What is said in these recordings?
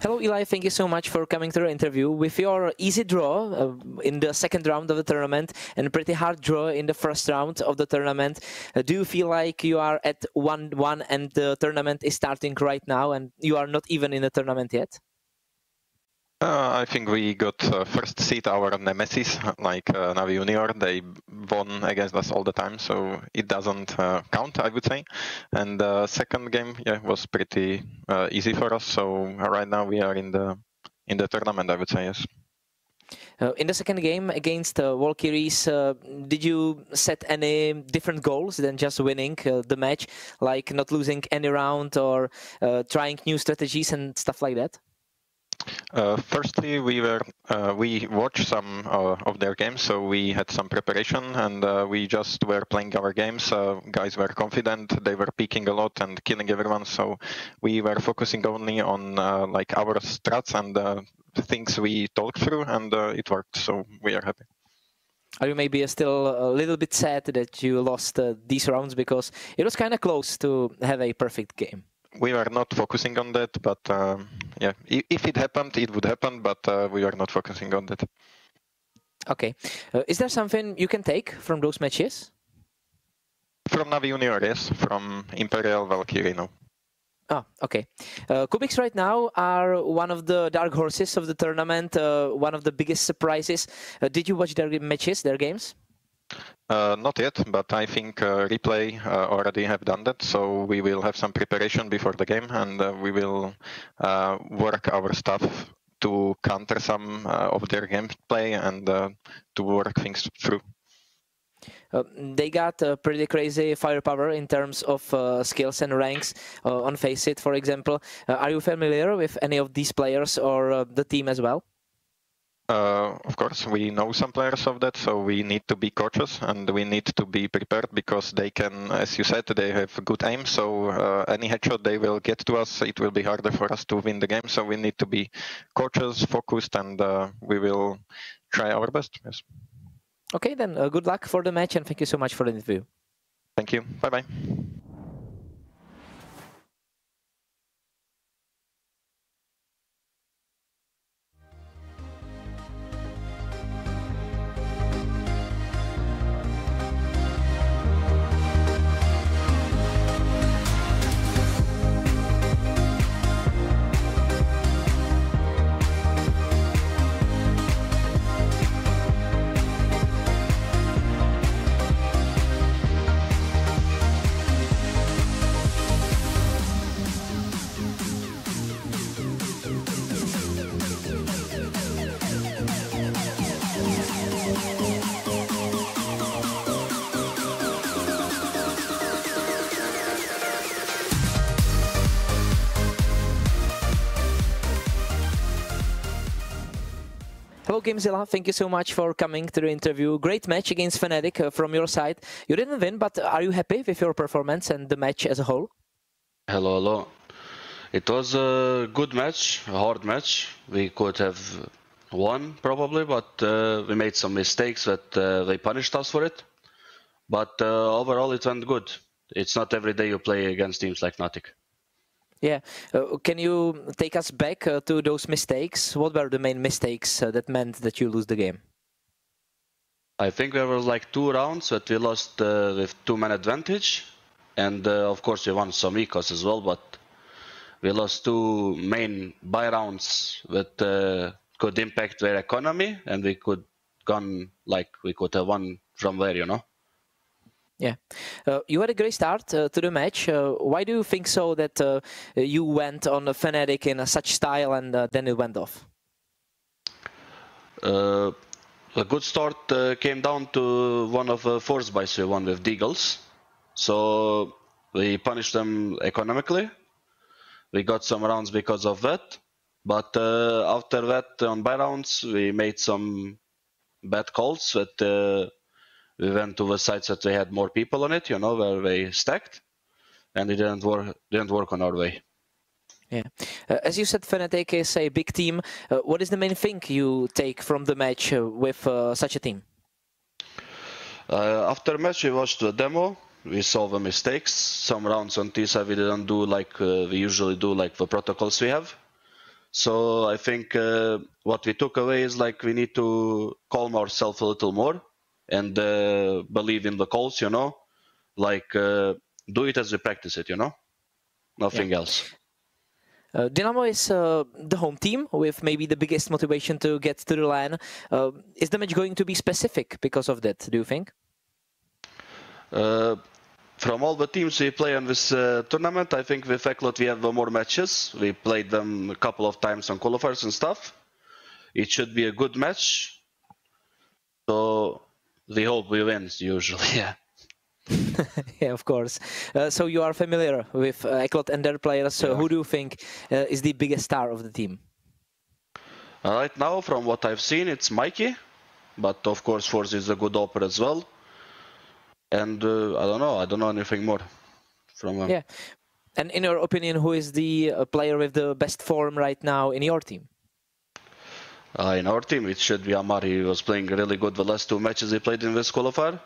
Hello, Eli. Thank you so much for coming to the interview. With your easy draw in the second round of the tournament and a pretty hard draw in the first round of the tournament, do you feel like you are at 1-1 and the tournament is starting right now and you are not even in the tournament yet? I think we got first seed our nemesis, like Navi Junior. They won against us all the time, so it doesn't count, I would say. And the second game, was pretty easy for us. So right now we are in the tournament, I would say, yes. In the second game against Valkyries, did you set any different goals than just winning the match, like not losing any round or trying new strategies and stuff like that? Firstly, we watched some of their games, so we had some preparation, and we just were playing our games. Guys were confident, they were peeking a lot and killing everyone, so we were focusing only on like our strats and the things we talked through, and it worked, so we are happy. Are you maybe still a little bit sad that you lost these rounds, because it was kind of close to have a perfect game? We were not focusing on that, but yeah, if it happened, it would happen, but we were not focusing on that. Okay. Is there something you can take from those matches? From Navi Junior, yes. From Imperial Valkyrie, no. Oh, okay. Kubix right now are one of the dark horses of the tournament, one of the biggest surprises. Did you watch their matches, their games? Not yet, but I think Replay already have done that, so we will have some preparation before the game, and we will work our stuff to counter some of their gameplay and to work things through. They got pretty crazy firepower in terms of skills and ranks on Faceit, for example. Are you familiar with any of these players or the team as well? Of course, we know some players of that, so we need to be cautious and we need to be prepared, because they can, as you said, they have good aim, so any headshot they will get to us, it will be harder for us to win the game, so we need to be cautious, focused, and we will try our best, yes. Okay, then good luck for the match and thank you so much for the interview. Thank you. Bye-bye. Hello Gamezilla, thank you so much for coming to the interview. Great match against Fnatic from your side. You didn't win, but are you happy with your performance and the match as a whole? Hello, hello. It was a good match, a hard match. We could have won probably, but we made some mistakes that they punished us for it. But overall it went good. It's not every day you play against teams like Fnatic. Yeah, can you take us back to those mistakes? What were the main mistakes that meant that you lose the game? I think there were like 2 rounds that we lost with 2-man advantage, and of course we won some ecos as well, but we lost 2 main buy rounds that could impact their economy, and we could have won from there, you know. Yeah, you had a great start to the match. Why do you think so that you went on a Fnatic in such style and then it went off? A good start came down to one of the force buys we won with Deagles. So we punished them economically. We got some rounds because of that. But after that, on buy rounds, we made some bad calls that we went to the sites that they had more people on it, you know, where they stacked, and it didn't work on our way. Yeah. As you said, Fnatic is a big team. What is the main thing you take from the match with such a team? After match, we watched the demo. We saw the mistakes. Some rounds on T-side we didn't do like we usually do, like the protocols we have. So I think what we took away is like we need to calm ourselves a little more and believe in the calls, you know, like do it as we practice it, you know, nothing else. Dynamo is the home team with maybe the biggest motivation to get to the line. Is the match going to be specific because of that, do you think? From all the teams we play in this tournament, I think with Eclot we have more matches. We played them a couple of times on qualifiers and stuff. It should be a good match. So we hope we win, usually, yeah. Yeah, of course. So you are familiar with Eclot and their players. So who do you think is the biggest star of the team? Right now, from what I've seen, it's Mikey. But of course, Force is a good opera as well. And I don't know anything more from them. Yeah. And in your opinion, who is the player with the best form right now in your team? In our team, it should be Amar. He was playing really good the last 2 matches he played in this qualifier.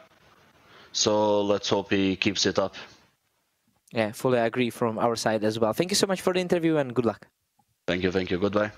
So let's hope he keeps it up. Yeah, fully agree from our side as well. Thank you so much for the interview and good luck. Thank you. Goodbye.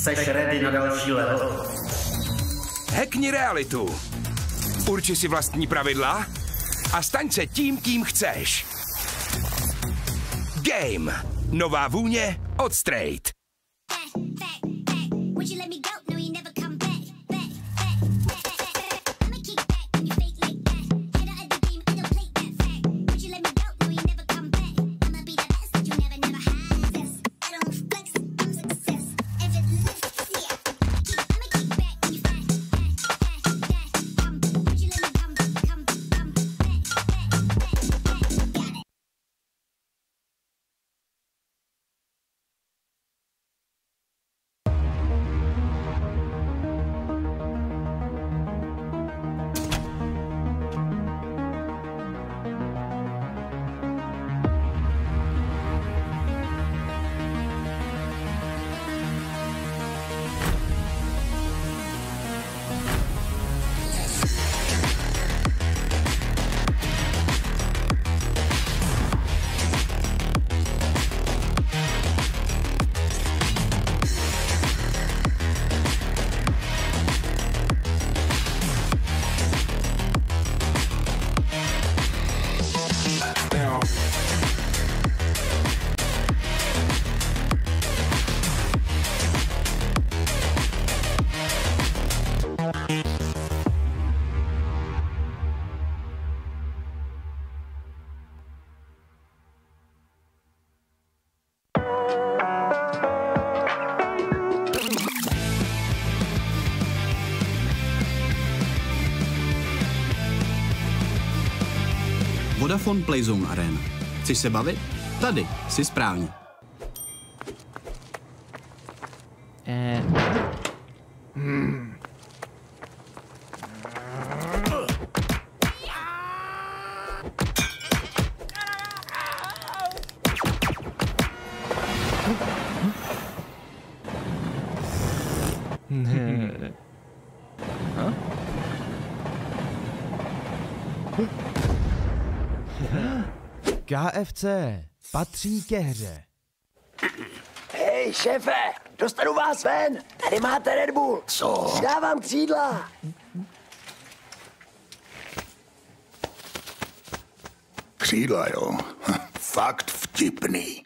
Seš ready na další level? Hackni realitu. Urči si vlastní pravidla a staň se tím, kým chceš. Game. Nová vůně od Straight. Vodafone PLAYzone Arena. Chceš se bavit? Tady jsi správně. KFC patří ke hře. Hej, šéfe, dostanu vás ven. Tady máte Red Bull. Co? Dávám křídla. Křídla, jo. Fakt vtipný.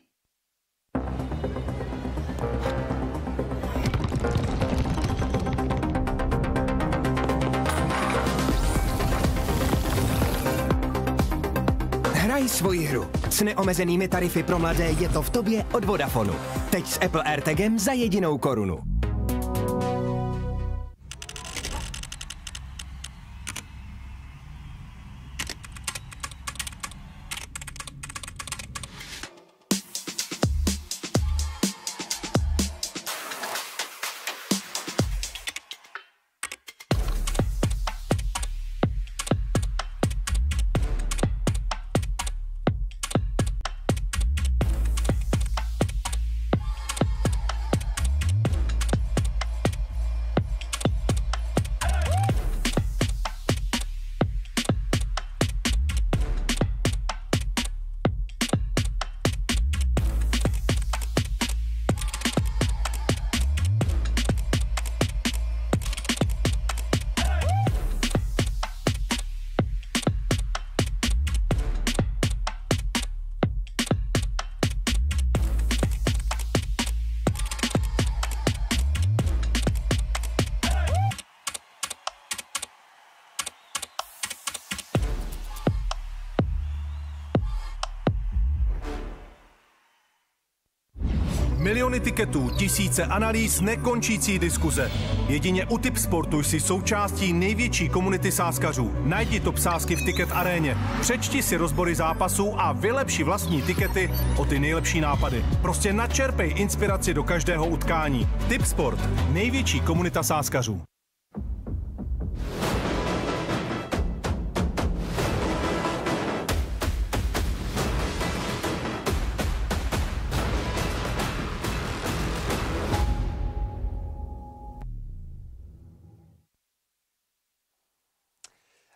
Hraj svoji hru. S neomezenými tarify pro mladé je to v tobě od Vodafonu. Teď s Apple AirTagem za 1 korunu. Miliony tiketů, tisíce analýz, nekončící diskuze. Jedině u Tipsportu jsi součástí největší komunity sázkařů. Najdi top sázky v Ticket aréně. Přečti si rozbory zápasů a vylepši vlastní tikety o ty nejlepší nápady. Prostě načerpej inspiraci do každého utkání. Tipsport, největší komunita sázkařů.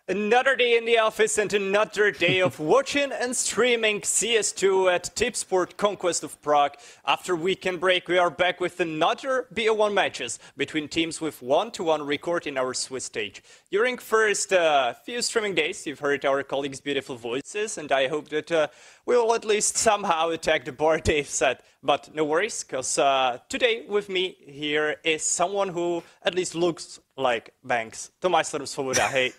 Another day in the office and another day of watching and streaming CS2 at Tipsport Conquest of Prague. After weekend break, we are back with another BO1 matches between teams with 1-to-1 record in our Swiss stage. During first few streaming days, you've heard our colleagues' beautiful voices, and I hope that we will at least somehow attack the bar Dave set. But no worries, because today with me here is someone who at least looks like Banks. Tomáš Svoboda, hey.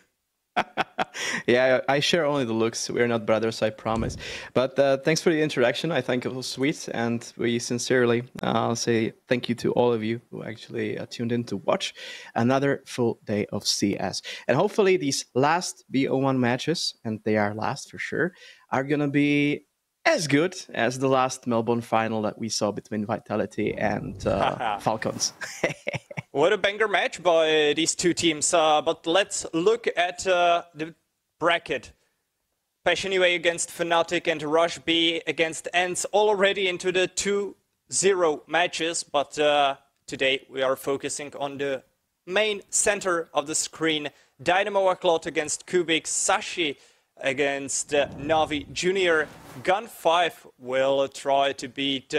Yeah, I share only the looks. We're not brothers, I promise. But thanks for the introduction. I think it was sweet, and we sincerely say thank you to all of you who actually tuned in to watch another full day of CS. And hopefully these last BO1 matches, and they are last for sure, are going to be as good as the last Melbourne final that we saw between Vitality and Falcons. What a banger match by these two teams. But let's look at the bracket. Passion UA against Fnatic and Rush B against ENG, already into the 2-0 matches. But today we are focusing on the main center of the screen. Dynamo Eclot against Kubix, Sashi against Navi Junior. Gun 5 will try to beat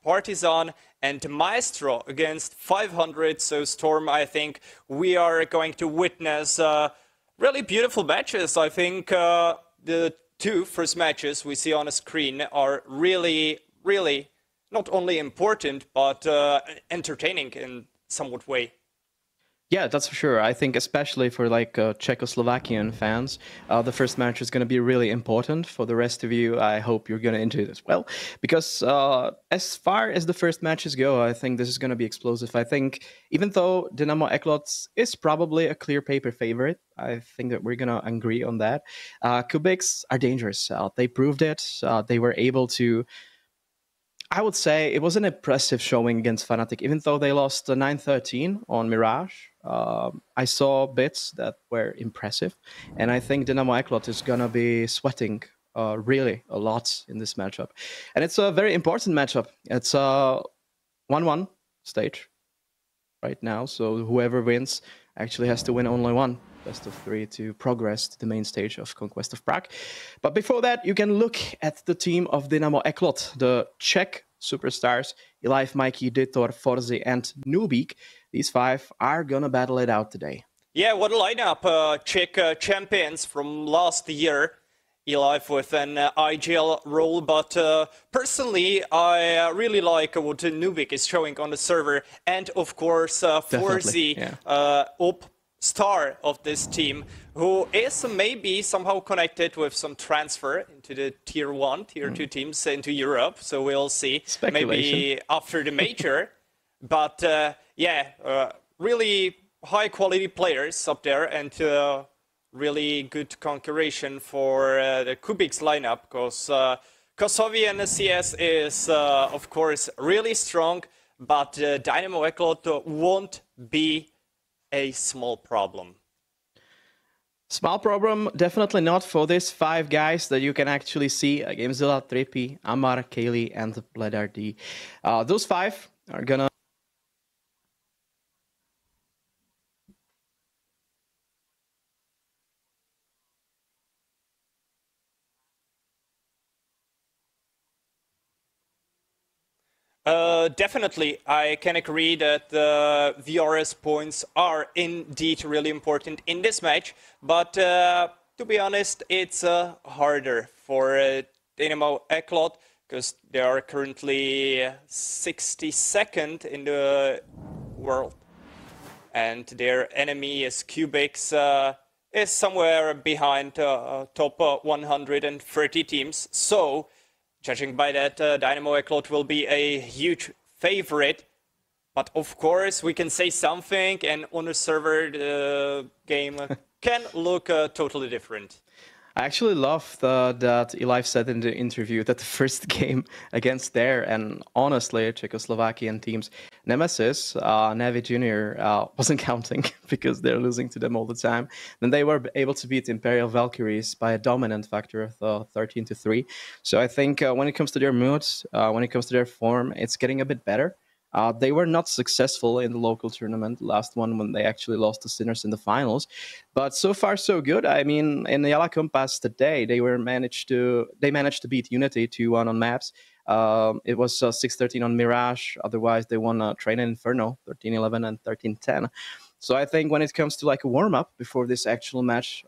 Partizan, and Maestro against 500. So Storm, I think we are going to witness really beautiful matches. I think the two first matches we see on a screen are really, really not only important, but entertaining in somewhat way. Yeah, that's for sure. I think especially for like Czechoslovakian fans, the first match is going to be really important. For the rest of you, I hope you're going to enjoy it as well. Because as far as the first matches go, I think this is going to be explosive. I think even though Dynamo Eclot is probably a clear paper favorite, I think that we're going to agree on that. Kubix are dangerous. They proved it. They were able to... I would say it was an impressive showing against Fnatic, even though they lost 9-13 on Mirage. I saw bits that were impressive, and I think Dynamo Eclot is going to be sweating really a lot in this matchup. And it's a very important matchup. It's a 1-1 stage right now, so whoever wins actually has to win only one best of 3 to progress to the main stage of Conquest of Prague. But before that, you can look at the team of Dynamo Eclot, the Czech superstars, Elive, Mikey, Ditor, Forzi, and Nubik. These 5 are gonna battle it out today. Yeah, what a lineup. Czech champions from last year. Elive with an IGL role, but personally, I really like what Nubik is showing on the server. And of course, Forzi, up star of this team, who is maybe somehow connected with some transfer into the tier 1, tier 2 teams into Europe. So we'll see, maybe after the major. But really high quality players up there, and really good concurration for the Kubix lineup, because Kosovian CS is of course really strong, but Dynamo Eclot won't be a small problem. Small problem, definitely not for these 5 guys that you can actually see: Gamezilla, Trippy, Amar, Kaylee, and Bledar D. Those 5 are gonna... Definitely, I can agree that the VRS points are indeed really important in this match, but to be honest, it's harder for Dynamo Eclot, because they are currently 62nd in the world, and their enemy is Kubix, is somewhere behind top 130 teams. So judging by that, Dynamo Eclot will be a huge favorite. But of course, we can say something, and on a server, the game can look totally different. I actually love that Elive said in the interview that the first game against their, and honestly, Czechoslovakian teams, Nemesis, Navi Junior, wasn't counting because they're losing to them all the time. Then they were able to beat Imperial Valkyries by a dominant factor of 13-3. So I think when it comes to their moods, when it comes to their form, it's getting a bit better. They were not successful in the local tournament, the last one, when they actually lost to Sinners in the finals. But so far, so good. I mean, in the Yala Compass today, they managed to beat Unity 2-1 on maps. It was 6-13 on Mirage. Otherwise, they won Train and Inferno 13-11 and 13-10. So I think when it comes to like a warm-up before this actual match,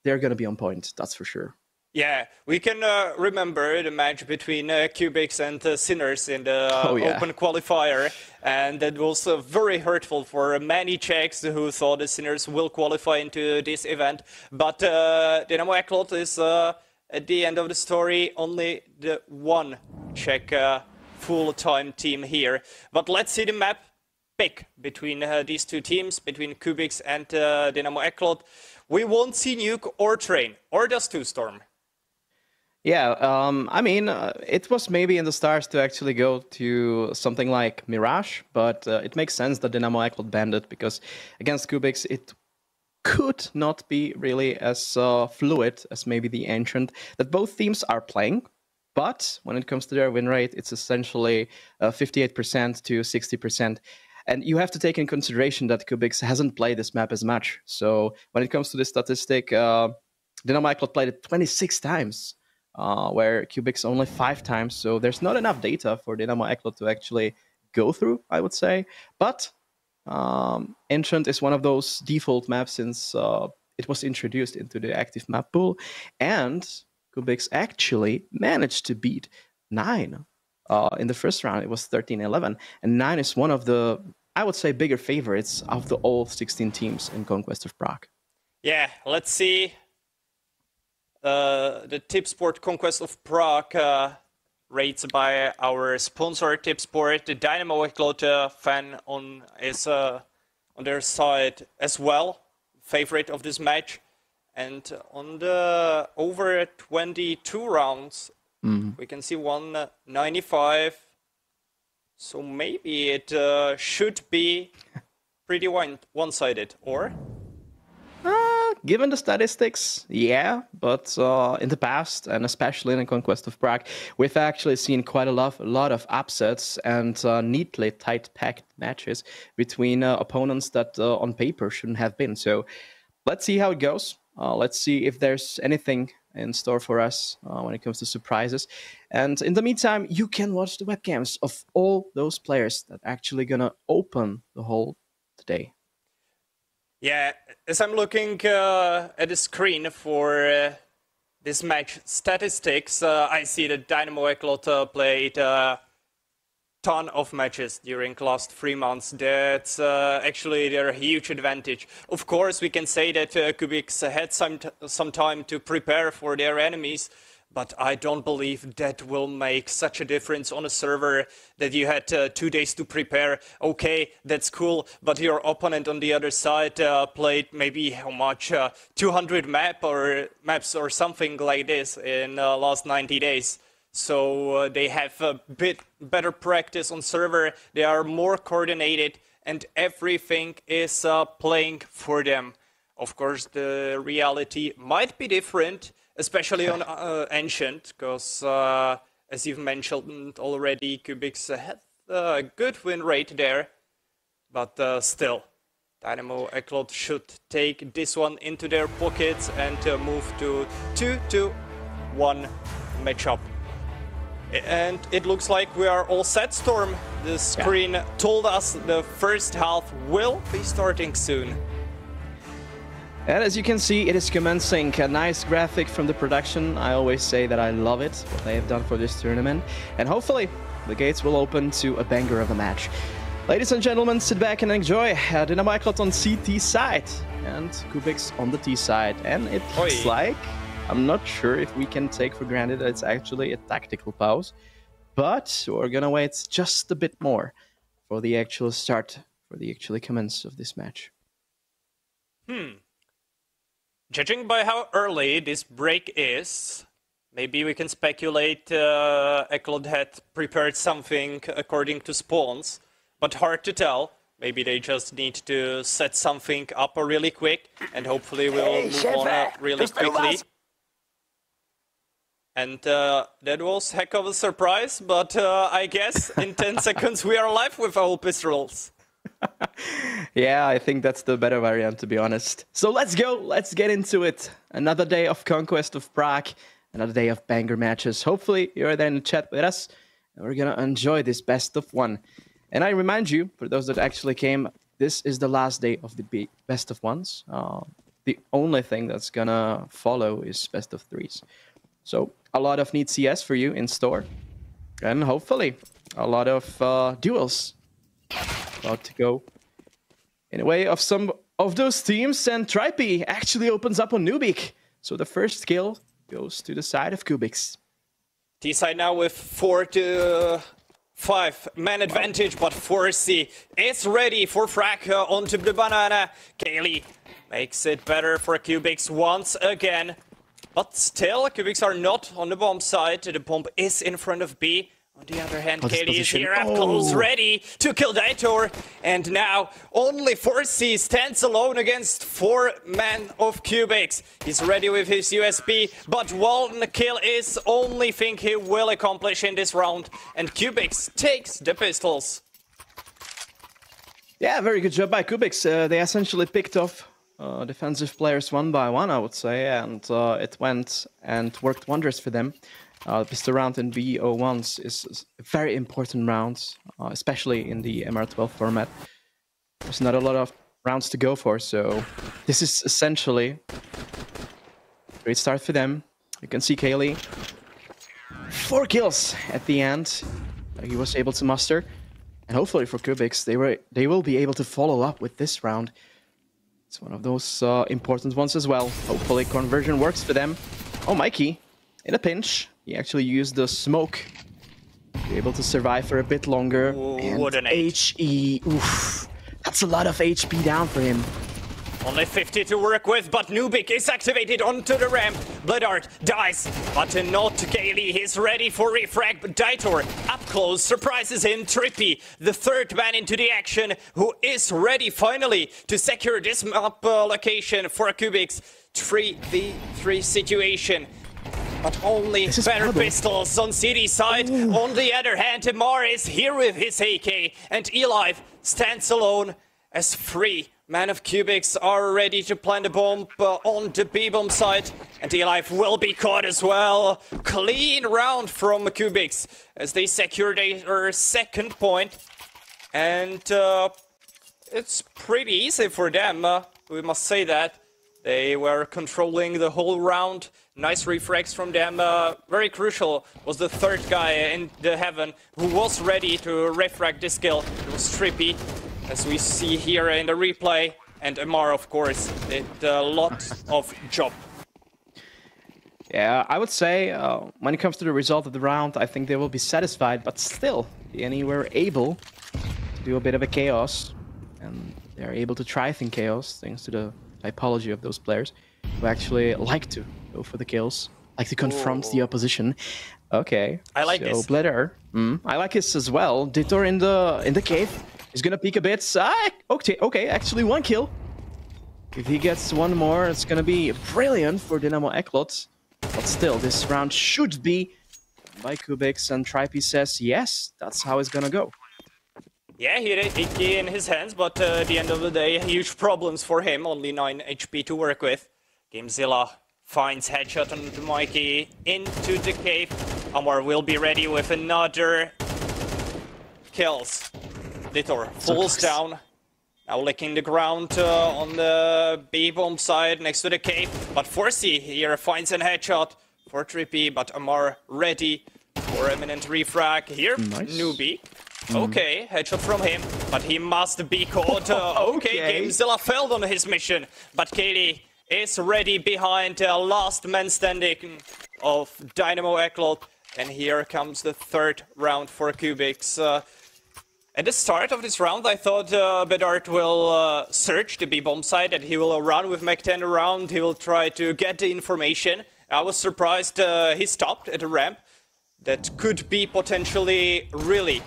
they're going to be on point. That's for sure. Yeah, we can remember the match between Kubix and Sinners in the open qualifier, and that was very hurtful for many Czechs who thought the Sinners will qualify into this event. But Dynamo Eclot is, at the end of the story, only the one Czech full-time team here. But let's see the map pick between these two teams, between Kubix and Dynamo Eclot. We won't see Nuke or Train, or does 2Storm. Yeah, I mean, it was maybe in the stars to actually go to something like Mirage, but it makes sense that Dynamo Eclot banned it, because against Kubix, it could not be really as fluid as maybe the Ancient that both teams are playing. But when it comes to their win rate, it's essentially 58% to 60%. And you have to take in consideration that Kubix hasn't played this map as much. So when it comes to this statistic, Dynamo Eclot played it 26 times. Where Kubix only 5 times, so there's not enough data for Dynamo Eclot to actually go through, I would say. But Ancient is one of those default maps since it was introduced into the active map pool, and Kubix actually managed to beat 9 in the first round. It was 13-11, and 9 is one of the I would say, bigger favorites of the all 16 teams in Conquest of Prague. Yeah, let's see the Tipsport Conquest of Prague rates by our sponsor Tipsport. The Dynamo Eclot fan is on their side as well, favorite of this match. And on the over 22 rounds, we can see 195. So maybe it should be pretty one-sided, or? Given the statistics, yeah, but in the past, and especially in the Conquest of Prague, we've actually seen quite a lot of upsets and neatly tight-packed matches between opponents that on paper shouldn't have been. So let's see how it goes. Let's see if there's anything in store for us when it comes to surprises. And in the meantime, you can watch the webcams of all those players that are actually gonna open the hole today. Yeah, as I'm looking at the screen for this match statistics, I see that Dynamo Eclot played a ton of matches during the last 3 months. That's actually their huge advantage. Of course, we can say that Kubix had some time to prepare for their enemies, but I don't believe that will make such a difference on a server that you had 2 days to prepare. Okay, that's cool, but your opponent on the other side played maybe how much? 200 maps or something like this in the last 90 days. So they have a bit better practice on server, they are more coordinated, and everything is playing for them. Of course, the reality might be different, especially on Ancient, because as you've mentioned already, Kubix had a good win rate there, but still, Dynamo Eclot should take this one into their pockets and move to 2-1 matchup. And it looks like we are all set, Storm. The screen told us the first half will be starting soon. And as you can see, it is commencing. A nice graphic from the production. I always say that I love it, what they have done for this tournament. And hopefully, the gates will open to a banger of a match. Ladies and gentlemen, sit back and enjoy. Dynamo Eclot on CT side and Kubix on the T side. And it looks like, I'm not sure if we can take for granted that it's actually a tactical pause. But we're gonna wait just a bit more for the actual start, for the actual commence of this match. Judging by how early this break is, maybe we can speculate Eclot had prepared something according to spawns, but hard to tell. Maybe they just need to set something up really quick, and hopefully we'll move on really quickly. And that was heck of a surprise, but I guess in 10 seconds we are live with our pistols. Yeah, I think that's the better variant, to be honest. So let's go, let's get into it. Another day of Conquest of Prague, another day of banger matches. Hopefully you're there in the chat with us, and we're gonna enjoy this best of one. And I remind you, for those that actually came, this is the last day of the best of ones. The only thing that's gonna follow is best of threes. So a lot of neat CS for you in store, and hopefully a lot of duels about to go in a way of some of those teams. And Tripe actually opens up on Nubik, so the first kill goes to the side of Kubix. T-side now with 4 to 5 man advantage, but 4C is ready for Frag onto the banana. Kaylee makes it better for Kubix once again. But still, Kubix are not on the bomb side. The bomb is in front of B. On the other hand, Kaylee is here up close, ready to kill Daitor. And now, only 4C stands alone against 4 men of Kubix. He's ready with his USB, but one kill is only thing he will accomplish in this round. And Kubix takes the pistols. Yeah, very good job by Kubix. They essentially picked off defensive players one by one, I would say, and it went and worked wonders for them. Pistol round in BO1s is a very important round, especially in the MR12 format. There's not a lot of rounds to go for, so this is essentially a great start for them. You can see Kaylee, 4 kills at the end he was able to muster. And hopefully for Kubix, they will be able to follow up with this round. It's one of those important ones as well. Hopefully conversion works for them. Oh, Mikey, in a pinch. He actually used the smoke to be able to survive for a bit longer. Ooh, what an HE, oof. That's a lot of HP down for him. Only 50 to work with, but Nubik is activated onto the ramp. Bloodart dies, but not Kaylee. He's ready for refrag. But Daitor, up close, surprises him. Trippy, the third man into the action, who is ready finally to secure this map location for Kubix. 3v3 situation. But only better pistols on CD side. Ooh. On the other hand, Amar is here with his AK, and Eli stands alone as free. Man of Kubix are ready to plant a bomb on the B-bomb side, and Eli will be caught as well. Clean round from Kubix as they secure their second point, and it's pretty easy for them. We must say that they were controlling the whole round. Nice refrags from them. Very crucial was the third guy in the heaven who was ready to refrag this kill. It was Trippy, as we see here in the replay, and Amar, of course, did a lot of job. Yeah, I would say when it comes to the result of the round, I think they will be satisfied, but still, the ENG were able to do a bit of a chaos, and they're able to thrive in chaos thanks to the typology of those players who actually like to go for the kills, like to confront the opposition. Okay, I like this. Bledder, I like this as well. Ditor in the cave. He's gonna peek a bit. Okay, actually one kill. If he gets one more, it's gonna be brilliant for Dynamo Eclot. But still, this round should be by Kubix, and Trippy says yes, that's how it's gonna go. Yeah, he had a key in his hands, but at the end of the day, huge problems for him. Only 9 HP to work with. Gamezilla finds headshot on the Mikey into the cave. Amar will be ready with another kills. Ditor falls down, now licking the ground on the B-bomb side next to the cave. But Forsey here finds a headshot for Trippy, but Amar ready for imminent refrag here. Nice. Newbie. Okay, headshot from him, but he must be caught. Okay, Gamezilla failed on his mission, but Kaylee is ready behind the last man standing of Dynamo Eclot. And here comes the third round for Kubix. At the start of this round, I thought Bedard will search the B-bomb side, and he will run with Mech 10 around. He will try to get the information. I was surprised he stopped at the ramp. That could be potentially really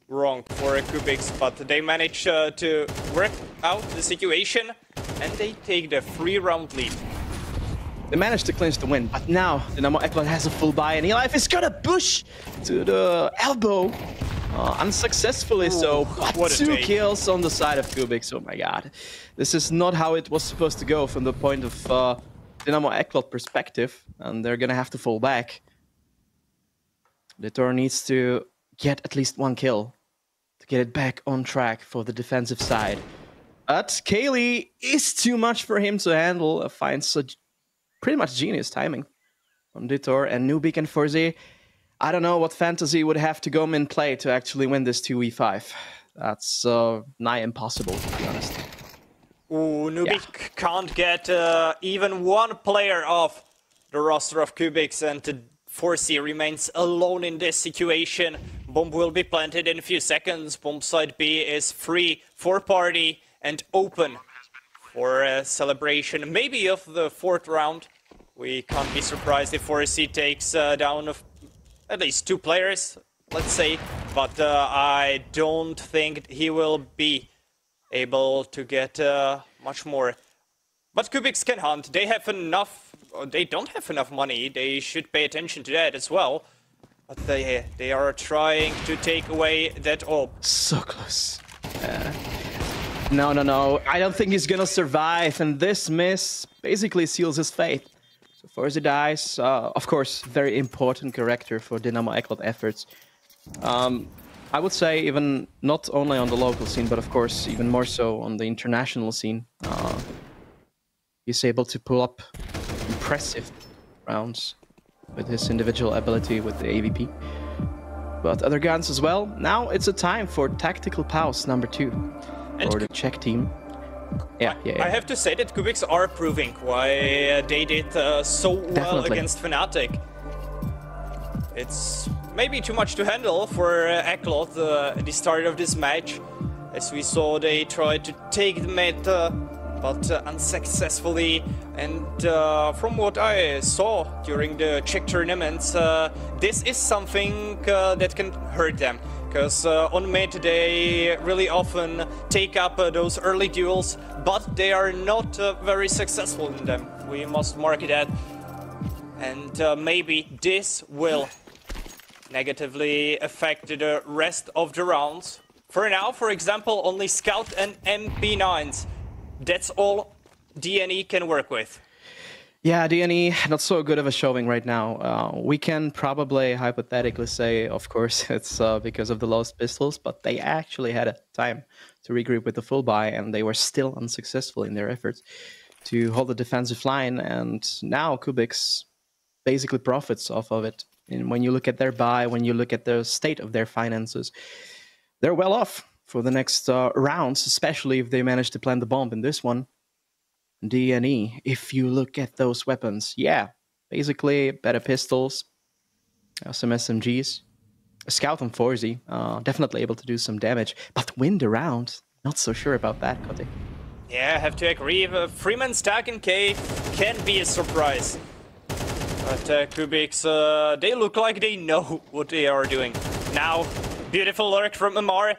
wrong for Kubix, but they managed to work out the situation, and they take the 3-round lead. They managed to clinch the win, but now Dynamo Eclot has a full buy, and Eli is gonna push to the elbow. Unsuccessfully so, but 2 kills on the side of Kubix. Oh my god. This is not how it was supposed to go from the point of Dynamo Eclot perspective, and they're gonna have to fall back. Ditor needs to get at least 1 kill to get it back on track for the defensive side. But Kaylee is too much for him to handle. Finds such pretty much genius timing from Ditor, and Nubik and Forze. I don't know what fantasy would have to go in play to actually win this 2v5. That's nigh impossible, to be honest. Ooh, Nubik can't get even one player off the roster of Kubix, and Force remains alone in this situation. Bomb will be planted in a few seconds. Bomb side B is free for party and open for a celebration, maybe of the 4th round. We can't be surprised if Force takes down at least 2 players, let's say, but I don't think he will be able to get much more. But Kubix can hunt. They have enough. They don't have enough money. They should pay attention to that as well. But they are trying to take away that orb. So close. No. I don't think he's gonna survive, and this miss basically seals his fate. So Force dies. Of course, very important character for Dynamo Eclot efforts. I would say even not only on the local scene, but of course even more so on the international scene. He's able to pull up impressive rounds with his individual ability with the AVP. but other guns as well. Now it's a time for tactical pause number 2 for the Czech team. I have to say that Kubix are proving why they did so well against Fnatic. It's maybe too much to handle for Eclot at the start of this match. As we saw, they tried to take the meta, but unsuccessfully. And from what I saw during the Czech tournaments, this is something that can hurt them. Because on mid they really often take up those early duels, but they are not very successful in them. We must mark that. And maybe this will negatively affect the rest of the rounds. For now, for example, only Scout and MP9s. That's all DNE can work with. Yeah, DNE, not so good of a showing right now. We can probably hypothetically say, of course, it's because of the lost pistols, but they actually had a time to regroup with the full buy, and they were still unsuccessful in their efforts to hold the defensive line, and now Kubix basically profits off of it. And when you look at their buy, when you look at the state of their finances, they're well off for the next rounds, especially if they manage to plant the bomb in this one. DNE, if you look at those weapons, yeah, basically better pistols, some SMGs, a Scout on 4Z, definitely able to do some damage, but win the round, not so sure about that, Kotti. Yeah, I have to agree, Freeman, Stack and K can be a surprise. But Kubix, they look like they know what they are doing. Now, beautiful lurk from Amar.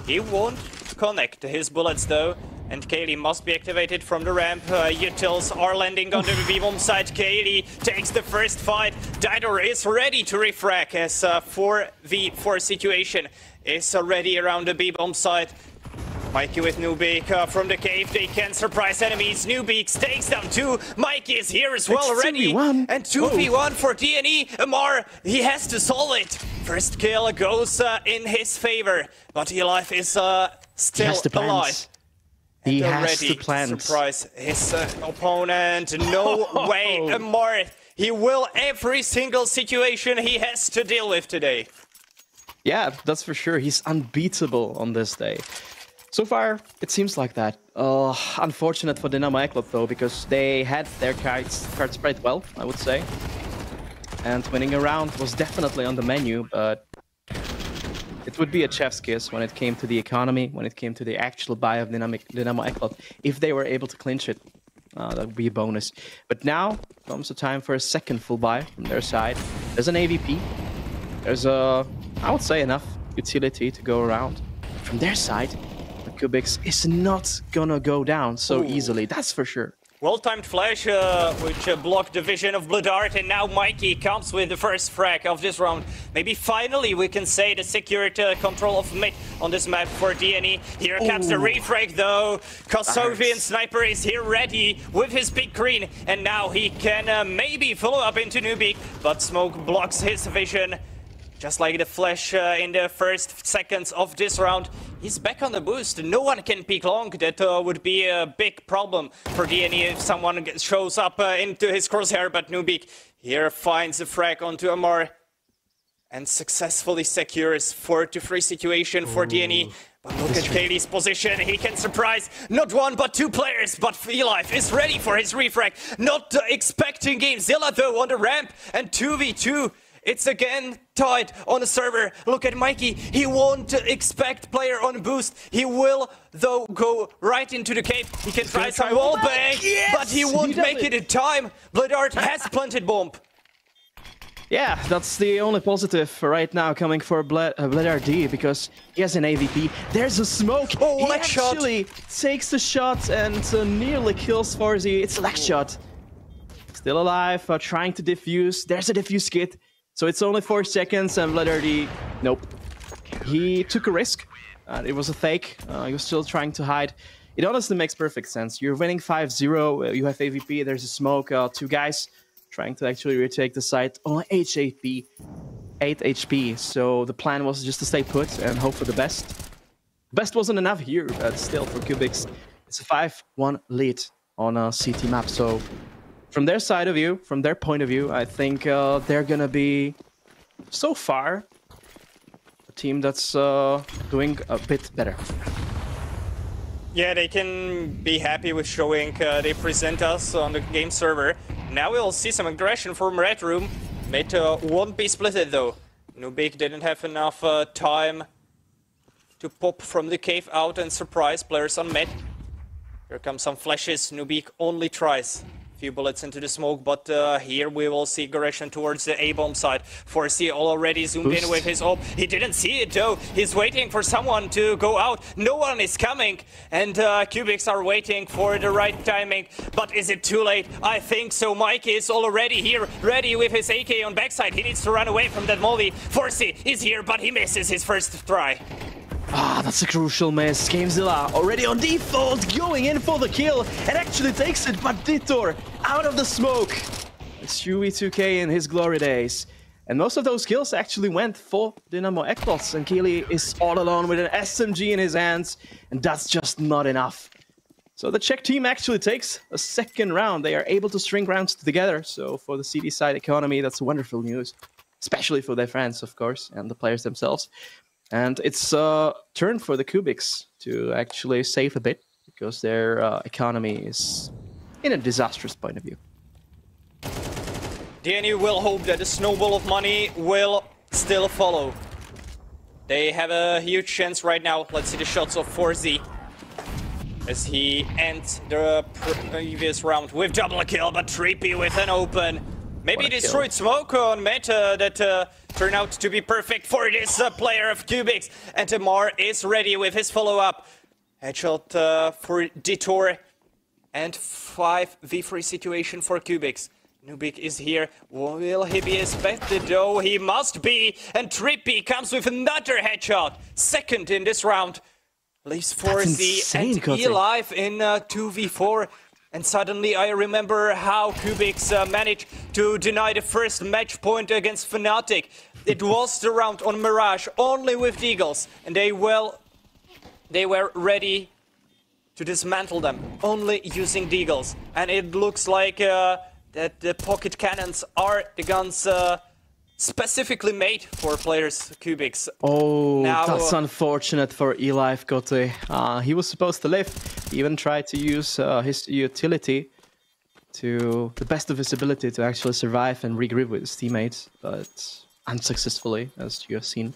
He won't connect his bullets though. And Kaylee must be activated from the ramp. Utils are landing on the B-bomb side. Kaylee takes the first fight. Didor is ready to refrag as 4v4 situation is already around the B-bomb side. Mikey with Nubik from the cave. They can surprise enemies. Nubik takes down 2. Mikey is here as well already. 2v1. And 2v1 for DNE. Amar, he has to solve it. First kill goes in his favor. But Elife is still alive. He has to plant. Surprise his opponent. No way, Amar. He will every single situation he has to deal with today. Yeah, that's for sure. He's unbeatable on this day. So far, it seems like that. Unfortunate for Dynamo Eclot though, because they had their cards played well, I would say. And winning a round was definitely on the menu, but it would be a chef's kiss when it came to the economy, when it came to the actual buy of Dynamo Eclot. If they were able to clinch it, that would be a bonus. But now comes the time for a second full buy from their side. There's an AVP. There's I would say, enough utility to go around. From their side, Kubix is not gonna go down so easily, that's for sure. Well-timed flash, which blocked the vision of Bloodart, and now Mikey comes with the first frag of this round. Maybe finally we can say the secured control of mid on this map for DNE. Here comes the refrag though. Kosovian Sniper is here ready with his big green, and now he can maybe follow up into Nubik, but smoke blocks his vision. Just like the flash in the first seconds of this round, he's back on the boost. No one can peek long. That would be a big problem for DNE if someone shows up into his crosshair. But Nubik here finds a frag onto Amar and successfully secures 4-3 situation for DNE. But look at Kaylee's position. He can surprise not one but two players. But Elife is ready for his refrag. Not expecting game. Zilla though on the ramp and 2v2. It's again tied on the server. Look at Mikey. He won't expect player on boost. He will, though, go right into the cave. He can try some wallbang, but he won't make it in time. Bloodart has planted bomb. Yeah, that's the only positive right now coming for Bloodart because he has an AVP. There's a smoke. He actually takes the shot and nearly kills Forzy. It's a leg shot. Still alive, trying to defuse. There's a defuse kit. So it's only 4 seconds and Bloodart, nope. He took a risk. It was a fake. He was still trying to hide. It honestly makes perfect sense. You're winning 5-0. You have AVP. There's a smoke. 2 guys trying to actually retake the site. Only 8 HP. So the plan was just to stay put and hope for the best. Best wasn't enough here, but still for Kubix, it's a 5-1 lead on a CT map. So from their side of view, from their point of view, I think they're gonna be, so far, team that's doing a bit better. Yeah, they can be happy with showing they present us on the game server. Now we'll see some aggression from Red Room. Mid won't be splitted though. Nubik didn't have enough time to pop from the cave out and surprise players on mid. Here come some flashes. Nubik only tries. Few bullets into the smoke, but here we will see aggression towards the A-bomb side. Forsey already zoomed in with his ult. He didn't see it though. He's waiting for someone to go out. No one is coming, and Kubix are waiting for the right timing. But is it too late? I think so. Mike is already here, ready with his AK on backside. He needs to run away from that molly. Forsey is here, but he misses his first try. Ah, that's a crucial miss. Gamezilla already on default, going in for the kill, and actually takes it, but Ditor out of the smoke. It's UV2K in his glory days. And most of those kills actually went for Dynamo Eclot, and Keely is all alone with an SMG in his hands, and that's just not enough. So the Czech team actually takes a second round. They are able to string rounds together, so for the CD side economy, that's wonderful news. Especially for their fans, of course, and the players themselves. And it's a turn for the Kubix to actually save a bit, because their economy is in a disastrous point of view. DNU will hope that the snowball of money will still follow. They have a huge chance right now. Let's see the shots of Forsey as he ends the previous round with double kill, but Trippy with an open. Maybe destroyed smoke on meta that turned out to be perfect for this player of Kubix. And Tamar is ready with his follow-up. Headshot for Detour. And 5v3 situation for Kubix. Nubik is here. Will he be expected though? He must be. And Trippy comes with another headshot. Second in this round. Leaves Forsey and E-Live in 2v4. And suddenly I remember how Kubix managed to deny the first match point against Fnatic. It was the round on Mirage, only with Deagles. And they were ready to dismantle them, only using Deagles. And it looks like that the pocket cannons are the guns specifically made for players Kubix. Oh, now, that's unfortunate for E-Live Gote. He was supposed to live. He even tried to use his utility to the best of his ability to actually survive and regroup with his teammates, but unsuccessfully, as you have seen.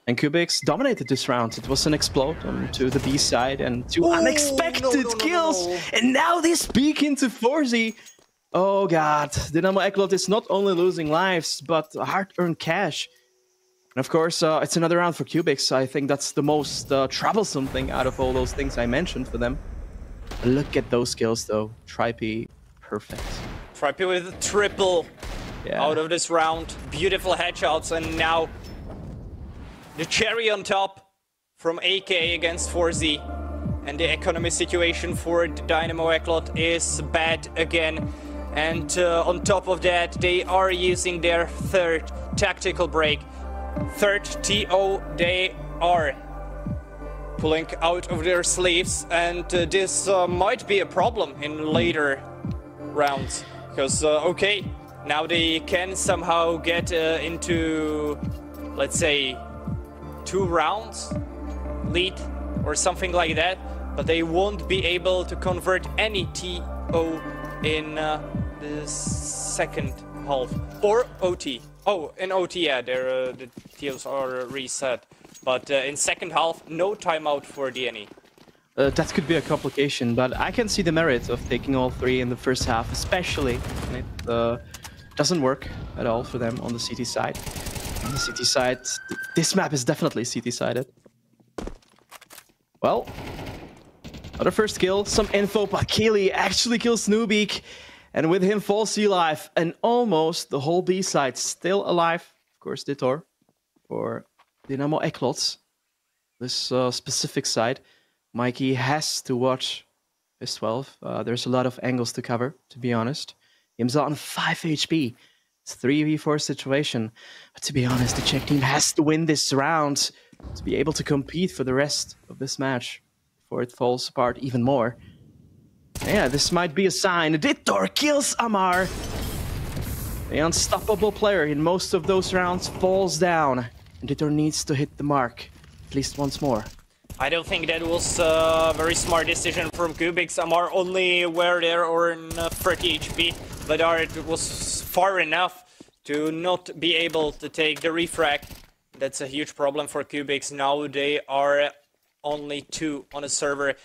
And Kubix dominated this round. It was an explode to the B side and two unexpected kills. And now they speak into Forsey. Oh god, Dynamo Eclot is not only losing lives, but hard-earned cash. And of course, it's another round for Kubix. I think that's the most troublesome thing out of all those things I mentioned for them. Look at those kills, though. Trippy, perfect. Trippy with a triple out of this round. Beautiful headshots, and now the cherry on top from AK against Forsey. And the economy situation for Dynamo Eclot is bad again. And on top of that, they are using their third tactical break. Third TO they are pulling out of their sleeves. And this might be a problem in later rounds. Because, okay, now they can somehow get into, let's say, 2 rounds lead or something like that. But they won't be able to convert any TO in the second half or OT. Oh, in OT, yeah, the TOs are reset. But in second half, no timeout for DNE. That could be a complication, but I can see the merit of taking all 3 in the first half, especially when it doesn't work at all for them on the CT side. On the CT side, this map is definitely CT-sided. Well, another first kill, some info, but Keely actually kills Nubik. And with him falls E-Live, and almost the whole B side still alive. Of course, Ditor for Dynamo Eclot. This specific side, Mikey has to watch his 12. There's a lot of angles to cover, to be honest. Game's on 5 HP. It's a 3v4 situation. But to be honest, the Czech team has to win this round to be able to compete for the rest of this match before it falls apart even more. Yeah, this might be a sign. Ditor kills Amar. The unstoppable player in most of those rounds falls down. and Ditor needs to hit the mark at least once more. I don't think that was a very smart decision from Kubix. Amar only were there on 30 HP, but it was far enough to not be able to take the refrag. That's a huge problem for Kubix. Now they are only 2 on a server,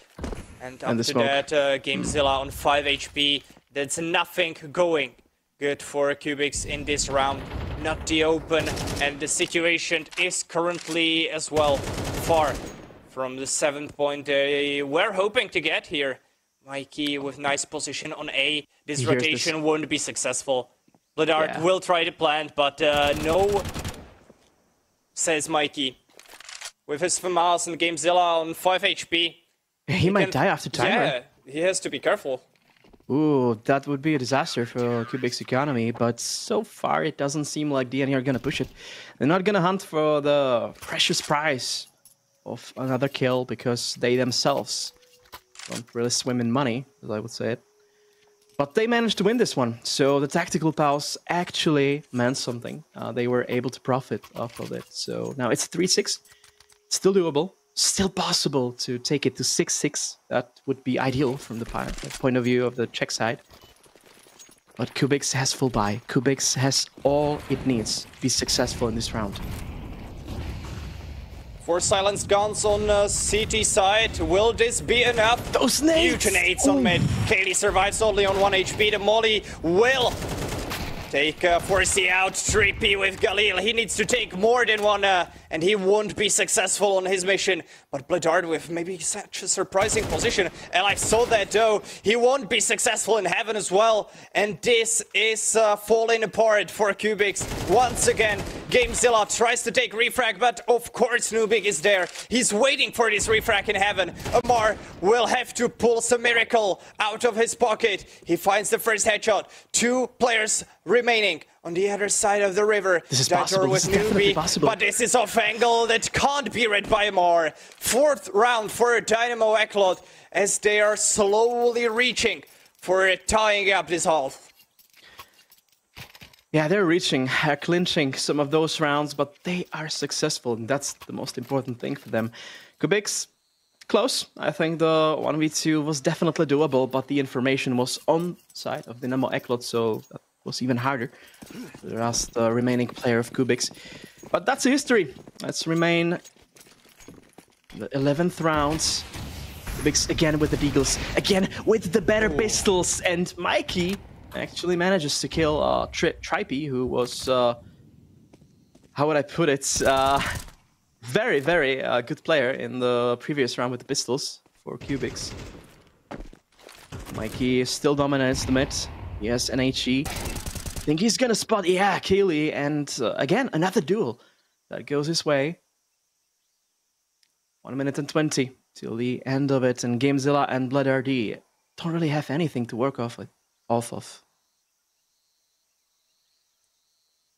and after that Gamezilla on 5 HP. That's nothing going good for Kubix in this round. Not the open, and the situation is currently as well far from the 7 point they were hoping to get here. Mikey with nice position on A. This rotation won't be successful. Bloodart will try to plant, but no, says Mikey. With his FAMAS and Gamezilla on 5 HP. He might die after timer. Yeah, he has to be careful. Ooh, that would be a disaster for Kubix economy, but so far it doesn't seem like DNE are gonna push it. They're not gonna hunt for the precious prize of another kill because they themselves don't really swim in money, as I would say it. But they managed to win this one, so the tactical pause actually meant something. They were able to profit off of it. So now it's 3-6, still doable, still possible to take it to 6-6. That would be ideal from the point of view of the Czech side. But Kubix has full buy. Kubix has all it needs to be successful in this round. 4 silenced guns on CT side. Will this be enough? Those nades! Huge nades on mid. Kaylee survives only on 1 HP. The molly will take 4C out. Trippy with Galil. He needs to take more than one, and he won't be successful on his mission. But Bloodart with maybe such a surprising position. And I saw that though. He won't be successful in heaven as well. And this is falling apart for Kubix. Once again, Gamezilla tries to take refrag, but of course Nubik is there. He's waiting for this refrag in heaven. Amar will have to pull some miracle out of his pocket. He finds the first headshot. 2 players remaining on the other side of the river. This is possible. This is definitely possible. But this is off angle that can't be read by Amar. 4th round for Dynamo Eclot as they are slowly reaching for tying up this half. Yeah, they're reaching, clinching some of those rounds, but they are successful, and that's the most important thing for them. Kubix, close. I think the 1v2 was definitely doable, but the information was on side of Dynamo Eclot, so that was even harder for the last remaining player of Kubix. But that's history. Let's remain the 11th rounds. Kubix again with the Deagles, again with the better pistols, and Mikey actually manages to kill Trippy, who was, how would I put it, very, very good player in the previous round with the pistols for Kubix. Mikey still dominates the mid. He has an HE. Think he's gonna spot, Kaylee, and again, another duel that goes his way. 1 minute and 20 till the end of it, and Gamezilla and Bloodart don't really have anything to work off of.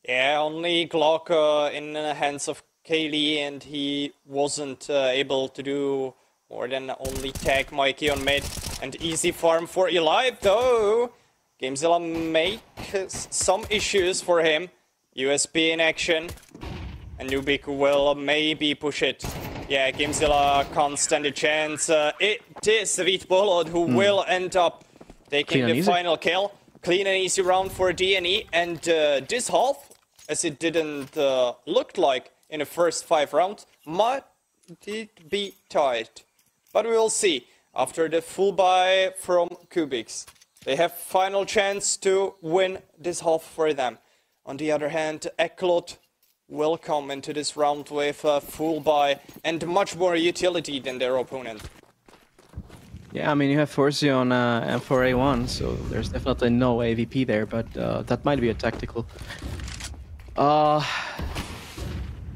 Yeah, only Glock in the hands of Kaylee, and he wasn't able to do more than only tag Mikey on mid. And easy farm for Eli, though. Gamezilla makes some issues for him. USB in action. And Nubik will maybe push it. Yeah, Gamezilla can't stand a chance. It is Vitbolod who will end up taking the final kill. Clean and easy round for DNE. And this half, as it didn't look like in the first 5 rounds, might be tied. But we will see after the full buy from Kubix. They have final chance to win this half for them. On the other hand, Eclot will come into this round with a full buy and much more utility than their opponent. Yeah, I mean, you have Forzi on M4A1, so there's definitely no AVP there, but that might be a tactical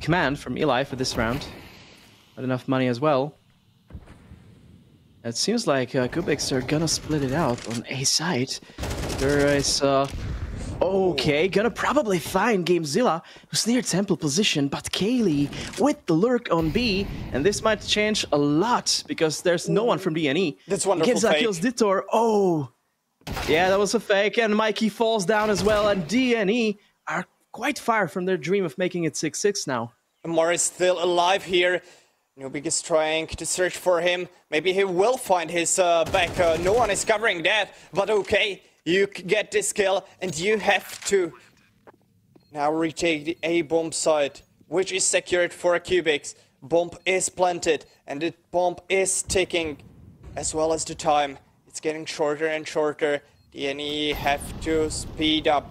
command from Eli for this round. Not enough money as well. It seems like Kubix are gonna split it out on A side. There is okay, gonna probably find Gamezilla, who's near temple position, but Kaylee with the lurk on B, and this might change a lot because there's no one from DNE. That's wonderful. Gamezilla kills Ditor. Oh, yeah, that was a fake, and Mikey falls down as well, and DNE are quite far from their dream of making it 6-6 now. Amar is still alive here. Nubik is trying to search for him. Maybe he will find his back. No one is covering that, but okay. You get this kill, and you have to now retake the A bomb site, which is secured for a Kubix. Bomb is planted, and the bomb is ticking, as well as the time. It's getting shorter and shorter. The NE have to speed up,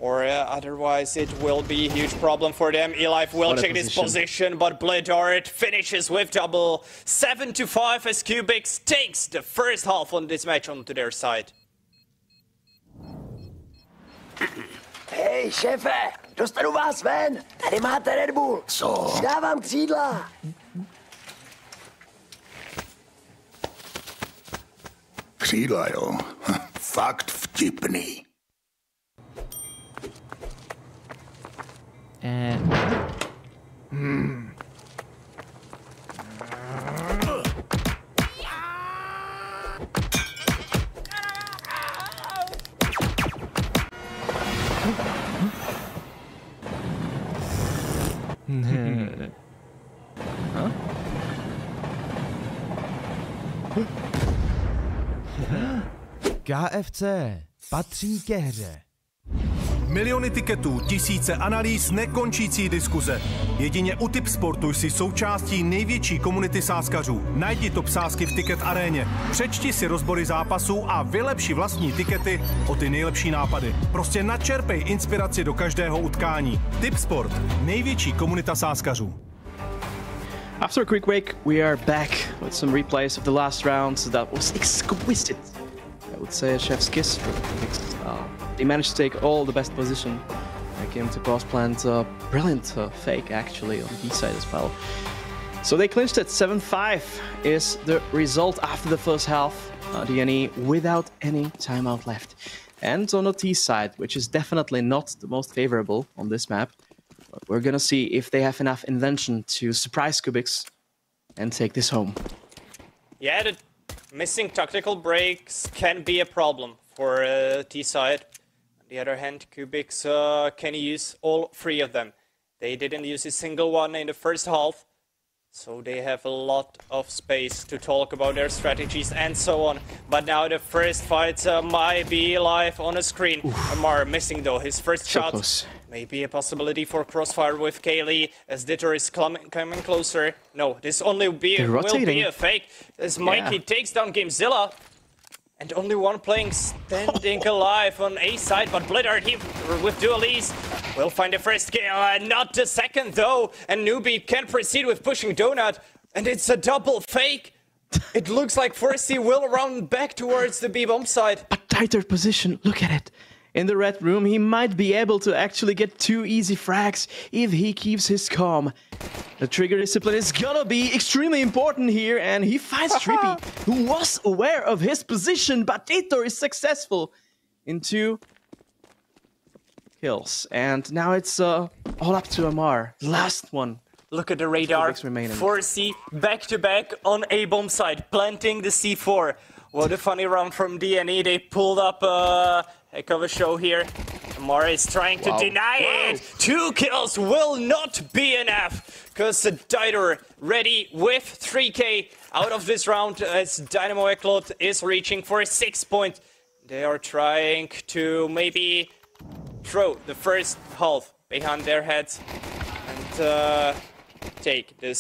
or otherwise it will be a huge problem for them. Elife will check this position, but Bledart finishes with double. 7-5 as Kubix takes the first half on this match onto their side. Hej, šéfe, dostanu vás ven. Tady máte Red Bull. Co? Dávám křídla. Křídla, jo. Fakt vtipný. KFC patří ke hře. Miliony tiketů, tisíce analýz, nekončící diskuze. Jedině u Tipsportu jsi součástí největší komunity sázkařů. Najdi top sázky v Ticket aréně, přečti si rozbory zápasů a vylepši vlastní tikety o ty nejlepší nápady. Prostě načerpej inspiraci do každého utkání. Tipsport, největší komunita sázkařů. After a quick break, we are back with some replays of the last round. That was exquisite. I would say a chef's kiss for Kubix. They managed to take all the best position. They came to cross plant, brilliant fake actually on the B side as well. So they clinched it. 7-5 is the result after the first half. DNE without any timeout left. And on the T side, which is definitely not the most favorable on this map, but we're gonna see if they have enough invention to surprise Kubix and take this home. Yeah, the missing tactical breaks can be a problem for T side. On the other hand, Kubix can use all three of them. They didn't use a single one in the first half, so they have a lot of space to talk about their strategies and so on. But now the first fight might be live on a screen. Amar missing though his first shot. Close. Maybe a possibility for crossfire with Kaylee as Ditter is coming closer. No, this only will be a fake as Mikey takes down Gamezilla. And only one playing standing alive on A side, but Blizzard with Dualies will find the first kill, not the second though. And Newbie can proceed with pushing Donut, and it's a double fake. It looks like Forsey will round back towards the B-bomb side. But tighter position, look at it. In the red room, he might be able to actually get 2 easy frags if he keeps his calm. The trigger discipline is gonna be extremely important here, and he finds Trippy, who was aware of his position, but Tator is successful in 2 kills. And now it's all up to Amar, last one. Look at the radar, Forsey back-to-back on A-bomb side, planting the C4. What a funny round from DNE, they pulled up heck of a show here. Amar is trying to deny it. 2 kills will not be enough, because Diter ready with 3k out of this round as Dynamo Eclot is reaching for a 6 point. They are trying to maybe throw the first half behind their heads and take the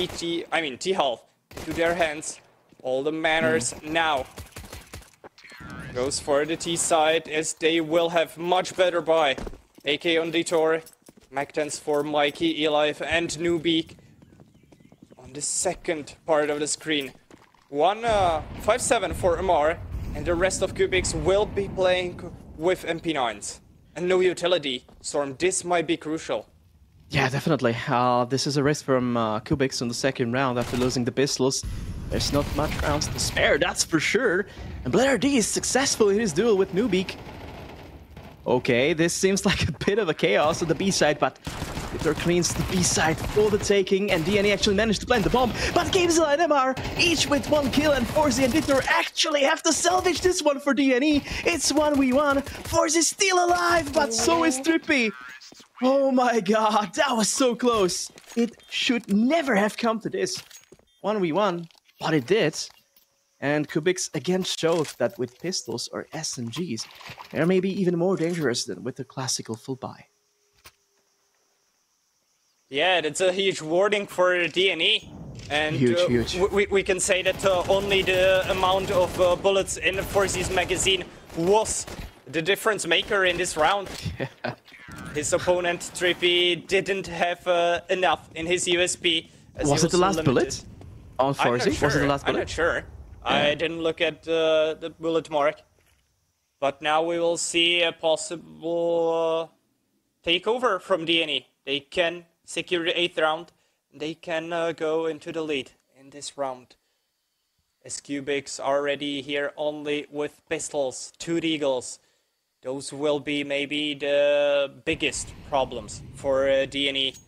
T half to their hands. All the manners now. Goes for the T side as they will have much better buy. AK on Detour, Mac-10s for Mikey, Elife and Newbeak on the second part of the screen. 5-7 for Amar, and the rest of Kubix will be playing with MP9s. And no utility, Storm, this might be crucial. Yeah, definitely. This is a risk from Kubix on the second round after losing the pistols. There's not much rounds to spare, that's for sure. And Blair D is successful in his duel with Newbeak. Okay, this seems like a bit of a chaos on the B side, but Victor cleans the B side for the taking, and DNE actually managed to plant the bomb. But Gamezilla and MR, each with 1 kill, and Forsey and Victor actually have to salvage this one for DNE. It's 1v1. Forsey's still alive, but so is Trippy. Oh my god, that was so close. it should never have come to this 1v1, but it did. And Kubix again showed that with pistols or SMGs, they're maybe even more dangerous than with the classical full buy. Yeah, that's a huge warning for DNE. And huge. We can say that only the amount of bullets in the 4C's magazine was the difference maker in this round. Yeah. His opponent, Trippy, didn't have enough in his USB. Was it the last bullet on 4C? Was it the last bullet? I'm not sure. I didn't look at the bullet mark. But now we will see a possible takeover from DNE. They can secure the 8th round. They can go into the lead in this round. As Kubix already here only with pistols, 2 Deagles. Those will be maybe the biggest problems for DNE.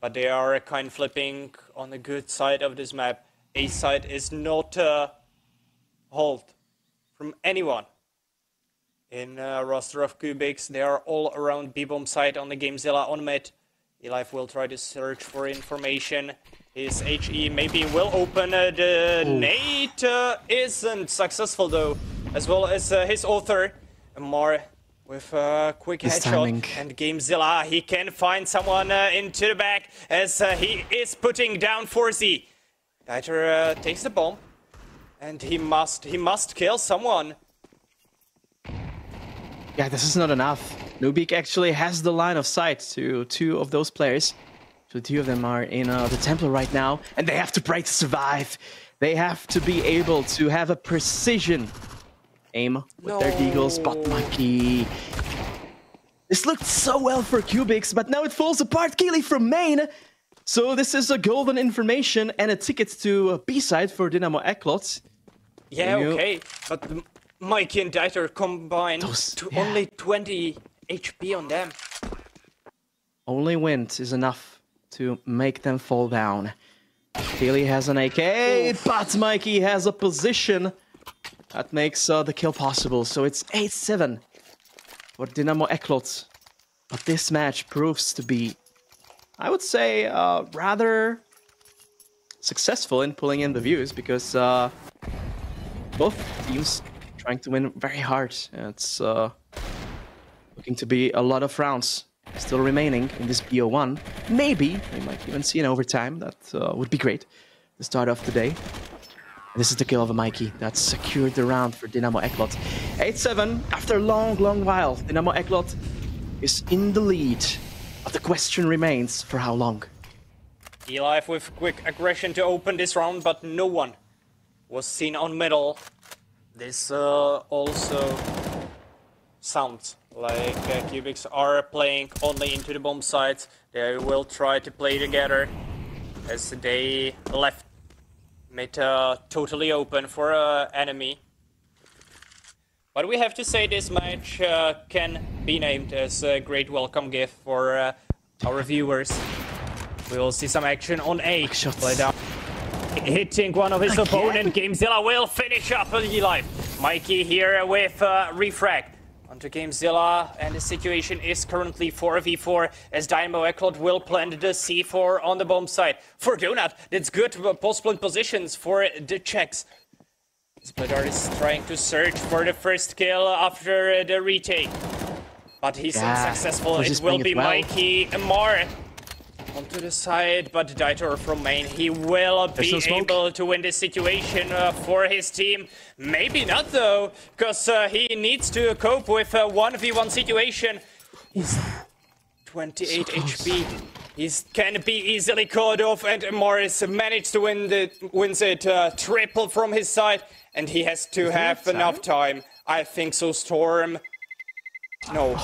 But they are kind flipping on the good side of this map. A side is not hold from anyone. In roster of Kubix, they are all around B-bomb side on the Gamezilla on mid. Elife will try to search for information. His HE maybe will open the nade. Isn't successful though. As well as his author, Amar, with a quick headshot. And Gamezilla, he can find someone into the back as he is putting down 4Z. Dieter takes the bomb. And he must kill someone. Yeah, this is not enough. Nubik actually has the line of sight to 2 of those players. So 2 of them are in the temple right now, and they have to break to survive. They have to be able to have a precision aim with their Deagles, but Mikey. This looked so well for Kubix, but now it falls apart. Keely from main. So this is a golden information and a ticket to B-side for Dynamo Eclot. Yeah, okay, but Mikey and Dieter combined to only 20 HP on them. Only wind is enough to make them fall down. Keely has an AK, but Mikey has a position that makes the kill possible. So it's 8-7 for Dynamo Eclot. But this match proves to be, I would say, rather successful in pulling in the views because both teams trying to win very hard. It's looking to be a lot of rounds still remaining in this BO1. Maybe we might even see an overtime. That would be great to start off today. And this is the kill of a Mikey that secured the round for Dynamo Eclot. 8-7 after a long while. Dynamo Eclot is in the lead. But the question remains, for how long? Elife with quick aggression to open this round, but no one was seen on middle. This also sounds like Kubix are playing only into the bomb sites. They will try to play together as they left mid totally open for enemy. But we have to say this match can be named as a great welcome gift for our viewers. We will see some action on A. Play down. Hitting one of his opponent. Gamezilla will finish up Elife. Mikey here with refrag onto Gamezilla, and the situation is currently 4v4 as Dynamo Eclot will plant the C4 on the bomb site. For Donut, that's good post-plant positions for the Czechs. Splitter is trying to search for the first kill after the retake, but he's unsuccessful. It will be Mikey Amar onto the side, but Dieter from main, he will be able to win this situation for his team. Maybe not though, because he needs to cope with a 1v1 situation. He's 28 HP. He can be easily caught off, and Morris managed to wins it triple from his side, and he has to have enough time. I think so, Storm. No.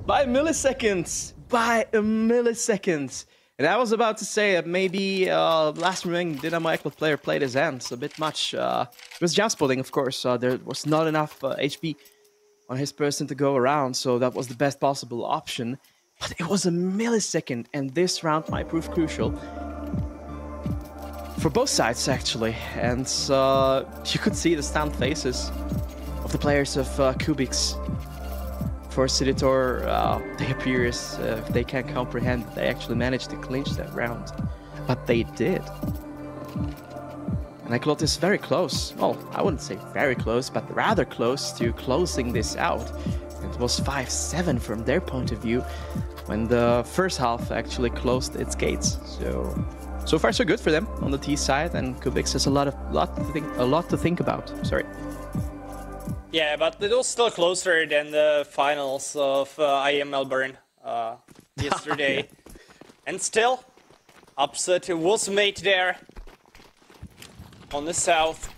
By milliseconds. By a millisecond. And I was about to say that maybe last remaining Dynamo Eclot player played his hands a bit much. It was jump spotting, of course. There was not enough HP on his person to go around, so that was the best possible option. But it was a millisecond, and this round might prove crucial for both sides, actually. And you could see the stunned faces of the players of Kubix. for Ciditor, they appears if they can comprehend, they actually managed to clinch that round. But they did. And Eclot is very close. Well, I wouldn't say very close, but rather close to closing this out. It was 5-7 from their point of view when the first half actually closed its gates. So far so good for them on the T side, and Kubix has a lot to think about. Sorry. Yeah, but it was still closer than the finals of IEM Melbourne yesterday. Yeah. And still, upset was made there on the south.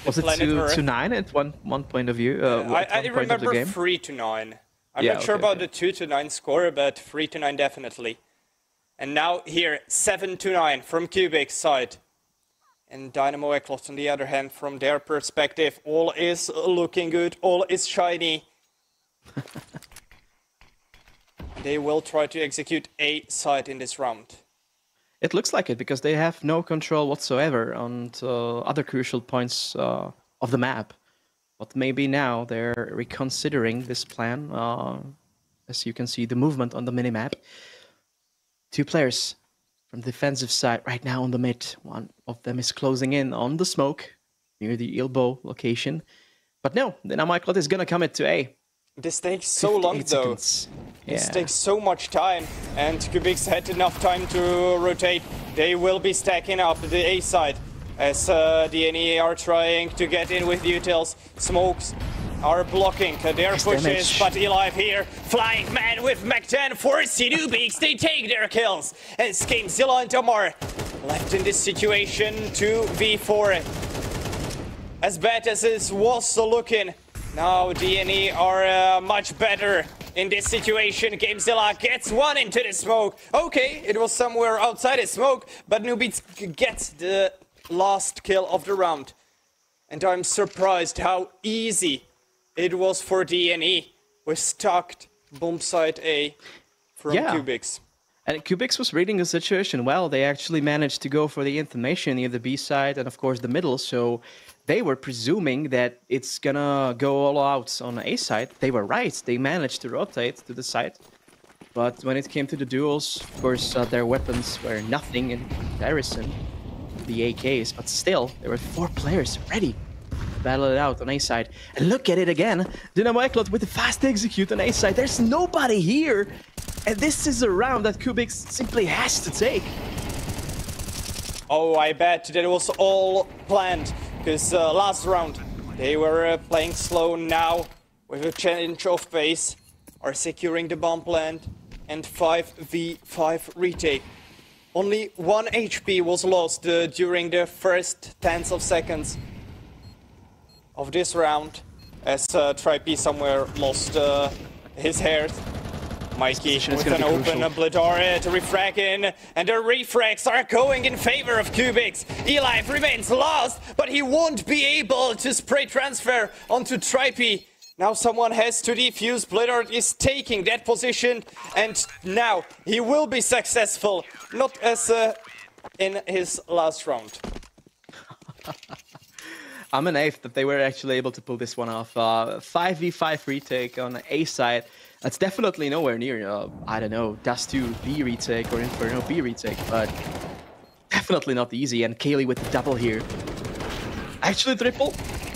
Was it 2-9 at one point of view? I remember 3-9. I'm not sure about the 2-9 score, but 3-9 definitely. And now here, 7-9 from Kubix side. And Dynamo Eclot, on the other hand, from their perspective, all is looking good, all is shiny. They will try to execute a side in this round. It looks like it, because they have no control whatsoever on other crucial points of the map. But maybe now they're reconsidering this plan. As you can see, the movement on the minimap. 2 players from the defensive side right now on the mid. One of them is closing in on the smoke near the elbow location. But no, the Dynamo Eclot is gonna commit to A. This takes so long though. This takes so much time, and Kubix had enough time to rotate. They will be stacking up the A side as DNE are trying to get in with utils. Smokes are blocking their pushes, but Elive here, flying man with Mach 10 for Kubix. They take their kills. And Zilla and Damar left in this situation 2v4. As bad as this was looking, now DNE are much better in this situation. GameZilla gets one into the smoke. Okay, it was somewhere outside the smoke, but Newbeats gets the last kill of the round. And I'm surprised how easy it was for DNE with stuck bomb site A from Kubix. And Kubix was reading the situation well. They actually managed to go for the information near the B side and of course the middle, so they were presuming that it's gonna go all out on the A side. They were right. They managed to rotate to the side. But when it came to the duels, of course, their weapons were nothing in comparison to the AKs. But still, there were 4 players ready to battle it out on A side. And look at it again. Dynamo Eclot with the fast execute on A side. There's nobody here. And this is a round that Kubix simply has to take. Oh, I bet that it was all planned. Because last round, they were playing slow. Now, with a change of pace, are securing the bomb plant and 5v5 retake. Only 1 HP was lost during the first tens of seconds of this round, as Tripe somewhere lost his hair. Mikey with an open Blidor to refrag in, and the refrags are going in favor of Kubix. Elive remains lost, but he won't be able to spray transfer onto Tripe. Now someone has to defuse. Blidor is taking that position, and now he will be successful, not as in his last round. I'm an eighth that they were actually able to pull this one off. 5v5 retake on the A side. That's definitely nowhere near, I don't know, Dust 2 B retake or Inferno B retake, but definitely not easy. And Kaylee with the double here. Actually triple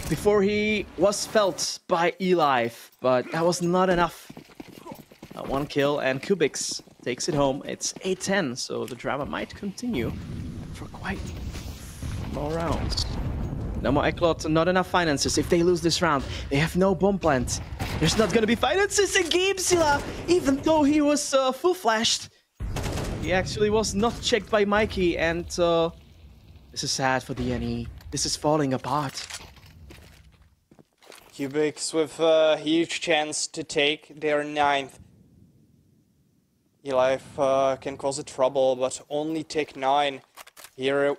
before he was felt by Elive, but that was not enough. 1 kill and Kubix takes it home. It's 8-10, so the drama might continue for quite more rounds. Dynamo Eclot, not enough finances. If they lose this round, they have no bomb plant. There's not gonna be finances in GameZilla, even though he was full flashed. He actually was not checked by Mikey, and this is sad for DNE. This is falling apart. Kubix with a huge chance to take their 9th. Elive can cause a trouble, but only take 9. Here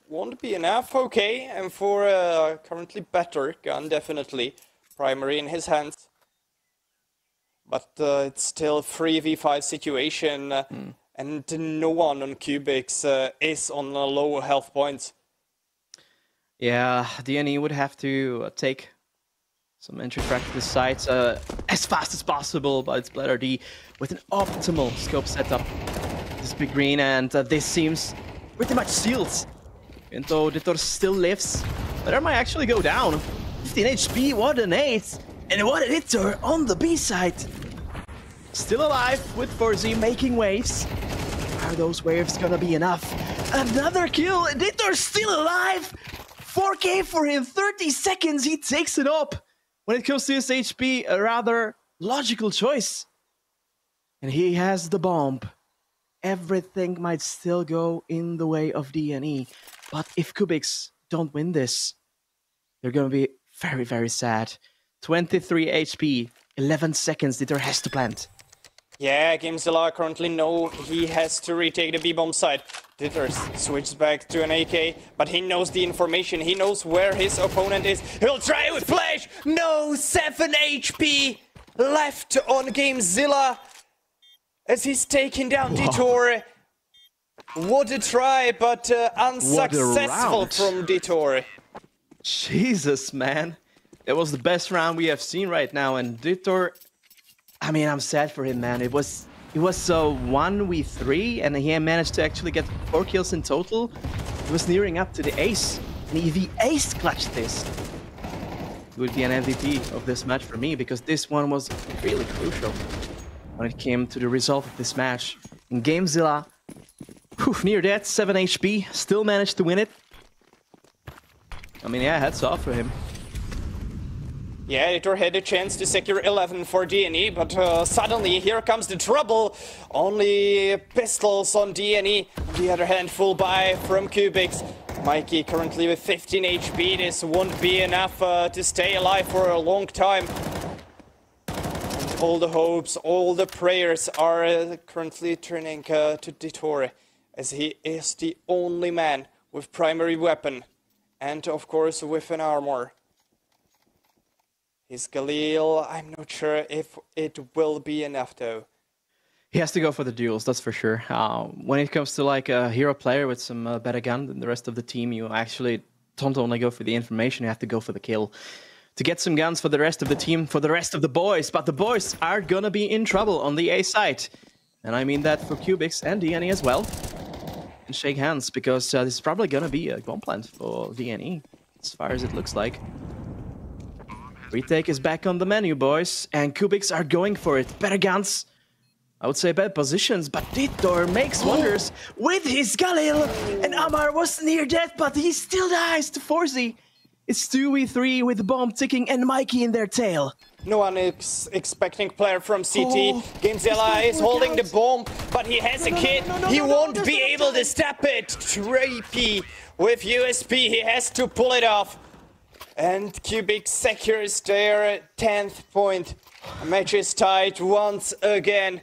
won't be enough, okay, and for a currently better gun, definitely. Primary in his hands. But it's still 3v5 situation, and no one on Kubix is on low health points. Yeah, DNE would have to take some entry track to the sides. as fast as possible by Splatter D with an optimal scope setup. This big green, and this seems pretty much sealed. And though Ditor still lives, Splatter might actually go down. 15 HP, what an ace! And what a Ditor on the B side. Still alive with Forzy making waves. Are those waves gonna be enough? Another kill, Ditor still alive! 4K for him, 30 seconds, he takes it up. When it comes to his HP, a rather logical choice. And he has the bomb. Everything might still go in the way of DNE. But if Kubix don't win this, they're gonna be very, very sad. 23 HP, 11 seconds, Ditor has to plant. Yeah, GameZilla currently know he has to retake the B-bomb side. Ditter switches back to an AK, but he knows the information. He knows where his opponent is. He'll try with flash. No, 7 HP left on GameZilla as he's taking down Ditor. What a try, but unsuccessful from Ditor. Jesus, man. It was the best round we have seen right now, and Ditor, I mean, I'm sad for him, man. It was 1v3, and he managed to actually get 4 kills in total. He was nearing up to the ace, and if he ace clutched this, he would be an MVP of this match for me, because this one was really crucial when it came to the result of this match. And GameZilla, near that, 7 HP, still managed to win it. I mean, yeah, hats off for him. Yeah, Ditor had a chance to secure 11 for DNE, but suddenly here comes the trouble. Only pistols on DNE. On the other hand, full buy from Kubix. Mikey currently with 15 HP. This won't be enough to stay alive for a long time. And all the hopes, all the prayers are currently turning to Ditor, as he is the only man with primary weapon. And of course with an armor. His Galil, I'm not sure if it will be enough though. He has to go for the duels, that's for sure. When it comes to like a hero player with some better gun than the rest of the team, you actually don't only go for the information, you have to go for the kill. To get some guns for the rest of the team, for the rest of the boys, but the boys are gonna be in trouble on the A side. And I mean that for Kubix and DNE as well. And shake hands, because this is probably gonna be a bomb plant for DNE, as far as it looks like. Retake is back on the menu, boys, and Kubix are going for it. Better guns, I would say bad positions, but Ditor makes wonders with his Galil, and Amar was near death, but he still dies to Forzy. It's 2v3 with the bomb ticking and Mikey in their tail. No one is expecting player from CT. GameZilla is holding the bomb, but he has a kit. He won't be able to stop it. Trappy with USP, he has to pull it off. And Kubix secures their 10th point. The match is tied once again.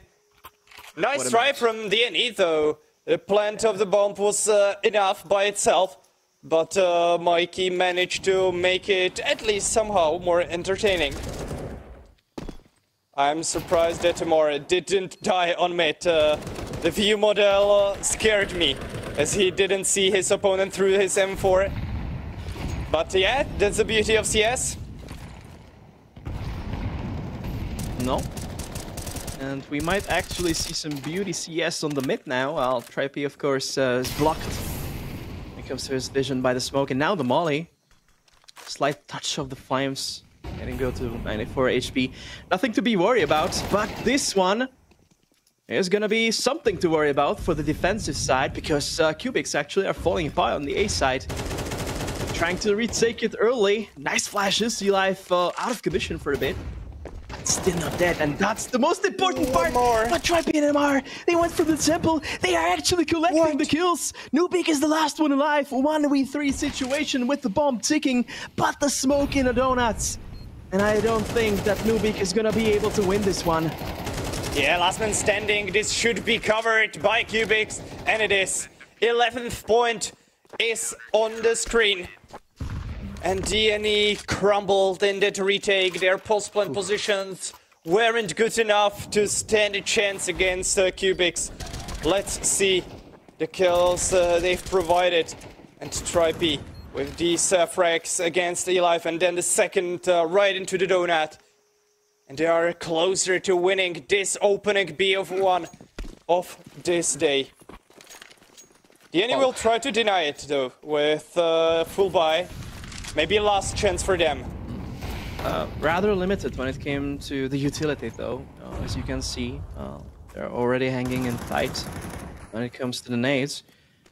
Nice try from DNE though. The plant of the bomb was enough by itself. But Mikey managed to make it at least somehow more entertaining. I'm surprised that Tamara didn't die on mid. The view model scared me, as he didn't see his opponent through his M4. But yeah, that's the beauty of CS. No. And we might actually see some beauty CS on the mid now. While Trappy, of course, is blocked when it comes to his vision by the smoke. And now the molly. Slight touch of the flames. And then go to 94 HP. Nothing to be worried about. But this one is gonna be something to worry about for the defensive side. Because Kubix actually are falling apart on the A side. Trying to retake it early. Nice flashes. E-Life out of commission for a bit. But still not dead. And that's the most important part. But Trappy and MR, they went from the temple. They are actually collecting the kills. Nubik is the last one alive. 1v3 situation with the bomb ticking. But the smoke in the donuts. And I don't think that Nubik is gonna be able to win this one. Yeah, last man standing. This should be covered by Kubix. And it is. 11th point is on the screen. And DNE crumbled in that retake. Their post-plant positions weren't good enough to stand a chance against Kubix. Let's see the kills they've provided. And Trappy with these frags against E-Life, and then the second right into the donut. And they are closer to winning this opening B1 of this day. The enemy will try to deny it though, with full buy. Maybe a last chance for them. Rather limited when it came to the utility though. As you can see, they're already hanging in tight when it comes to the nades.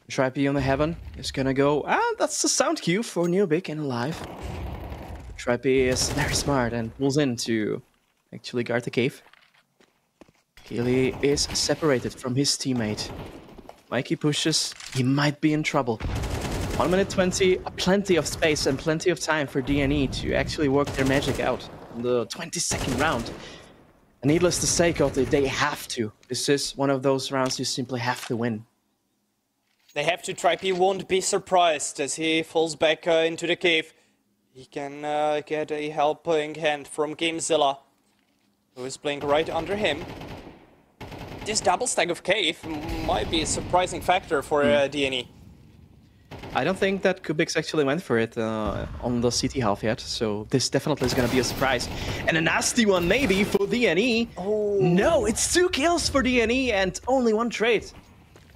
Tripey on the heaven is gonna go. That's a sound cue for Nubik and Alive. Tripey is very smart and pulls in to actually guard the cave. Keely is separated from his teammate. Mikey pushes, he might be in trouble. 1 minute 20, plenty of space and plenty of time for DNE to actually work their magic out in the 22nd round. And needless to say, Kote, they have to. This is one of those rounds you simply have to win. They have to try. He won't be surprised as he falls back into the cave. He can get a helping hand from Gamezilla, who is playing right under him. This double stack of cave might be a surprising factor for DNE. I don't think that Kubix actually went for it on the CT half yet, so this definitely is going to be a surprise. And a nasty one maybe for DNE. Oh. No, it's 2 kills for DNE and only 1 trade.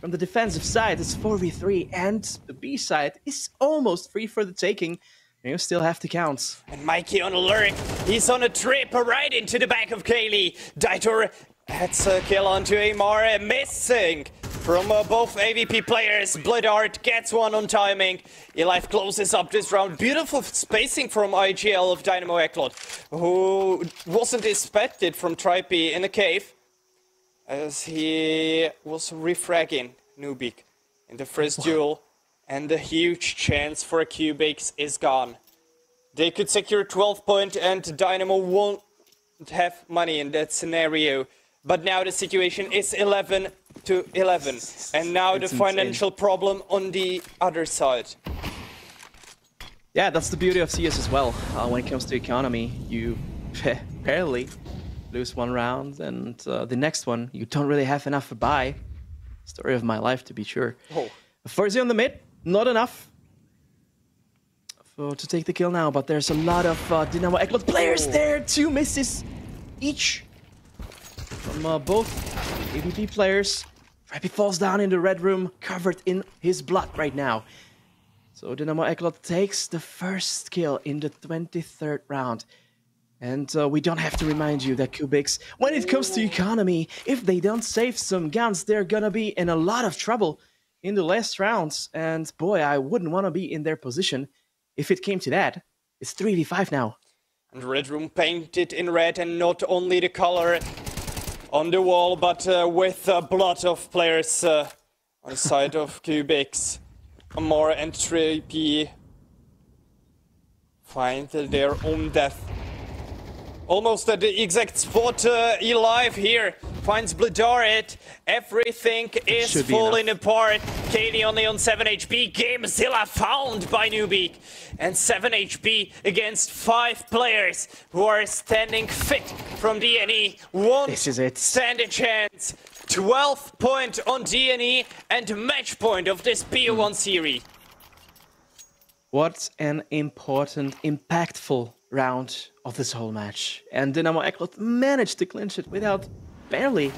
From the defensive side, it's 4v3, and the B side is almost free for the taking. You still have to count. And Mikey on alert. He's on a trip right into the back of Kaylee. Daitor heads a kill onto Amar, missing from both AVP players. Bloodart gets one on timing. Elife closes up this round. Beautiful spacing from IGL of Dynamo Eclot, who wasn't expected from Tripey in the cave, as he was refragging Nubik in the first duel, and the huge chance for Kubix is gone. They could secure 12 point and Dynamo won't have money in that scenario. But now the situation is 11 to 11, and now the financial problem on the other side. Yeah, that's the beauty of CS as well. When it comes to economy, you barely lose 1 round, and the next one, you don't really have enough to buy. Story of my life, to be sure. Oh. Forzy on the mid, not enough to take the kill now, but there's a lot of Dynamo Eclot players there. 2 misses each from both AVP players. Trappy falls down in the red room, covered in his blood right now. So Dynamo Eclot takes the first kill in the 23rd round. And we don't have to remind you that Kubix, when it comes to economy, if they don't save some guns, they're gonna be in a lot of trouble in the last rounds. And boy, I wouldn't want to be in their position if it came to that. It's 3v5 now. And red room painted in red, and not only the color on the wall, but with blood of players on the side of Kubix. Amor and Tripey find their own death. Almost at the exact spot. Elive here finds Bloodart. Everything is falling apart. Katie only on 7 HP. Gamezilla found by Nubik. And 7 HP against 5 players who are standing fit from DNE. Won't stand a chance. 12 point on DNE and match point of this PO1 series. What an important, impactful round of this whole match. And Dynamo Eclot managed to clinch it without barely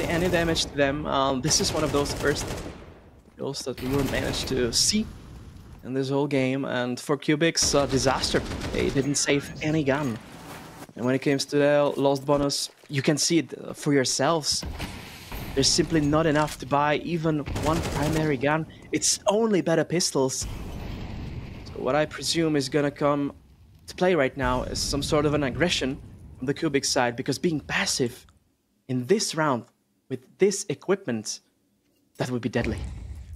any damage to them. This is one of those first goals that we will manage to see in this whole game. And for Kubix, disaster. They didn't save any gun. And when it comes to the lost bonus, you can see it for yourselves. There's simply not enough to buy even 1 primary gun. It's only better pistols. So what I presume is gonna come to play right now is some sort of an aggression from the Kubix side, because being passive in this round with this equipment, that would be deadly.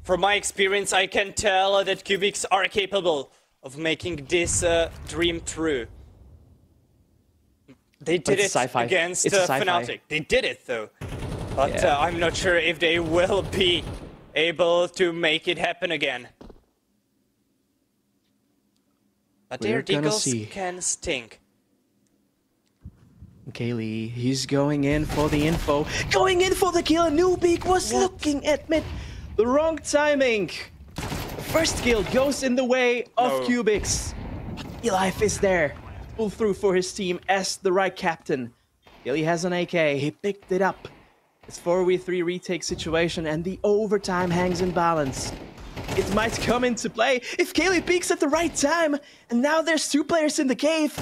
From my experience, I can tell that Kubix are capable of making this dream true. They did it against Fnatic. They did it though. But I'm not sure if they will be able to make it happen again. But their deagles can stink. Kaylee, he's going in for the info. Going in for the kill. Nubik was looking at mid. The wrong timing. First kill goes in the way of Kubix. But Elife is there pull through for his team as the right captain. Gilly has an AK, he picked it up. It's 4v3 retake situation and the overtime hangs in balance. It might come into play if Kaylee peeks at the right time. And now there's 2 players in the cave.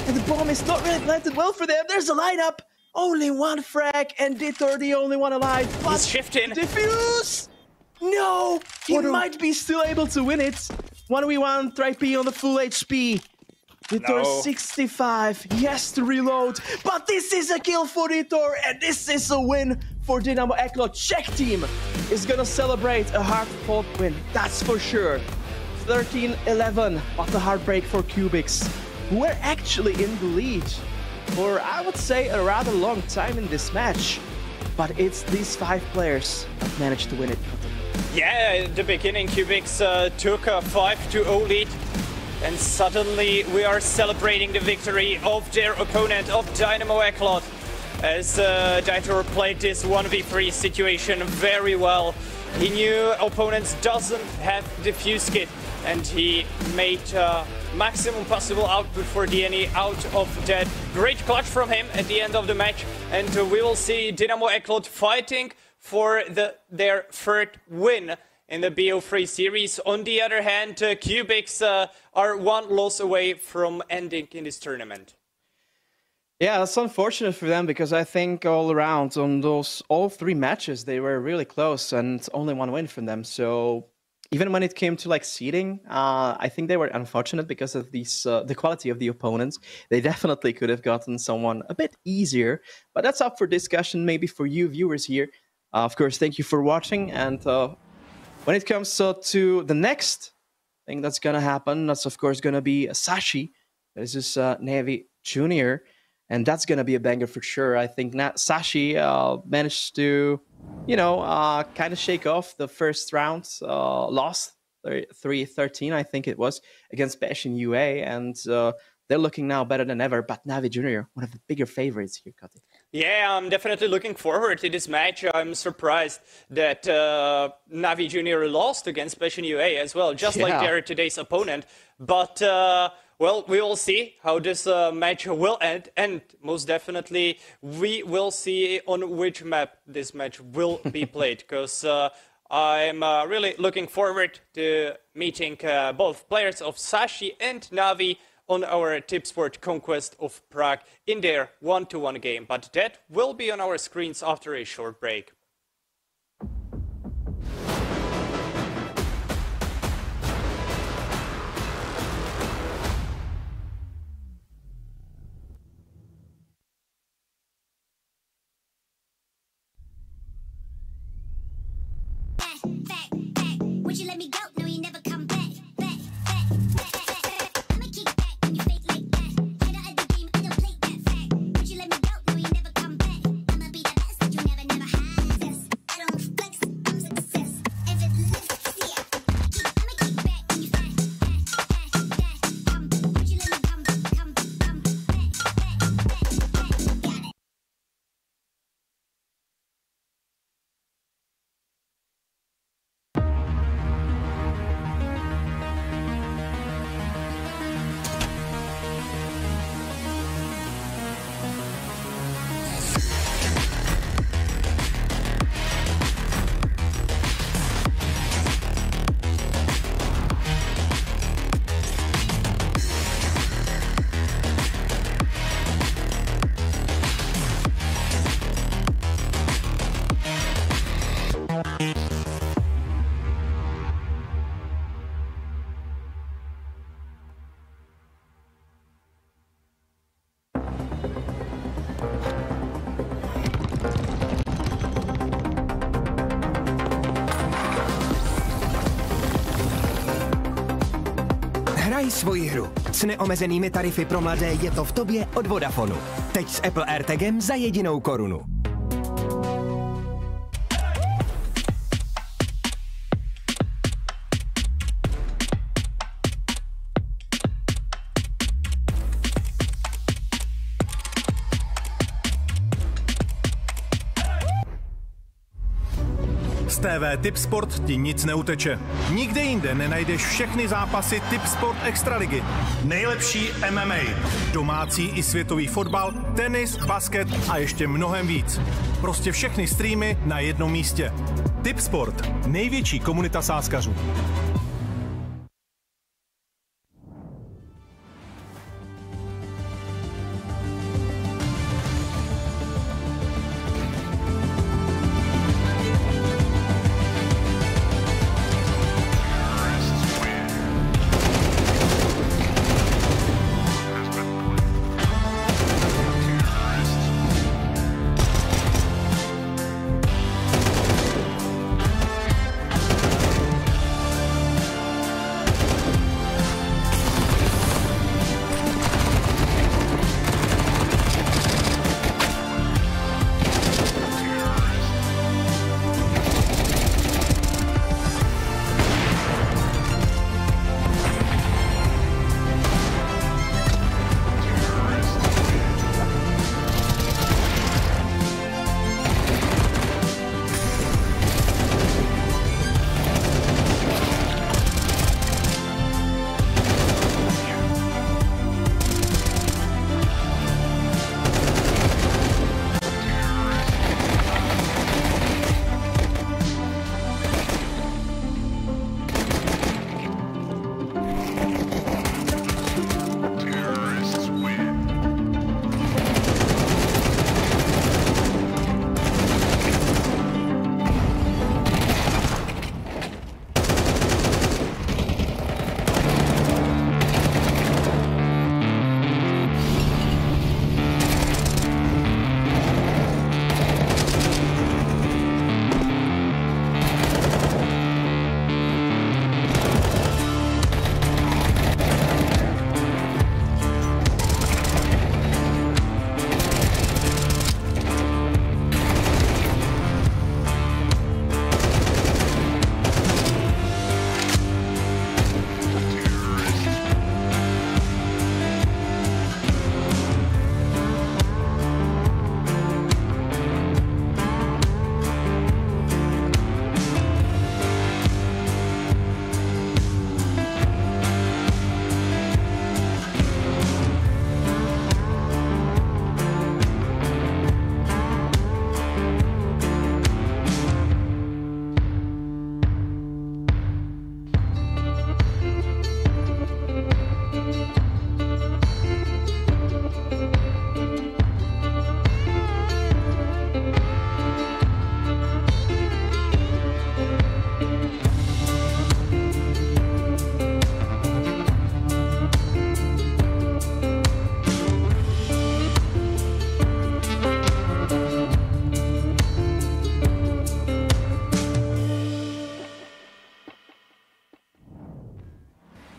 And the bomb is not really planted well for them. There's a lineup. Only 1 frag and Dittor the only one alive. But he's shifting. Defuse! No! He might be still able to win it. 1v1, Tripe on the full HP. Dittor 65. He has to reload. But this is a kill for Dittor. And this is a win for Dynamo Eclot. Czech team is gonna celebrate a hard-fought win. That's for sure. 13-11. What a heartbreak for Kubix, who were actually in the lead for, I would say, a rather long time in this match. But it's these 5 players that managed to win it. Yeah, at the beginning, Kubix took a 5-0 lead. And suddenly we are celebrating the victory of their opponent, of Dynamo Eclot, as Dittor played this 1v3 situation very well. He knew opponents doesn't have defuse kit, and he made maximum possible output for DNE out of that. Great clutch from him at the end of the match, and we will see Dynamo Eclot fighting for their 3rd win in the BO3 series. On the other hand, Kubix are 1 loss away from ending in this tournament. Yeah, that's unfortunate for them because I think all around on all 3 matches they were really close and only 1 win from them. So even when it came to like seeding, I think they were unfortunate because of the quality of the opponents. They definitely could have gotten someone a bit easier, but that's up for discussion maybe for you viewers here. Of course, thank you for watching, and when it comes to the next thing that's gonna happen, that's of course gonna be Sashi. This is Navi Jr., and that's gonna be a banger for sure. I think Sashi managed to, you know, kind of shake off the first round loss, 3-13, I think it was, against Passion UA, and they're looking now better than ever. But Navi Jr., one of the bigger favorites here, Kati. Yeah, I'm definitely looking forward to this match. I'm surprised that Navi Jr. lost against Passion UA as well, just like their today's opponent. But, well, we will see how this match will end. And most definitely, we will see on which map this match will be played. Because I'm really looking forward to meeting both players of Sashi and Navi on our Tipsport Conquest of Prague in their 1-to-1 game. But that will be on our screens after a short break. Would you let me go? No, you never come back. Hraj svoji hru. S neomezenými tarify pro mladé je to v tobě od Vodafonu. Teď s Apple AirTagem za 1 korunu. Z TV Tipsport ti nic neuteče. Nikde jinde nenajdeš všechny zápasy Tipsport Extraligy. Nejlepší MMA, domácí i světový fotbal, tenis, basket a ještě mnohem víc. Prostě všechny streamy na jednom místě. Tipsport, největší komunita sázkařů.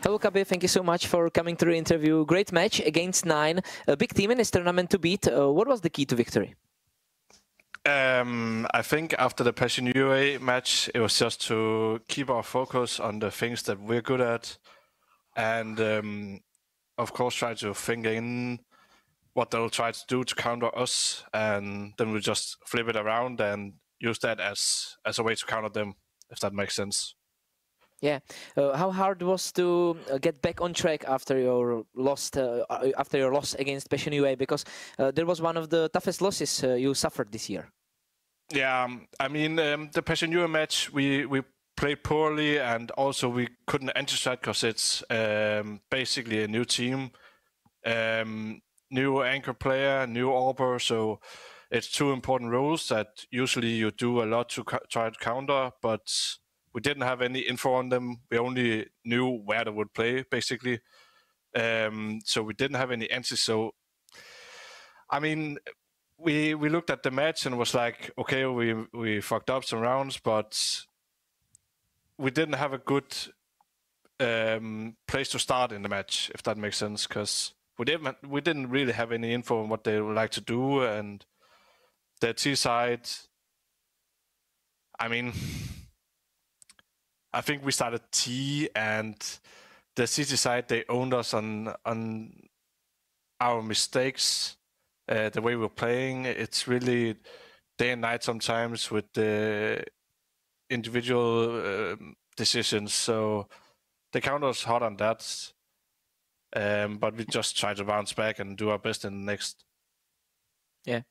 Hello, Kabi. Thank you so much for coming to the interview. Great match against 9. A big team in this tournament to beat. What was the key to victory? I think after the Passion UA match, it was just to keep our focus on the things that we're good at. And of course, try to think in what they'll try to do to counter us. And then we'll just flip it around and use that as a way to counter them, if that makes sense. Yeah, how hard was to get back on track after your loss against Passion UA, because there was one of the toughest losses you suffered this year. Yeah, I mean the Passion UA match we played poorly, and also we couldn't enter that because it's basically a new team, new anchor player, new AWPer, so it's two important roles that usually you do a lot to try to counter, but we didn't have any info on them. We only knew where they would play, basically. So we didn't have any answers. So, I mean, we looked at the match and was like, okay, we fucked up some rounds, but we didn't have a good place to start in the match, if that makes sense, because we didn't really have any info on what they would like to do, and the T side, I mean, I think we started T, and the CT side, they owned us on our mistakes, the way we're playing. It's really day and night sometimes with the individual decisions. So the counter was hot on that, but we just try to bounce back and do our best in the next. Yeah.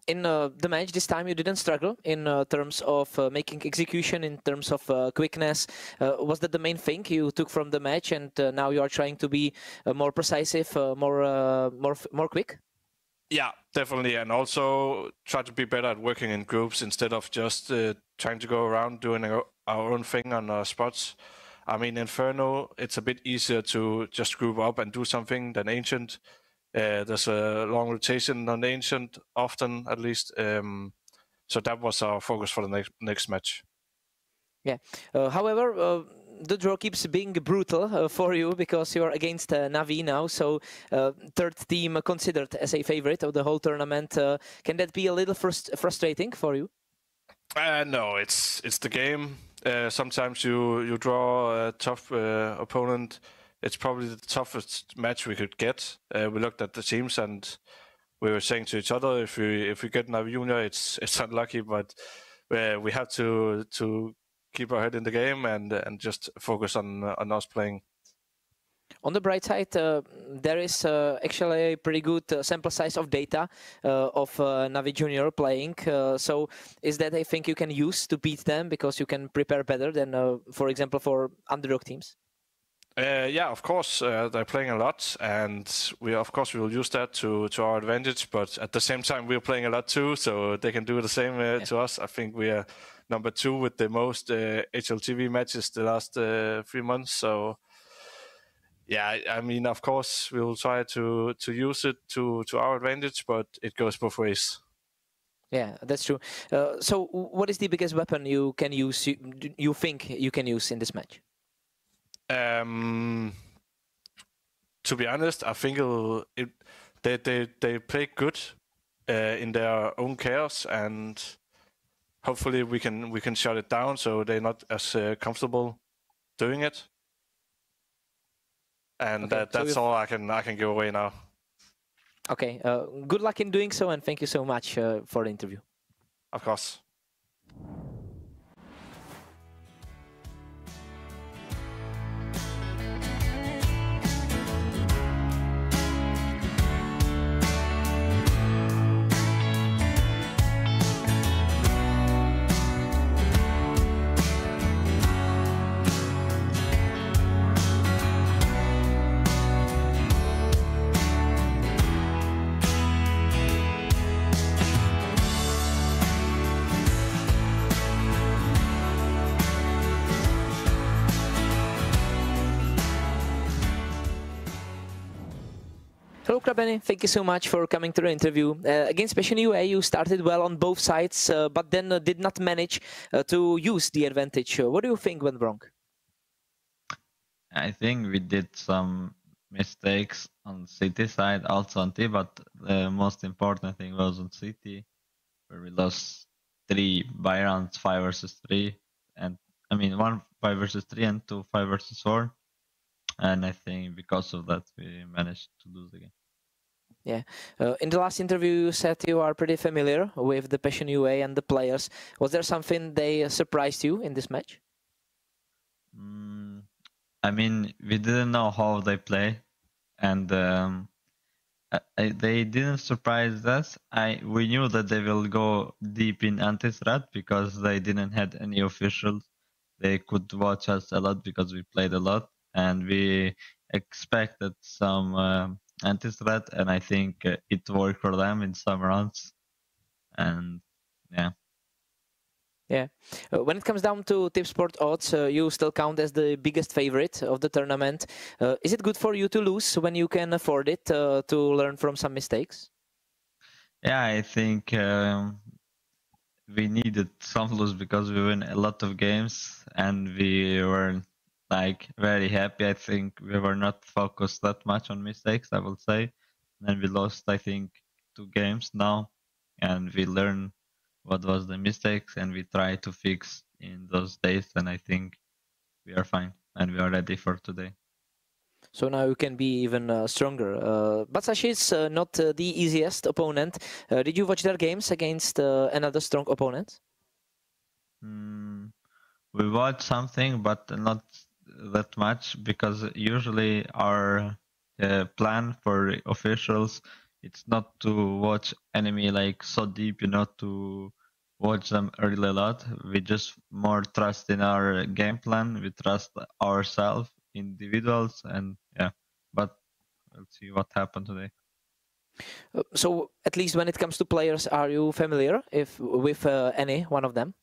In the match this time, you didn't struggle in terms of making execution, in terms of quickness. Was that the main thing you took from the match, and now you are trying to be more precise, more quick? Yeah, definitely, and also try to be better at working in groups instead of just trying to go around doing our own thing on our spots. I mean, Inferno, it's a bit easier to just group up and do something than Ancient. There's a long rotation on Ancient, often at least. So that was our focus for the next match. Yeah. However, the draw keeps being brutal for you because you're against Navi now. So third team considered as a favorite of the whole tournament. Can that be a little frustrating for you? No, it's the game. Sometimes you draw a tough opponent. It's probably the toughest match we could get. We looked at the teams and we were saying to each other, if we get Navi Junior, it's unlucky, but we have to keep our head in the game and just focus on us playing. On the bright side, there is actually a pretty good sample size of data of Navi Junior playing. So is that a thing you can use to beat them because you can prepare better than, for example, for underdog teams? Yeah, of course, they're playing a lot, and we will use that to our advantage. But at the same time, we're playing a lot too, so they can do the same to us. I think we are number 2 with the most HLTV matches the last 3 months. So yeah, I mean, of course, we'll try to use it to our advantage, but it goes both ways. Yeah, that's true. So what is the biggest weapon you can use? You think you can use in this match? To be honest, I think they play good in their own chaos, and hopefully we can shut it down so they're not as comfortable doing it. And okay, that's all I can give away now. Okay, good luck in doing so, and thank you so much for the interview. Of course. Hello, Krabeni. Thank you so much for coming to the interview. Against Passion UA, you started well on both sides, but then did not manage to use the advantage. What do you think went wrong? I think we did some mistakes on City side, also on T, but the most important thing was on City, where we lost 3 by rounds, 5 versus 3, and I mean 1 5 versus 3 and 2 5 versus 4. And I think because of that, we managed to lose the game. Yeah. In the last interview, you said you are pretty familiar with the Passion UA and the players. Was there something they surprised you in this match? I mean, we didn't know how they play, and they didn't surprise us. We knew that they will go deep in anti-strat because they didn't have any officials. They could watch us a lot because we played a lot. And we expected some anti-strat, and I think it worked for them in some rounds. And yeah. Yeah. When it comes down to Tipsport odds, you still count as the biggest favorite of the tournament. Is it good for you to lose when you can afford it to learn from some mistakes? Yeah, I think we needed some lose because we win a lot of games, and we were very happy. I think we were not focused that much on mistakes, I will say. And we lost, I think, 2 games now, and we learned what was the mistakes, and we try to fix in those days, and I think we are fine, and we are ready for today. So now you can be even stronger. But Sashi is not the easiest opponent. Did you watch their games against another strong opponent? We watch something, but not that much, because usually our plan for officials, it's not to watch enemy like so deep, to watch them really a lot. We just more trust in our game plan. We trust ourselves, individuals, and yeah. But let's see what happened today. So at least when it comes to players, are you familiar with any one of them?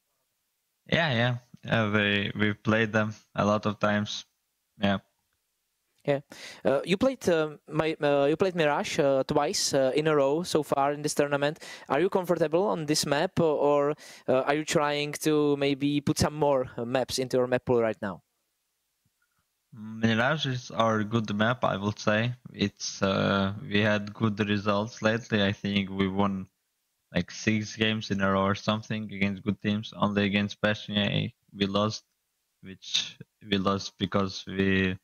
Yeah. We played them a lot of times. Yeah. Yeah, you played Mirage twice in a row so far in this tournament. Are you comfortable on this map, or are you trying to maybe put some more maps into your map pool right now? Mirage is our good map, I would say. It's we had good results lately. I think we won like 6 games in a row or something against good teams. Only against Passion we lost, which we lost because we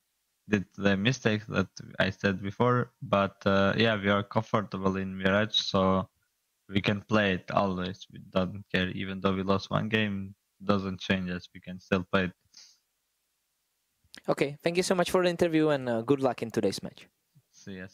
did the mistake that I said before. But yeah, we are comfortable in Mirage, so we can play it always. We don't care, even though we lost 1 game, doesn't change us. We can still play it. Okay, thank you so much for the interview, and good luck in today's match. See ya.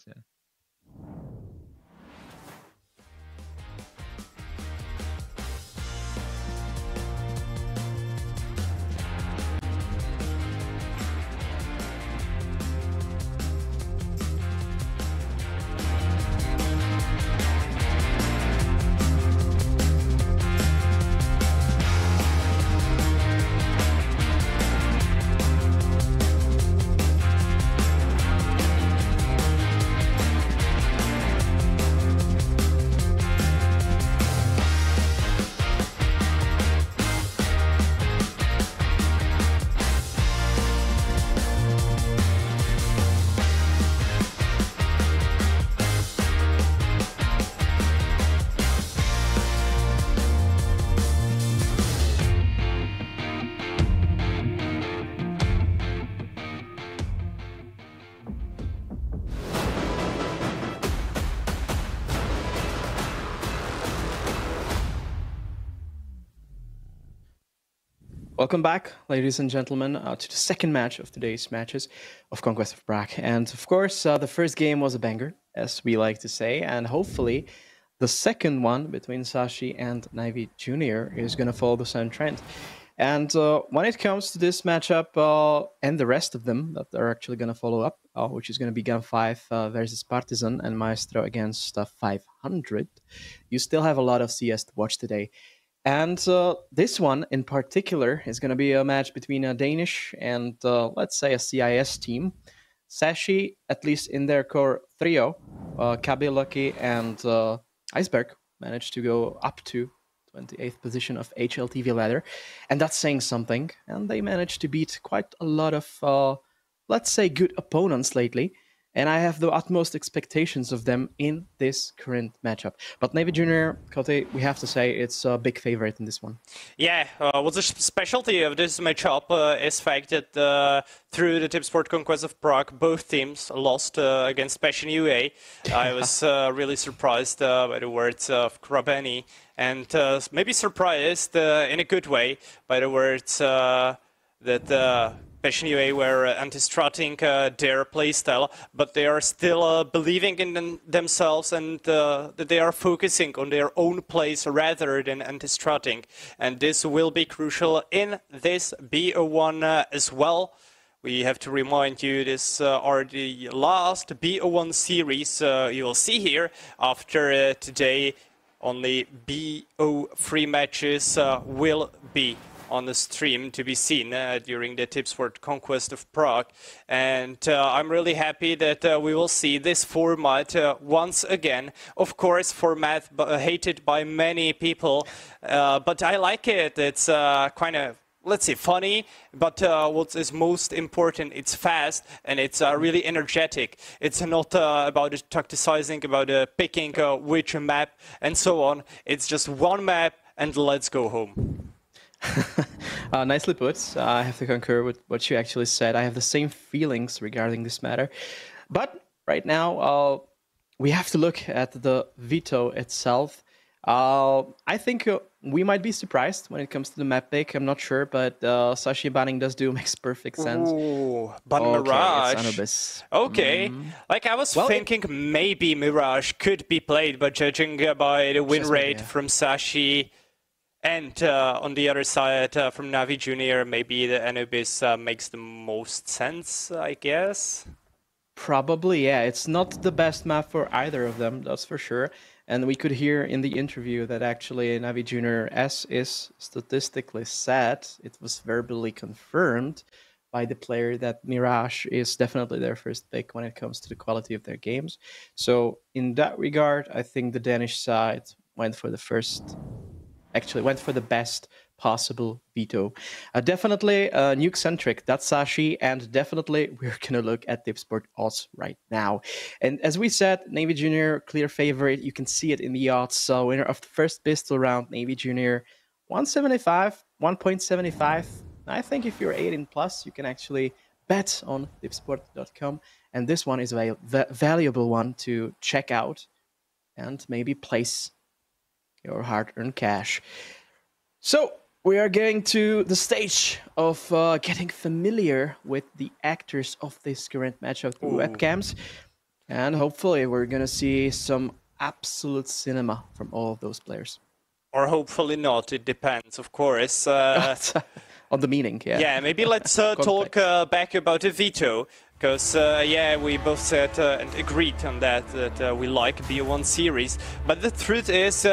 Welcome back, ladies and gentlemen, to the second match of today's matches of Conquest of Prague. And of course, the first game was a banger, as we like to say, and hopefully the second one between Sashi and Navi Jr. is going to follow the same trend. And when it comes to this matchup and the rest of them that are actually going to follow up, which is going to be Gun 5 versus Partizan and Maestro against 500, you still have a lot of CS to watch today. And this one in particular is going to be a match between a Danish and, let's say, a CIS team. Sashi, at least in their core trio, Kabi, Lucky, and Iceberg, managed to go up to 28th position of HLTV ladder. And that's saying something. And they managed to beat quite a lot of, let's say, good opponents lately. And I have the utmost expectations of them in this current matchup. But Navi Jr., Kote, we have to say it's a big favorite in this one. Yeah, what's the specialty of this matchup is fact that through the Tipsport Conquest of Prague, both teams lost against Passion UA. I was really surprised by the words of Krabeni, and maybe surprised in a good way by the words that Passion UA were anti-strutting their playstyle, but they are still believing in themselves, and that they are focusing on their own plays rather than anti-strutting. And this will be crucial in this BO1 as well. We have to remind you, this are the last BO1 series you will see here. After today, only BO3 matches will be on the stream to be seen during the Tipsport Conquest of Prague. And I'm really happy that we will see this format once again. Of course, format hated by many people, but I like it. It's kind of, let's say, funny, but what is most important, it's fast and it's really energetic. It's not about tacticizing, about picking which map and so on. It's just one map and let's go home. Nicely put. I have to concur with what you actually said. I have the same feelings regarding this matter. But right now, we have to look at the veto itself. I think we might be surprised when it comes to the map pick. I'm not sure, but Sashi banning does makes perfect sense. Ooh, ban okay, Mirage. It's Anubis. Okay, like I was thinking maybe Mirage could be played, but judging by the win rate from Sashi and on the other side from Navi Junior, maybe the Anubis makes the most sense, I guess. Probably, yeah. It's not the best map for either of them, that's for sure. And we could hear in the interview that actually Navi Junior, as is statistically said, it was verbally confirmed by the player that Mirage is definitely their first pick when it comes to the quality of their games. So in that regard, I think the Danish side went for the best possible veto. Definitely nuke-centric, that's Sashi, and definitely we're going to look at Tipsport odds right now. And as we said, Navi Junior, clear favorite. You can see it in the odds. So winner of the first pistol round, Navi Junior, 175, 1.75. I think if you're 18 plus, you can actually bet on tipsport.com. And this one is a valuable one to check out and maybe place your hard-earned cash. So we are going to the stage of getting familiar with the actors of this current matchup through webcams. And hopefully we're going to see some absolute cinema from all of those players. Or hopefully not, it depends, of course. On the meaning, yeah. Yeah, maybe let's talk back about the veto. Because, yeah, we both said and agreed on that we like BO1 series. But the truth is,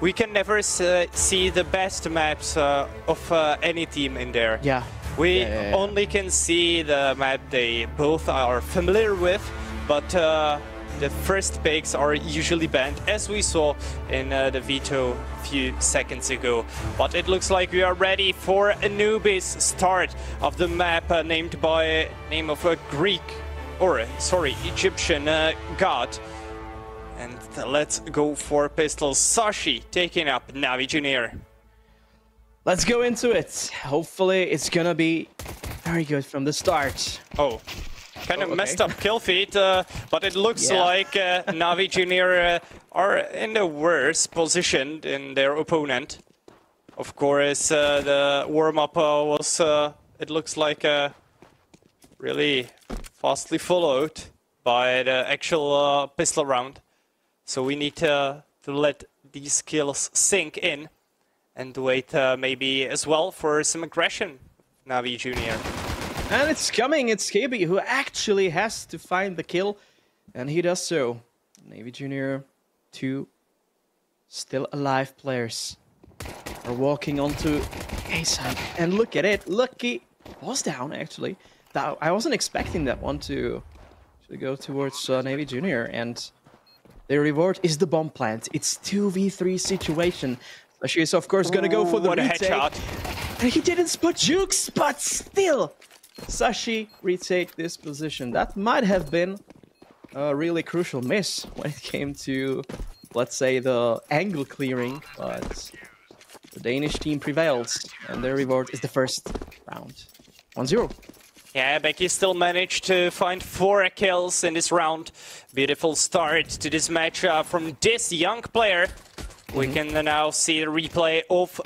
we can never see the best maps of any team in there. Yeah. We only can see the map they both are familiar with, but the first picks are usually banned, as we saw in the veto a few seconds ago. But it looks like we are ready for Anubis start of the map named by name of a Egyptian god. And let's go for pistols. Sashi taking up Navi Junior. Let's go into it. Hopefully it's gonna be very good from the start. Oh. Kind of messed up kill feed, but it looks like Navi Junior are in the worst position in their opponent. Of course, the warm-up was, it looks like, really fastly followed by the actual pistol round. So we need to let these skills sink in and wait maybe as well for some aggression, Navi Junior. And it's coming, it's KB who actually has to find the kill, and he does so. Navi Junior, 2 still alive players are walking onto A side, and look at it, Lucky was down actually. I wasn't expecting that one to go towards Navi Junior, and the reward is the bomb plant. It's 2v3 situation. She is of course gonna go for the retake. Headshot. And he didn't spot Jukes, but still. Sashi retake this position. That might have been a really crucial miss when it came to, let's say, the angle clearing, but the Danish team prevails, and their reward is the first round. 1-0. Yeah, Becky still managed to find 4 kills in this round. Beautiful start to this match from this young player. We can now see the replay of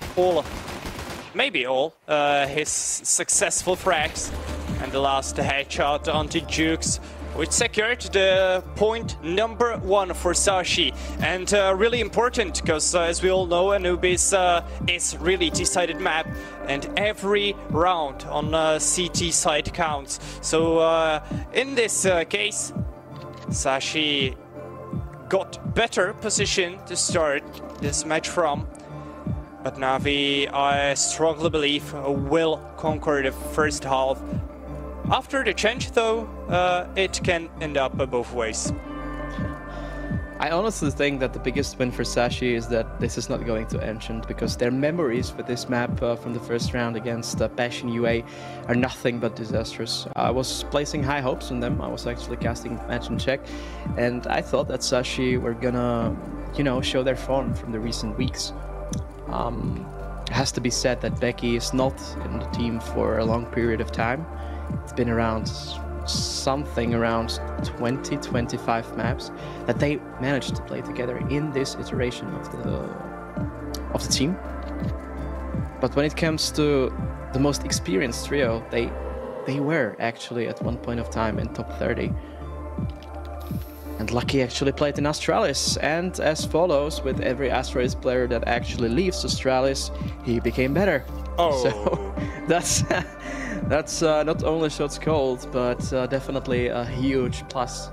maybe all his successful frags, and the last headshot onto Jukes, which secured the point number 1 for Sashi. And really important, because as we all know, Anubis is really decided map, and every round on CT side counts. So in this case, Sashi got better position to start this match from. But Navi, I strongly believe, will conquer the first half. After the change, though, it can end up both ways. I honestly think that the biggest win for Sashi is that this is not going to Ancient, because their memories with this map from the first round against Passion UA are nothing but disastrous. I was placing high hopes on them. I was actually casting match and check, and I thought that Sashi were gonna, you know, show their form from the recent weeks. It has to be said that Becky is not in the team for a long period of time. It's been around something around 20-25 maps that they managed to play together in this iteration of the team. But when it comes to the most experienced trio, they were actually at one point of time in top 30. And Lucky actually played in Astralis, and as follows, with every Astralis player that actually leaves Astralis, he became better. Oh. So that's not only shots called, but definitely a huge plus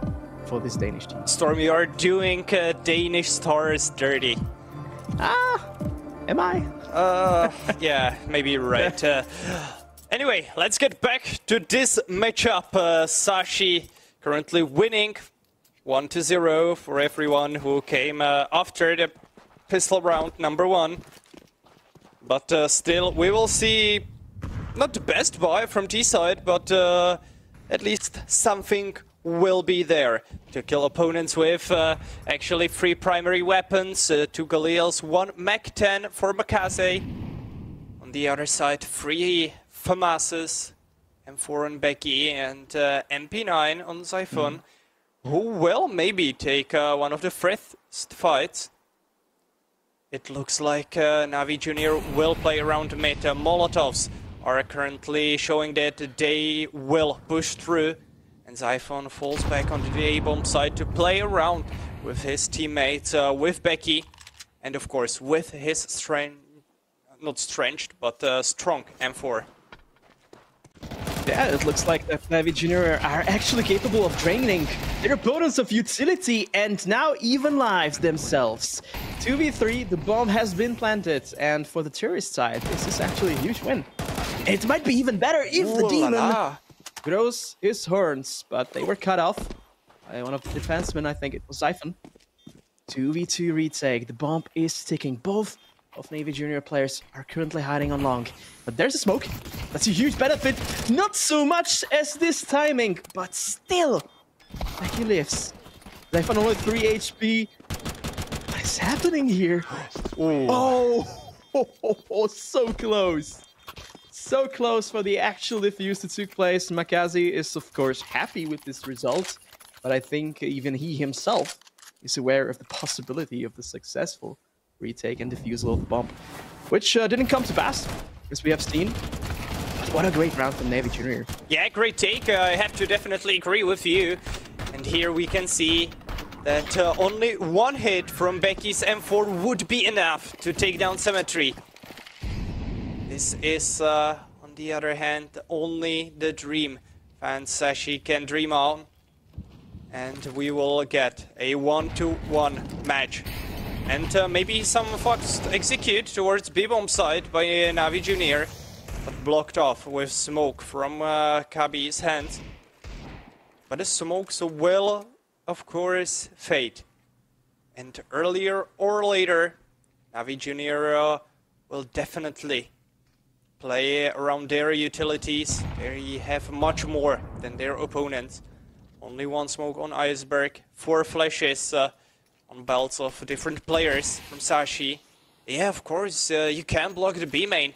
for this Danish team. Storm, you are doing Danish stars dirty. Am I? Yeah, maybe you're right. Anyway, let's get back to this matchup. Sashi currently winning 1-0 for everyone who came after the pistol round number 1. But still, we will see not the best buy from T-side, but at least something will be there to kill opponents with. Actually 3 primary weapons, 2 Galils, 1 Mach-10 for Makaze. On the other side, 3 FAMASes, M4 on Becky, and MP9 on Zyphon, who will maybe take one of the first fights. It looks like Navi Junior will play around mid. Molotovs are currently showing that they will push through, and Zyphon falls back onto the A-bomb side to play around with his teammates, with Becky, and of course with his strong M4. Yeah, it looks like that Navi Junior are actually capable of draining their opponents of utility and now even lives themselves. 2v3, the bomb has been planted, and for the terrorist side, this is actually a huge win. It might be even better if the demon grows his horns, but they were cut off by one of the defensemen. I think it was Zyphon. 2v2 retake, the bomb is ticking. Both of Navi Junior players are currently hiding on long. But there's a smoke. That's a huge benefit. Not so much as this timing, but still. He lives. Zyphon only 3 HP. What is happening here? Oh, so close. So close for the actual defuse that took place. Makaze is, of course, happy with this result. But I think even he himself is aware of the possibility of the successful retake and defusal of the bomb, which didn't come to pass, as we have seen. But what a great round from Navi Junior. Yeah, great take. I have to definitely agree with you. And here we can see that only 1 hit from Becky's M4 would be enough to take down Symmetry. This is, on the other hand, only the dream fans Sashi can dream on. And we will get a 1-1 match. And maybe some fast execute towards B-bomb side by Navi Junior, but blocked off with smoke from Kabi's hands. But the smokes will, of course, fade. And earlier or later, Navi Junior will definitely play around their utilities. They have much more than their opponents. Only 1 smoke on Iceberg, 4 flashes on belts of different players from Sashi. Yeah, of course, you can block the B main,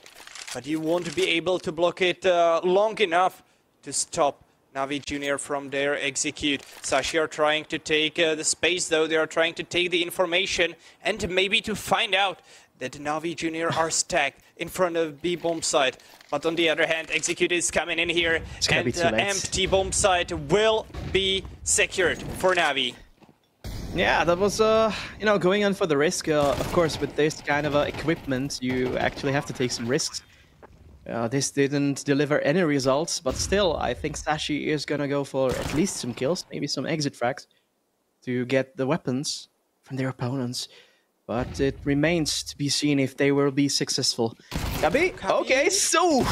but you won't be able to block it long enough to stop Navi Junior from their execute. Sashi are trying to take the space, though. They are trying to take the information and maybe to find out that Navi Junior are stacked in front of B-bomb side. But on the other hand, execute is coming in here, and empty bomb side will be secured for Navi. Yeah, that was, going on for the risk. Of course, with this kind of equipment, you actually have to take some risks. This didn't deliver any results, but still, I think Sashi is gonna go for at least some kills, maybe some exit frags, to get the weapons from their opponents. But it remains to be seen if they will be successful. Kabi? Okay, so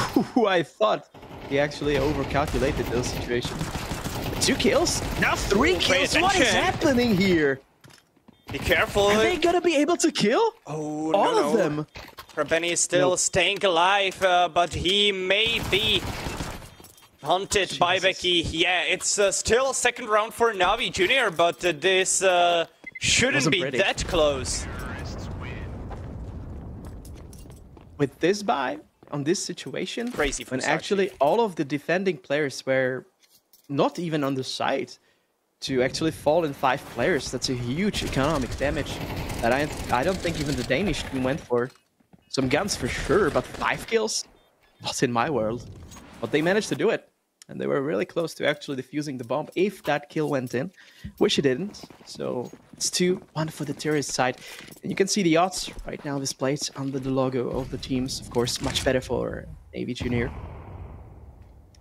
I thought he actually overcalculated those situations. 2 kills, now 3 kills. What is happening here? Be careful. Are they gonna be able to kill? Oh, all of them. Rabeni is still staying alive, but he may be hunted by Becky. Yeah, it's still 2nd round for Navi Junior, but this shouldn't be that close. With this buy, on this situation, crazy when actually all of the defending players were not even on the side to actually fall in 5 players. That's a huge economic damage that I don't think even the Danish team went for. Some guns for sure, but 5 kills? Not in my world. But they managed to do it. And they were really close to actually defusing the bomb if that kill went in, which it didn't. So it's 2-1 for the terrorist side. And you can see the odds right now displayed under the logo of the teams. Of course, much better for Navy Junior,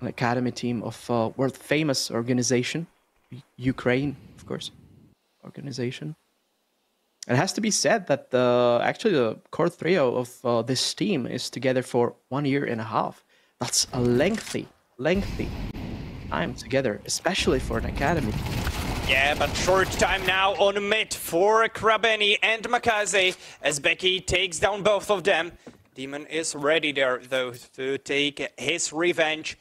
an academy team of world famous organization, Ukraine, of course, organization. It has to be said that actually the core trio of this team is together for 1.5 years. That's a lengthy time together, especially for an academy. Yeah, but short time now on mid for Krabeni and Makaze as Becky takes down both of them. Demon is ready there, though, to take his revenge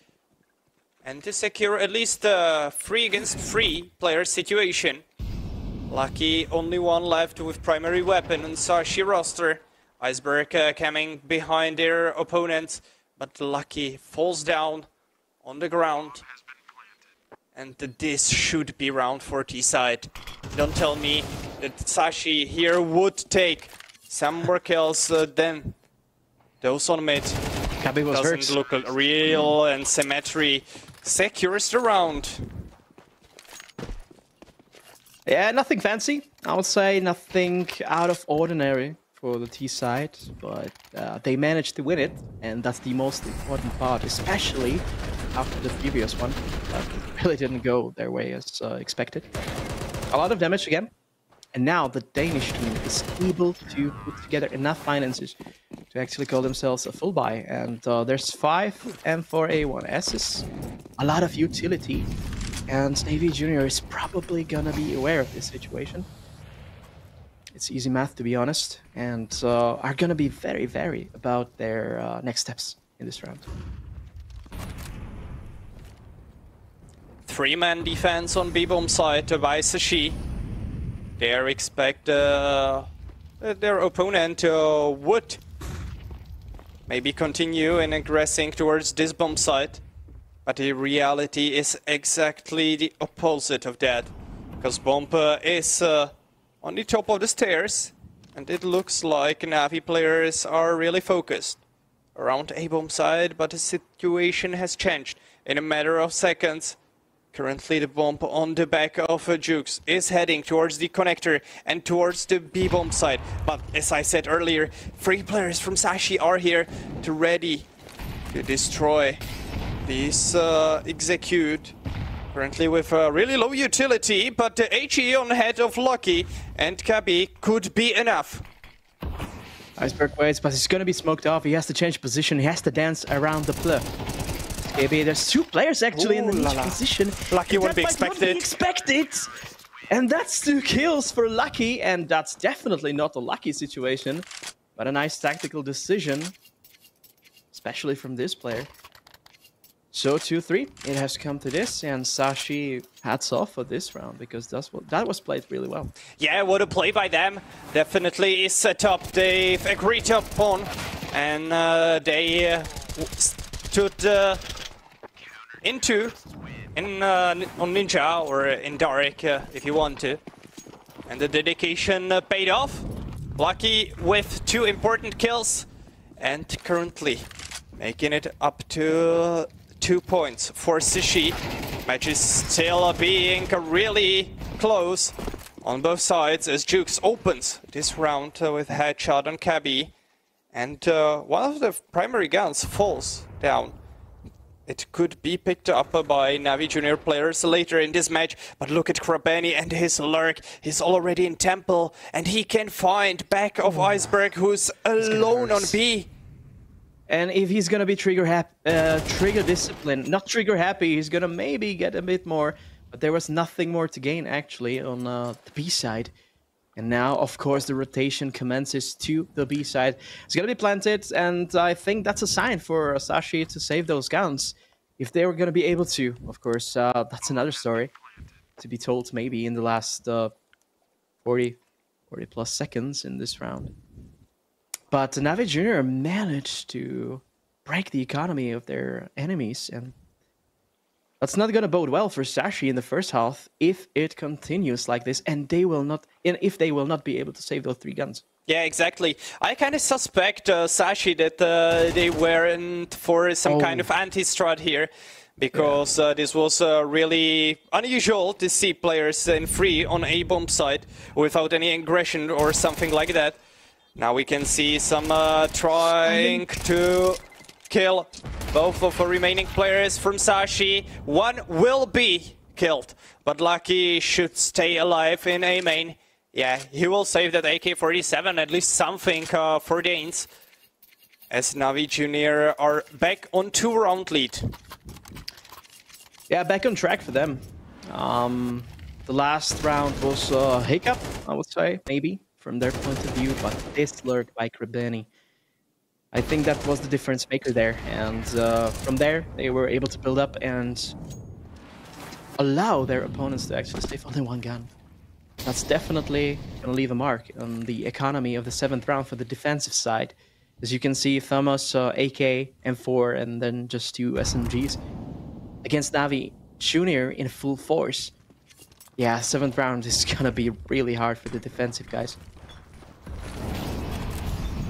and to secure at least a 3 against 3 player situation. Lucky only one left with primary weapon on Sashi roster. Iceberg coming behind their opponents, but Lucky falls down on the ground. And this should be round for T-side. Don't tell me that Sashi here would take some more kills than those on mid. Kabi was Doesn't look real, and Symmetry secures the round. Yeah, nothing fancy. I would say nothing out of ordinary for the T side, but they managed to win it, and that's the most important part, especially after the previous one. It really didn't go their way as expected. A lot of damage again, and now the Danish team is able to put together enough finances to actually call themselves a full buy, and there's 5 M4A1Ss, a lot of utility, and Navy Junior is probably gonna be aware of this situation. It's easy math, to be honest, and are gonna be very, very about their next steps in this round. 3-man defense on B-bomb side by Sashi. They expect their opponent would maybe continue in aggressing towards this bomb site, but the reality is exactly the opposite of that, because bomb is on the top of the stairs, and it looks like Navi players are really focused around A-bomb side, but the situation has changed in a matter of seconds. Currently the bomb on the back of Jukes is heading towards the connector and towards the B-bomb side. But as I said earlier, 3 players from Sashi are here to ready to destroy this execute. Currently with a really low utility, but the HE on head of Lucky and Kabi could be enough. Iceberg waits, but he's gonna be smoked off. He has to change position. He has to dance around the plug. Maybe there's 2 players actually in the niche position. Lucky wouldn't be expected. And that's 2 kills for Lucky, and that's definitely not a Lucky situation, but a nice tactical decision, especially from this player. So 2-3, it has come to this, and Sashi hats off for this round, because that was played really well. Yeah, what a play by them. Definitely is set up. They've agreed upon, and they stood on Ninja or in Dark if you want to. And the dedication paid off. Lucky with 2 important kills, and currently making it up to 2 points for Sashi. Match is still being really close on both sides as Jukes opens this round with a headshot on Kabi, and one of the primary guns falls down. It could be picked up by Navi Junior players later in this match, but look at Krabeni and his lurk. He's already in Temple, and he can find back of Iceberg, who's alone on B. And if he's gonna be trigger discipline, not trigger happy, he's gonna maybe get a bit more. But there was nothing more to gain actually on the B side. And now, of course, the rotation commences to the B side. It's gonna be planted, and I think that's a sign for Sashi to save those guns. If they were gonna be able to, of course, that's another story to be told maybe in the last 40 plus seconds in this round. But Navi Junior managed to break the economy of their enemies, and That's not going to bode well for Sashi in the first half if it continues like this, and they will not, if they will not be able to save those 3 guns. Yeah, exactly. I kind of suspect Sashi that they were in for some kind of anti-strat here, because this was really unusual to see players in free on a bomb site without any aggression or something like that. Now we can see some trying to kill both of the remaining players from Sashi. One will be killed, but Lucky should stay alive in A main. Yeah, he will save that AK-47, at least something for Danes, as Navi Junior are back on 2-round lead. Yeah, back on track for them. The last round was a hiccup, I would say, maybe, from their point of view, but this lurk by Krebeni, I think that was the difference maker there. And from there, they were able to build up and allow their opponents to actually save only 1 gun. That's definitely going to leave a mark on the economy of the 7th round for the defensive side. As you can see, Thomas, AK, M4, and then just 2 SMGs against Navi Junior in full force. Yeah, 7th round is going to be really hard for the defensive guys.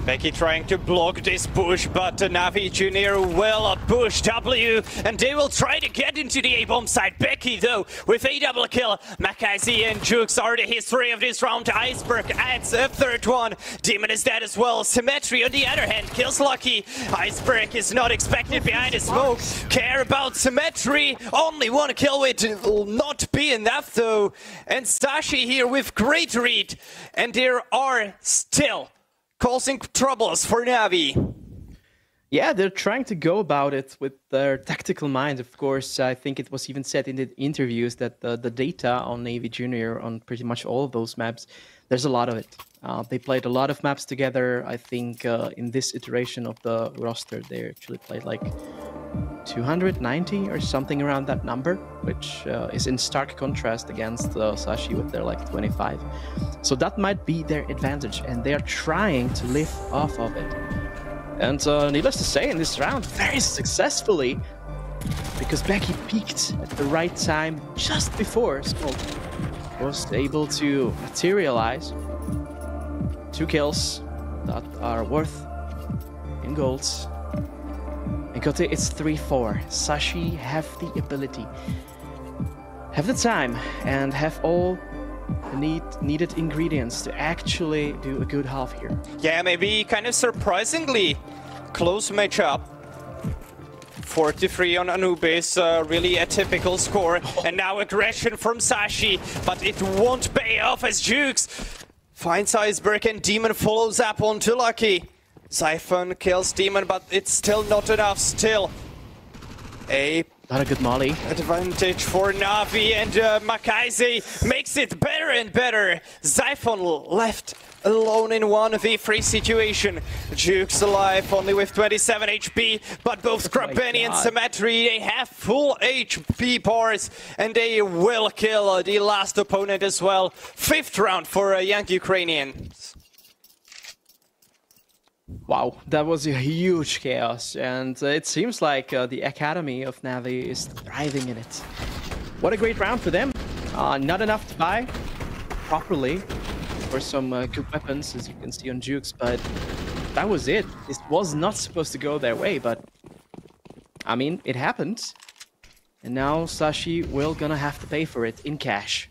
Becky trying to block this push, but Navi Junior will push W, and they will try to get into the A-bomb side. Becky, though, with a double kill. Mackenzie and Jukes are the history of this round. Iceberg adds a 3rd one. Demon is dead as well. Symmetry, on the other hand, kills Lucky. Iceberg is not expected behind the smoke. Care about Symmetry. Only 1 kill will not be enough, though. And Sashi here with great read. And there are still causing troubles for Navi. Yeah, they're trying to go about it with their tactical mind. Of course, I think it was even said in the interviews that the data on Navi Junior on pretty much all of those maps, there's a lot of it. They played a lot of maps together. I think in this iteration of the roster, they actually played like 290 or something around that number, which is in stark contrast against Sashi with their like 25. So that might be their advantage, and they are trying to live off of it. And needless to say, in this round, very successfully, because Becky peaked at the right time just before Smoke was able to materialize. 2 kills that are worth in golds. And it's 3-4. Sashi have the ability, have the time, and have all the needed ingredients to actually do a good half here. Yeah, maybe kind of surprisingly close matchup. 43 on Anubis, really a typical score. And now aggression from Sashi, but it won't pay off as Jukes finds Iceberg and Demon follows up onto Lucky. Siphon kills Demon, but it's still not enough. Still not a good molly. Advantage for Navi, and Makaise makes it better and better. Siphon left alone in 1v3 situation. Jukes alive only with 27 HP, but both Krabeni and Symmetry, they have full HP bars, and they will kill the last opponent as well. 5th round for young Ukrainians. Wow, that was a huge chaos, and it seems like the Academy of Navi is thriving in it. What a great round for them. Not enough to buy properly for some good weapons, as you can see on Jukes, but that was it. This was not supposed to go their way, but I mean, it happened. And now Sashi will gonna have to pay for it in cash.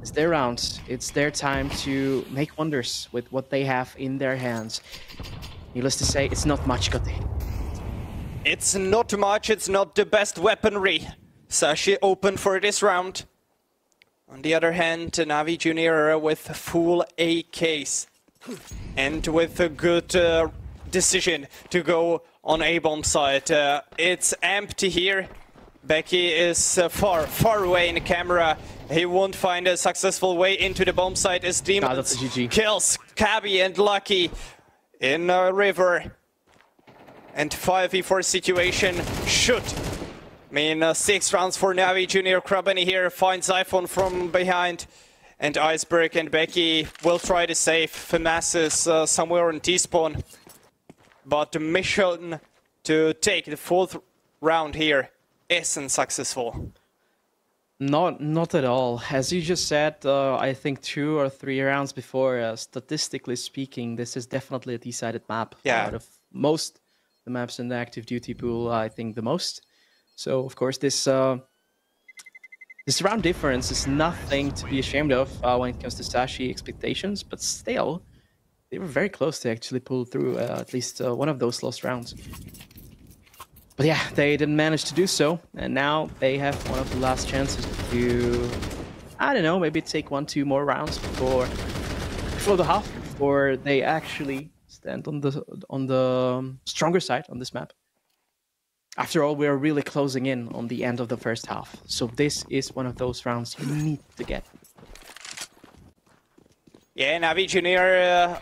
It's their round. It's their time to make wonders with what they have in their hands. Needless to say, it's not much, Kote. It's not much, it's not the best weaponry. Sashi open for this round. On the other hand, Navi Junior with full AKs. And with a good decision to go on A-bomb side. It's empty here. Becky is far away in the camera. He won't find a successful way into the bomb site as Demon kills Kabi and Lucky in a river. And 5v4 situation should mean 6 rounds for Navi. Junior Krabeni here finds iPhone from behind. And Iceberg and Becky will try to save Famasses somewhere on T-spawn. But the mission to take the 4th round here isn't successful. Not at all. As you just said, I think 2 or 3 rounds before, statistically speaking, this is definitely a decided map. Yeah. Out of most the maps in the active duty pool, I think the most. So, of course, this round difference is nothing to be ashamed of when it comes to Sashi expectations, but still, they were very close to actually pull through at least one of those lost rounds. But yeah, they didn't manage to do so, and now they have one of the last chances to, I don't know, maybe take 1-2 more rounds before the half, before they actually stand on the stronger side on this map. After all, we are really closing in on the end of the first half, so this is one of those rounds you need to get. Yeah, Navi Junior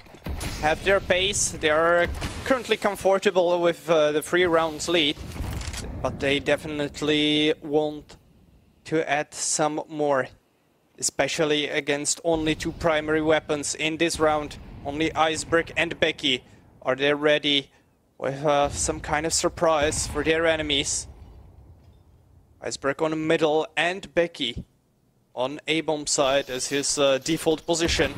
have their pace. They are currently comfortable with the 3 rounds lead, but they definitely want to add some more, especially against only 2 primary weapons in this round. Only Iceberg and Becky. Are they ready with some kind of surprise for their enemies? Iceberg on the middle and Becky on A-bomb side as his default position.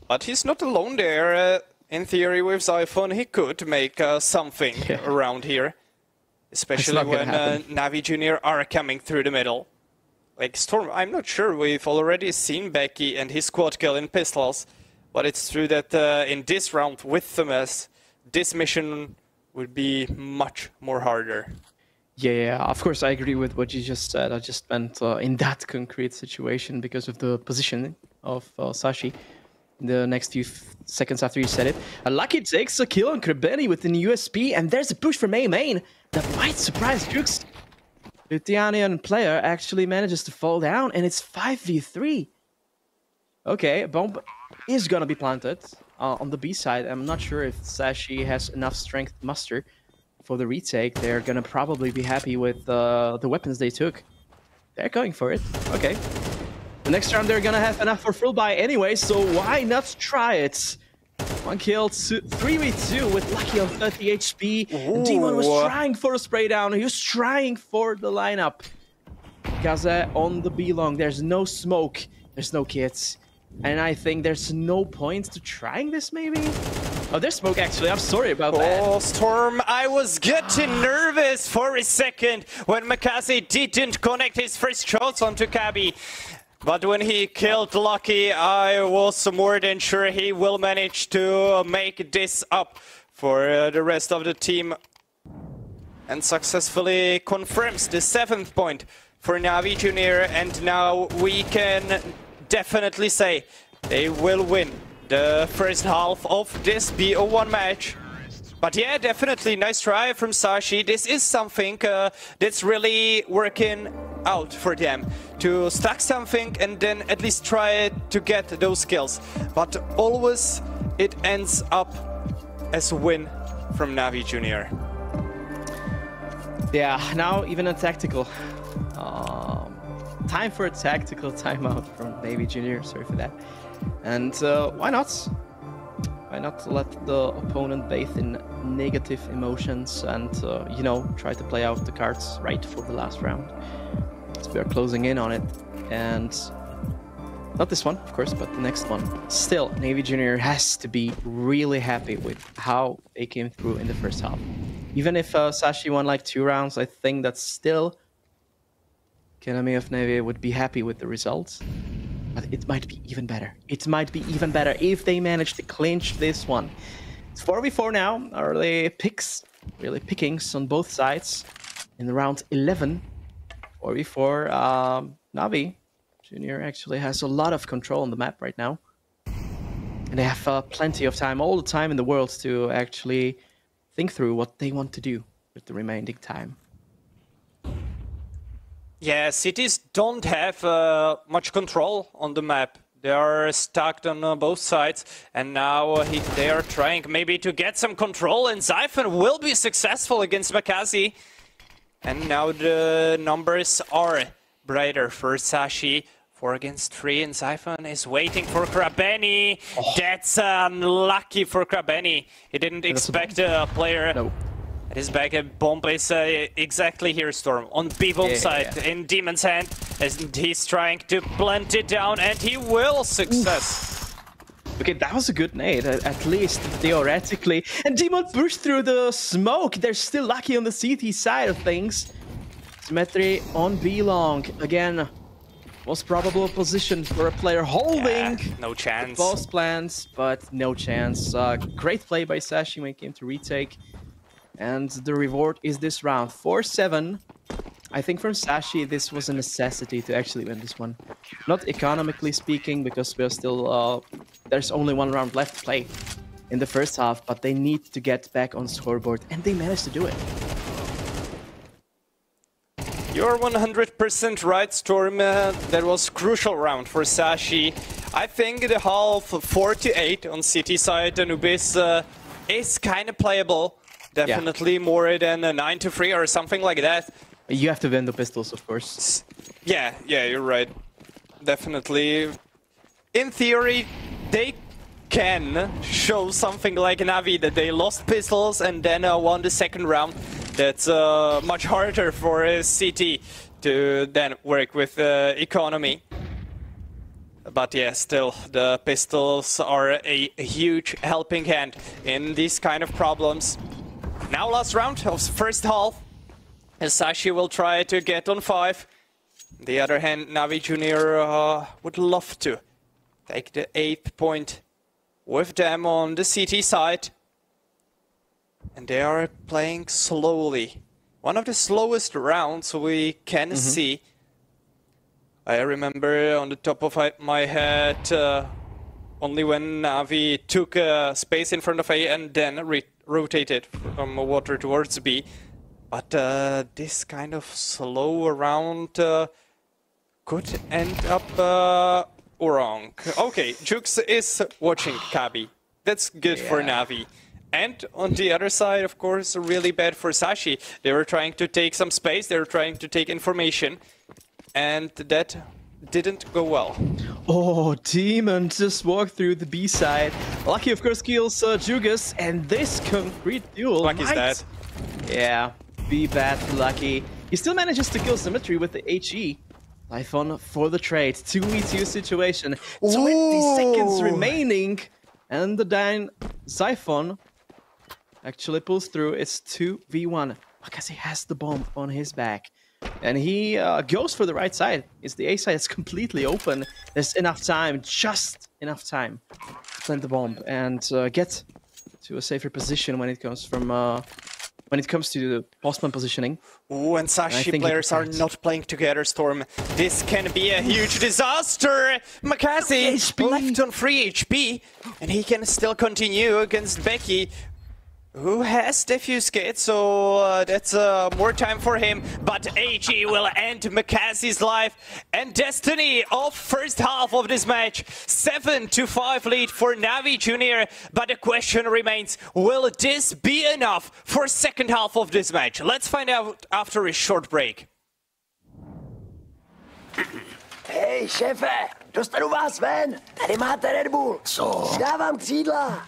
But he's not alone there. In theory, with Xiphon, he could make something around here. Especially when Navi Junior are coming through the middle. Like Storm, I'm not sure. We've already seen Becky and his squad kill in pistols. But it's true that in this round with Thomas, this mission would be much more harder. Yeah, of course I agree with what you just said. I just meant in that concrete situation because of the position of Sashi. The next few seconds after you said it. Lucky takes a kill on Krabeni with an USP, and there's a push from main that might surprise Jukes. Lithuanian player actually manages to fall down, and it's 5v3. Okay, a bomb is gonna be planted on the B side. I'm not sure if Sashi has enough strength to muster for the retake. They're gonna probably be happy with the weapons they took. They're going for it. Okay. The next round they're gonna have enough for full buy anyway, so why not try it? 1 kill, 3v2 with Lucky on 30 HP. Demon was trying for a spray down. He was trying for the lineup. Gaza on the B long. There's no smoke. There's no kits. And I think there's no point to trying this, maybe? Oh, there's smoke, actually. I'm sorry about that. Oh, Storm, I was getting nervous for a second when Makazi didn't connect his first shots onto Kabi. But when he killed Lucky, I was more than sure he will manage to make this up for the rest of the team. And successfully confirms the 7th point for Navi Junior. And now we can definitely say they will win the first half of this BO1 match. But yeah, definitely nice try from Sashi. This is something that's really working out for them. To stack something and then at least try to get those kills. But always it ends up as a win from Navi Junior. Yeah, now even a tactical. Time for a tactical timeout from Navi Junior. Sorry for that. And why not? Why not let the opponent bathe in negative emotions and, you know, try to play out the cards right for the last round. So we are closing in on it. And not this one, of course, but the next one. Still, Navi Junior has to be really happy with how they came through in the first half. Even if Sashi won like 2 rounds, I think that still Academy of Navi would be happy with the results. But it might be even better. It might be even better if they manage to clinch this one. It's 4v4 now. Early picks, really pickings on both sides. In round 11, 4v4, Navi Junior actually has a lot of control on the map right now. And they have plenty of time, all the time in the world, to actually think through what they want to do with the remaining time. Yeah, cities don't have much control on the map. They are stuck on both sides, and now they are trying maybe to get some control, and Xiphon will be successful against Makazi. And now the numbers are brighter for Sashi. 4 against 3, and Xiphon is waiting for Krabeni. Oh. That's unlucky for Krabeni. He didn't expect a player At his back, a bomb is exactly here, Storm, on B-bomb side, in Demon's hand, as he's trying to plant it down, and he will success. Okay, that was a good nade, at least theoretically. And Demon pushed through the smoke. They're still lucky on the CT side of things. Symmetry on B long. Again, most probable position for a player holding. Yeah, no chance. Both plans, but no chance. Great play by Sashi when it came to retake. And the reward is this round, 4-7. I think from Sashi, this was a necessity to actually win this one. Not economically speaking, because we're still, there's only one round left to play in the first half, but they need to get back on scoreboard, and they managed to do it. You're 100% right, Storm. That was crucial round for Sashi. I think the half 4-8 on City side, Anubis is kind of playable. Definitely more than a 9-3 or something like that. You have to win the pistols, of course. Yeah, you're right. Definitely. In theory, they can show something like Navi, that they lost pistols and then won the second round. That's much harder for CT to then work with economy. But yeah, still, the pistols are a huge helping hand in these kind of problems. Now last round of first half, as Sashi will try to get on 5. On the other hand, Navi Junior would love to take the 8th point with them on the CT side. And they are playing slowly. One of the slowest rounds we can see. I remember on the top of my head, only when Navi took space in front of A and then rotated from water towards B. But this kind of slow round could end up wrong. Okay, Jukes is watching Kabi. That's good for Navi. And on the other side, of course, really bad for Sashi. They were trying to take some space, they were trying to take information, and that didn't go well. Oh, Demon just walked through the B side. Lucky, of course, kills Jugas, and this concrete duel Lucky's dead. Yeah, be bad for Lucky. He still manages to kill Symmetry with the HE. Typhon for the trade. 2v2 situation. 20 seconds remaining. And the Siphon actually pulls through. It's 2v1 because he has the bomb on his back. And he goes for the right side. It's the A side. It's completely open. There's enough time, just enough time to plant the bomb and get to a safer position when it comes from to the postman positioning. Ooh, and Sashi players are not playing together, Storm. This can be a huge disaster. Makazi left on 3 HP, and he can still continue against Becky, who has defused, so that's more time for him. But AG will end Makazi's life and destiny of first half of this match. 7-5 lead for Navi Junior. But the question remains, will this be enough for second half of this match? Let's find out after a short break. Hej, šéfe, dostanu vás ven. Tady máte Red Bull. Co? Dávám křídla.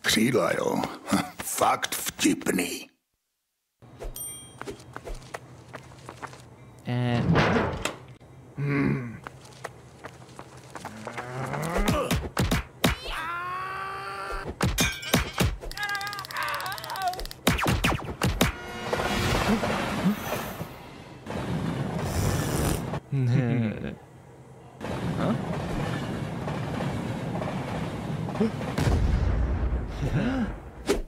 Křídla, jo. Fakt vtipný.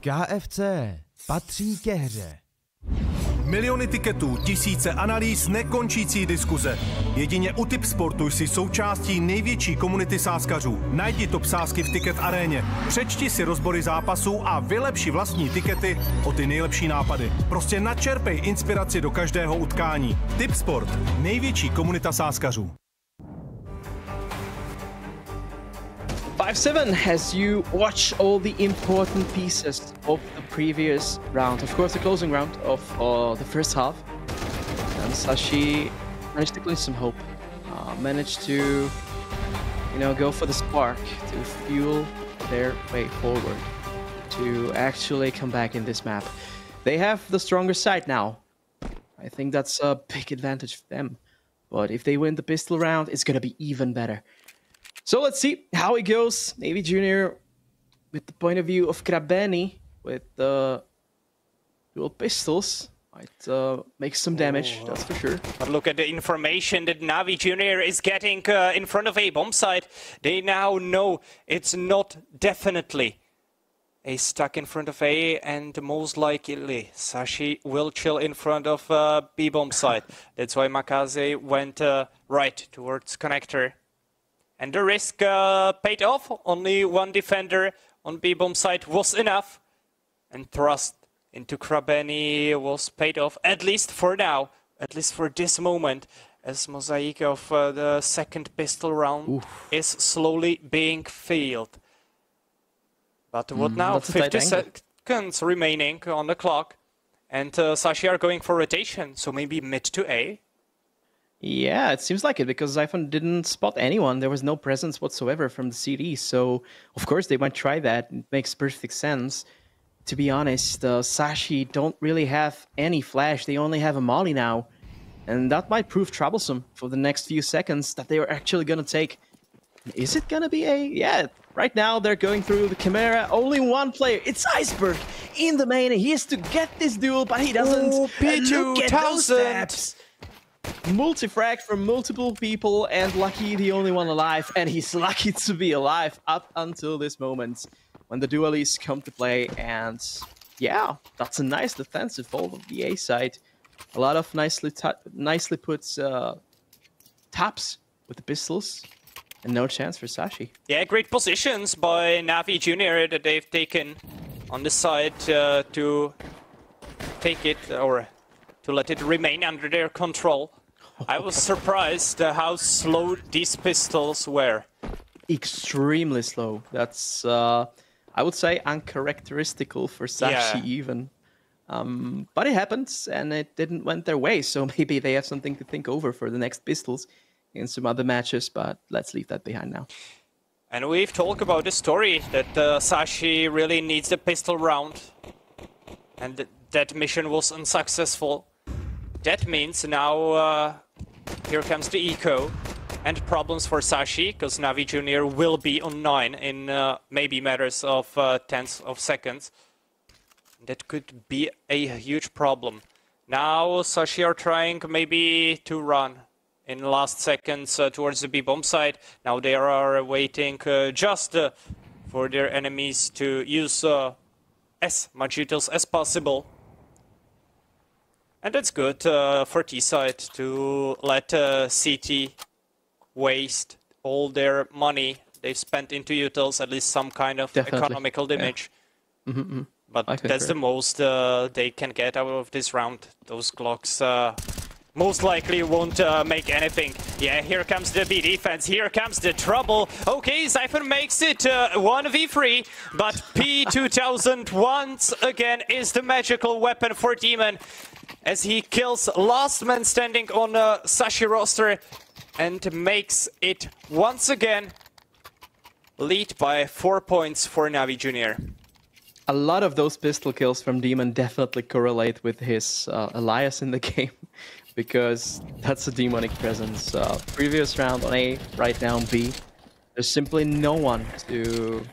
KFC patří ke hře. Miliony tiketů, tisíce analýz, nekončící diskuze. Jedině u Tipsportu jsi součástí největší komunity sázkařů. Najdi top sázky v Ticket aréně, přečti si rozbory zápasů a vylepši vlastní tikety o ty nejlepší nápady. Prostě načerpej inspiraci do každého utkání. Tipsport, největší komunita sázkařů. 5-7 as you watch all the important pieces of the previous round. Of course, the closing round of the first half. And Sashi managed to clinch some hope. Managed to, go for the spark to fuel their way forward to actually come back in this map. They have the stronger side now. I think that's a big advantage for them. But if they win the pistol round, it's going to be even better. So let's see how it goes. Navi Junior, with the point of view of Krabeni, with the dual pistols, might make some damage, that's for sure. But look at the information that Navi Junior is getting in front of A bomb site. They now know it's not definitely A stuck in front of A, and most likely Sashi will chill in front of B bomb site. That's why Makaze went right towards connector. And the risk paid off. Only one defender on B bomb site was enough. And thrust into Krabeni was paid off, at least for now, at least for this moment, as mosaic of the second pistol round is slowly being filled. But what now? 50 seconds remaining on the clock. And Sashi are going for rotation, so maybe mid to A? Yeah, it seems like it, because Zyphon didn't spot anyone. There was no presence whatsoever from the CD, so of course they might try that. It makes perfect sense. To be honest, Sashi don't really have any flash. They only have a molly now. And that might prove troublesome for the next few seconds that they are actually going to take. Is it going to be A? Yeah, right now they're going through the Chimera. Only one player. It's Iceberg in the main. He has to get this duel, but he doesn't. Look at those steps. Multi-frag from multiple people, and Lucky the only one alive. And he's lucky to be alive up until this moment when the duelies come to play. And yeah, that's a nice defensive hold of the A side. A lot of nicely put taps with the pistols. And no chance for Sashi. Yeah, great positions by Navi Junior that they've taken on the side to take it, or to let it remain under their control. I was surprised how slow these pistols were. Extremely slow. That's, I would say, uncharacteristical for Sashi even. But it happens, and it didn't went their way, so maybe they have something to think over for the next pistols in some other matches, but let's leave that behind now. And we've talked about the story that Sashi really needs the pistol round, and that mission was unsuccessful. That means now here comes the eco, and problems for Sashi, because Navi Junior will be on 9 in maybe matters of tenths of seconds. That could be a huge problem. Now Sashi are trying maybe to run in the last seconds towards the B bomb site. Now they are waiting just for their enemies to use as much utils as possible. And that's good for T side to let CT waste all their money they've spent into utils, at least some kind of economical damage. Yeah. But that's the most they can get out of this round. Those Glocks most likely won't make anything. Yeah, here comes the B defense, here comes the trouble. Okay, Zyphon makes it 1v3, but P2000 once again is the magical weapon for Demon, as he kills last man standing on Sashi roster and makes it once again lead by 4 points for Navi Junior. A lot of those pistol kills from Demon definitely correlate with his alias in the game, because that's a demonic presence. Previous round on A, right now on B. There's simply no one to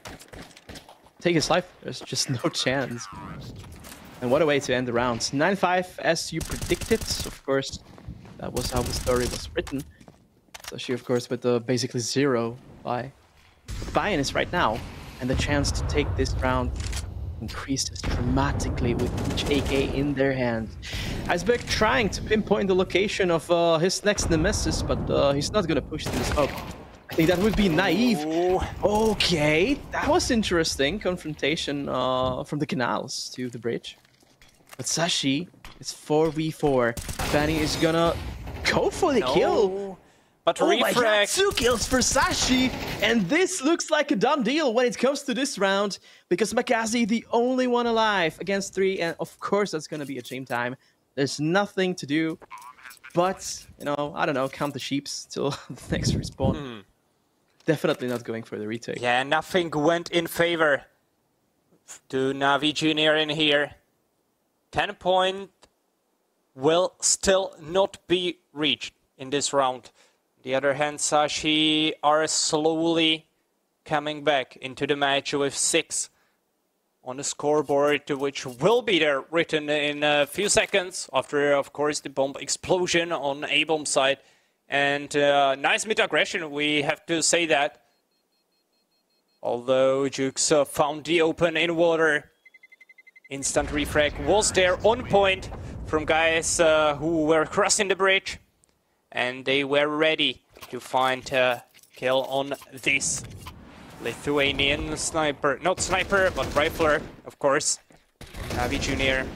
take his life. There's just no chance. And what a way to end the round. 9-5 as you predicted. Of course, that was how the story was written. Sashi, of course, with the basically 0 buy. Buy-in is right now, and the chance to take this round increases dramatically with each AK in their hand. Iceberg trying to pinpoint the location of his next nemesis, but he's not gonna push through the smoke. I think that would be naive. Okay, that was interesting. Confrontation from the canals to the bridge. But Sashi is 4v4. Fanny is gonna go for the kill. But oh my God, 2 kills for Sashi, and this looks like a done deal when it comes to this round, because Makazi the only one alive against 3, and of course that's going to be a team time. There's nothing to do, but, you know, I don't know, count the sheeps till the next respawn. definitely not going for the retake. Yeah, nothing went in favor to Navi Junior in here. 10 point will still not be reached in this round. On the other hand, Sashi are slowly coming back into the match with 6 on the scoreboard, which will be there written in a few seconds after, of course, the bomb explosion on A-bomb side. And nice mid-aggression, we have to say that. Although Jukes found the open in water, instant refrag was there on point from guys who were crossing the bridge. And they were ready to find a kill on this Lithuanian sniper. Not sniper, but rifler, of course. Navi Junior.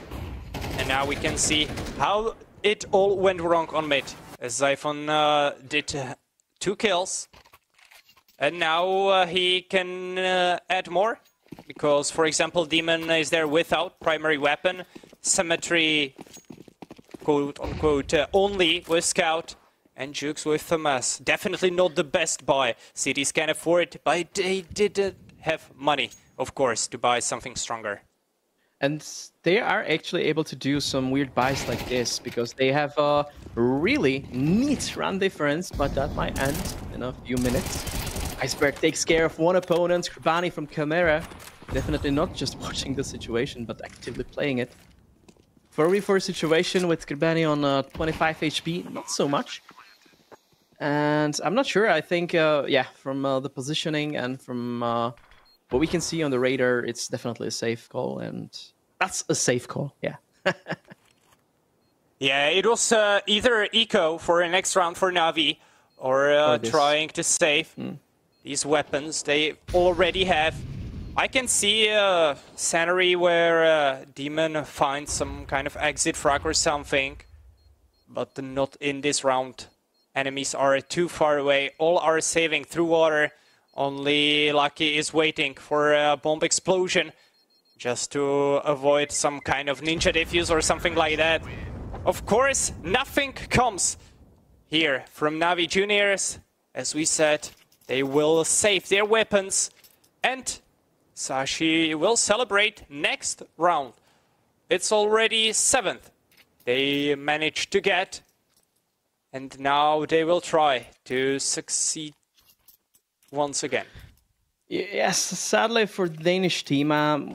And now we can see how it all went wrong on mid. As Zyphon did 2 kills. And now he can add more. Because, for example, Demon is there without primary weapon. Symmetry, quote-unquote, only with Scout. And Jukes with FMS. Definitely not the best buy. Cities can afford, but they didn't have money, of course, to buy something stronger. And they are actually able to do some weird buys like this, because they have a really neat run difference, but that might end in a few minutes. Iceberg takes care of one opponent, Skrbani from Chimera. Definitely not just watching the situation, but actively playing it. 4v4 situation with Skrbani on 25 HP, not so much. And I'm not sure, I think, yeah, from the positioning and from what we can see on the radar, it's definitely a safe call, and that's a safe call, yeah. Yeah, it was either eco for a next round for Navi, or trying to save these weapons they already have. I can see a scenario where Demon finds some kind of exit frag or something, but not in this round. Enemies are too far away, all are saving through water. Only Lucky is waiting for a bomb explosion, just to avoid some kind of ninja defuse or something like that. Of course, nothing comes here from Navi Juniors. As we said, they will save their weapons, and Sashi will celebrate next round. It's already 7th they managed to get. And now they will try to succeed once again. Yes, sadly for the Danish team,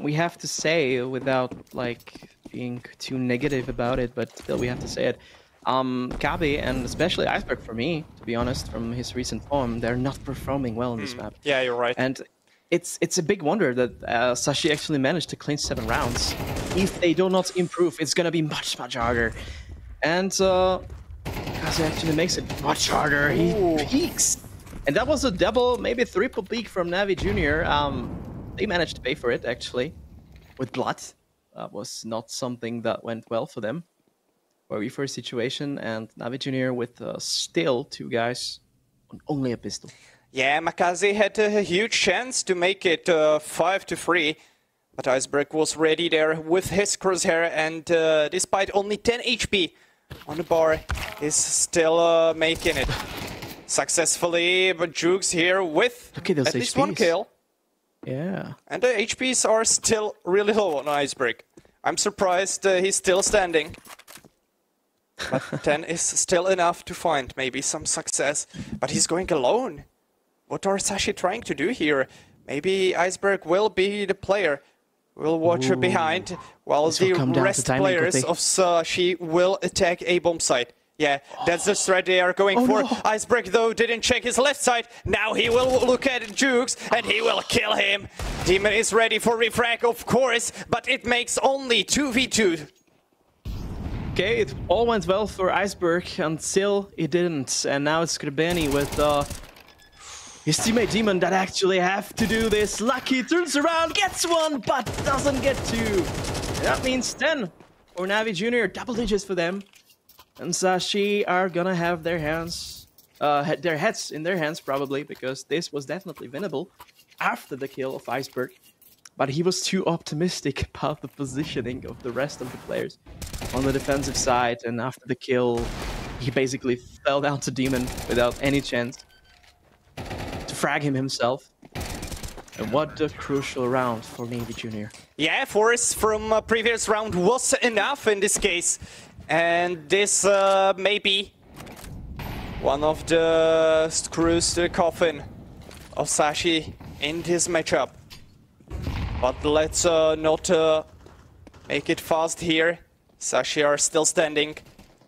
we have to say, without like being too negative about it, but still we have to say it. Kabi and especially Iceberg, for me, to be honest, from his recent form, they're not performing well on this map. Yeah, you're right. And it's a big wonder that Sashi actually managed to clinch 7 rounds. If they do not improve, it's gonna be much harder. And Kazi actually makes it much harder. He peaks. And that was a double, maybe triple peak from Navi Junior. They managed to pay for it, actually, with blood. That was not something that went well for them. 4v4 situation, and Navi Junior with still 2 guys on only a pistol. Yeah, Makazi had a huge chance to make it 5-3. But Iceberg was ready there with his crosshair, and despite only 10 HP on the bar, is still making it successfully. But Jukes here with at least HPs. 1 kill. Yeah. And the HPs are still really low on Iceberg. I'm surprised he's still standing. But 10 is still enough to find maybe some success. But he's going alone. What are Sashi trying to do here? Maybe Iceberg will be the player. We'll watch behind while the rest players of Sashi will attack a bomb site. Yeah, that's the threat they are going for. No. Iceberg, though, didn't check his left side. Now he will look at Jukes, and he will kill him. Demon is ready for refrag, of course, but it makes only 2v2. Okay, it all went well for Iceberg until it didn't. And now it's Skrbani with his teammate Demon that actually have to do this. Lucky turns around, gets 1, but doesn't get 2. That means 10 for Navi Junior, double digits for them. And Sashi are gonna have their hands, their heads in their hands probably, because this was definitely winnable after the kill of Iceberg. But he was too optimistic about the positioning of the rest of the players on the defensive side, and after the kill, he basically fell down to Demon without any chance to frag him himself. And what a crucial round for Navy Junior. Yeah, force from previous round was enough in this case. And this may be one of the screws to the coffin of Sashi in this matchup. But let's not make it fast here. Sashi are still standing.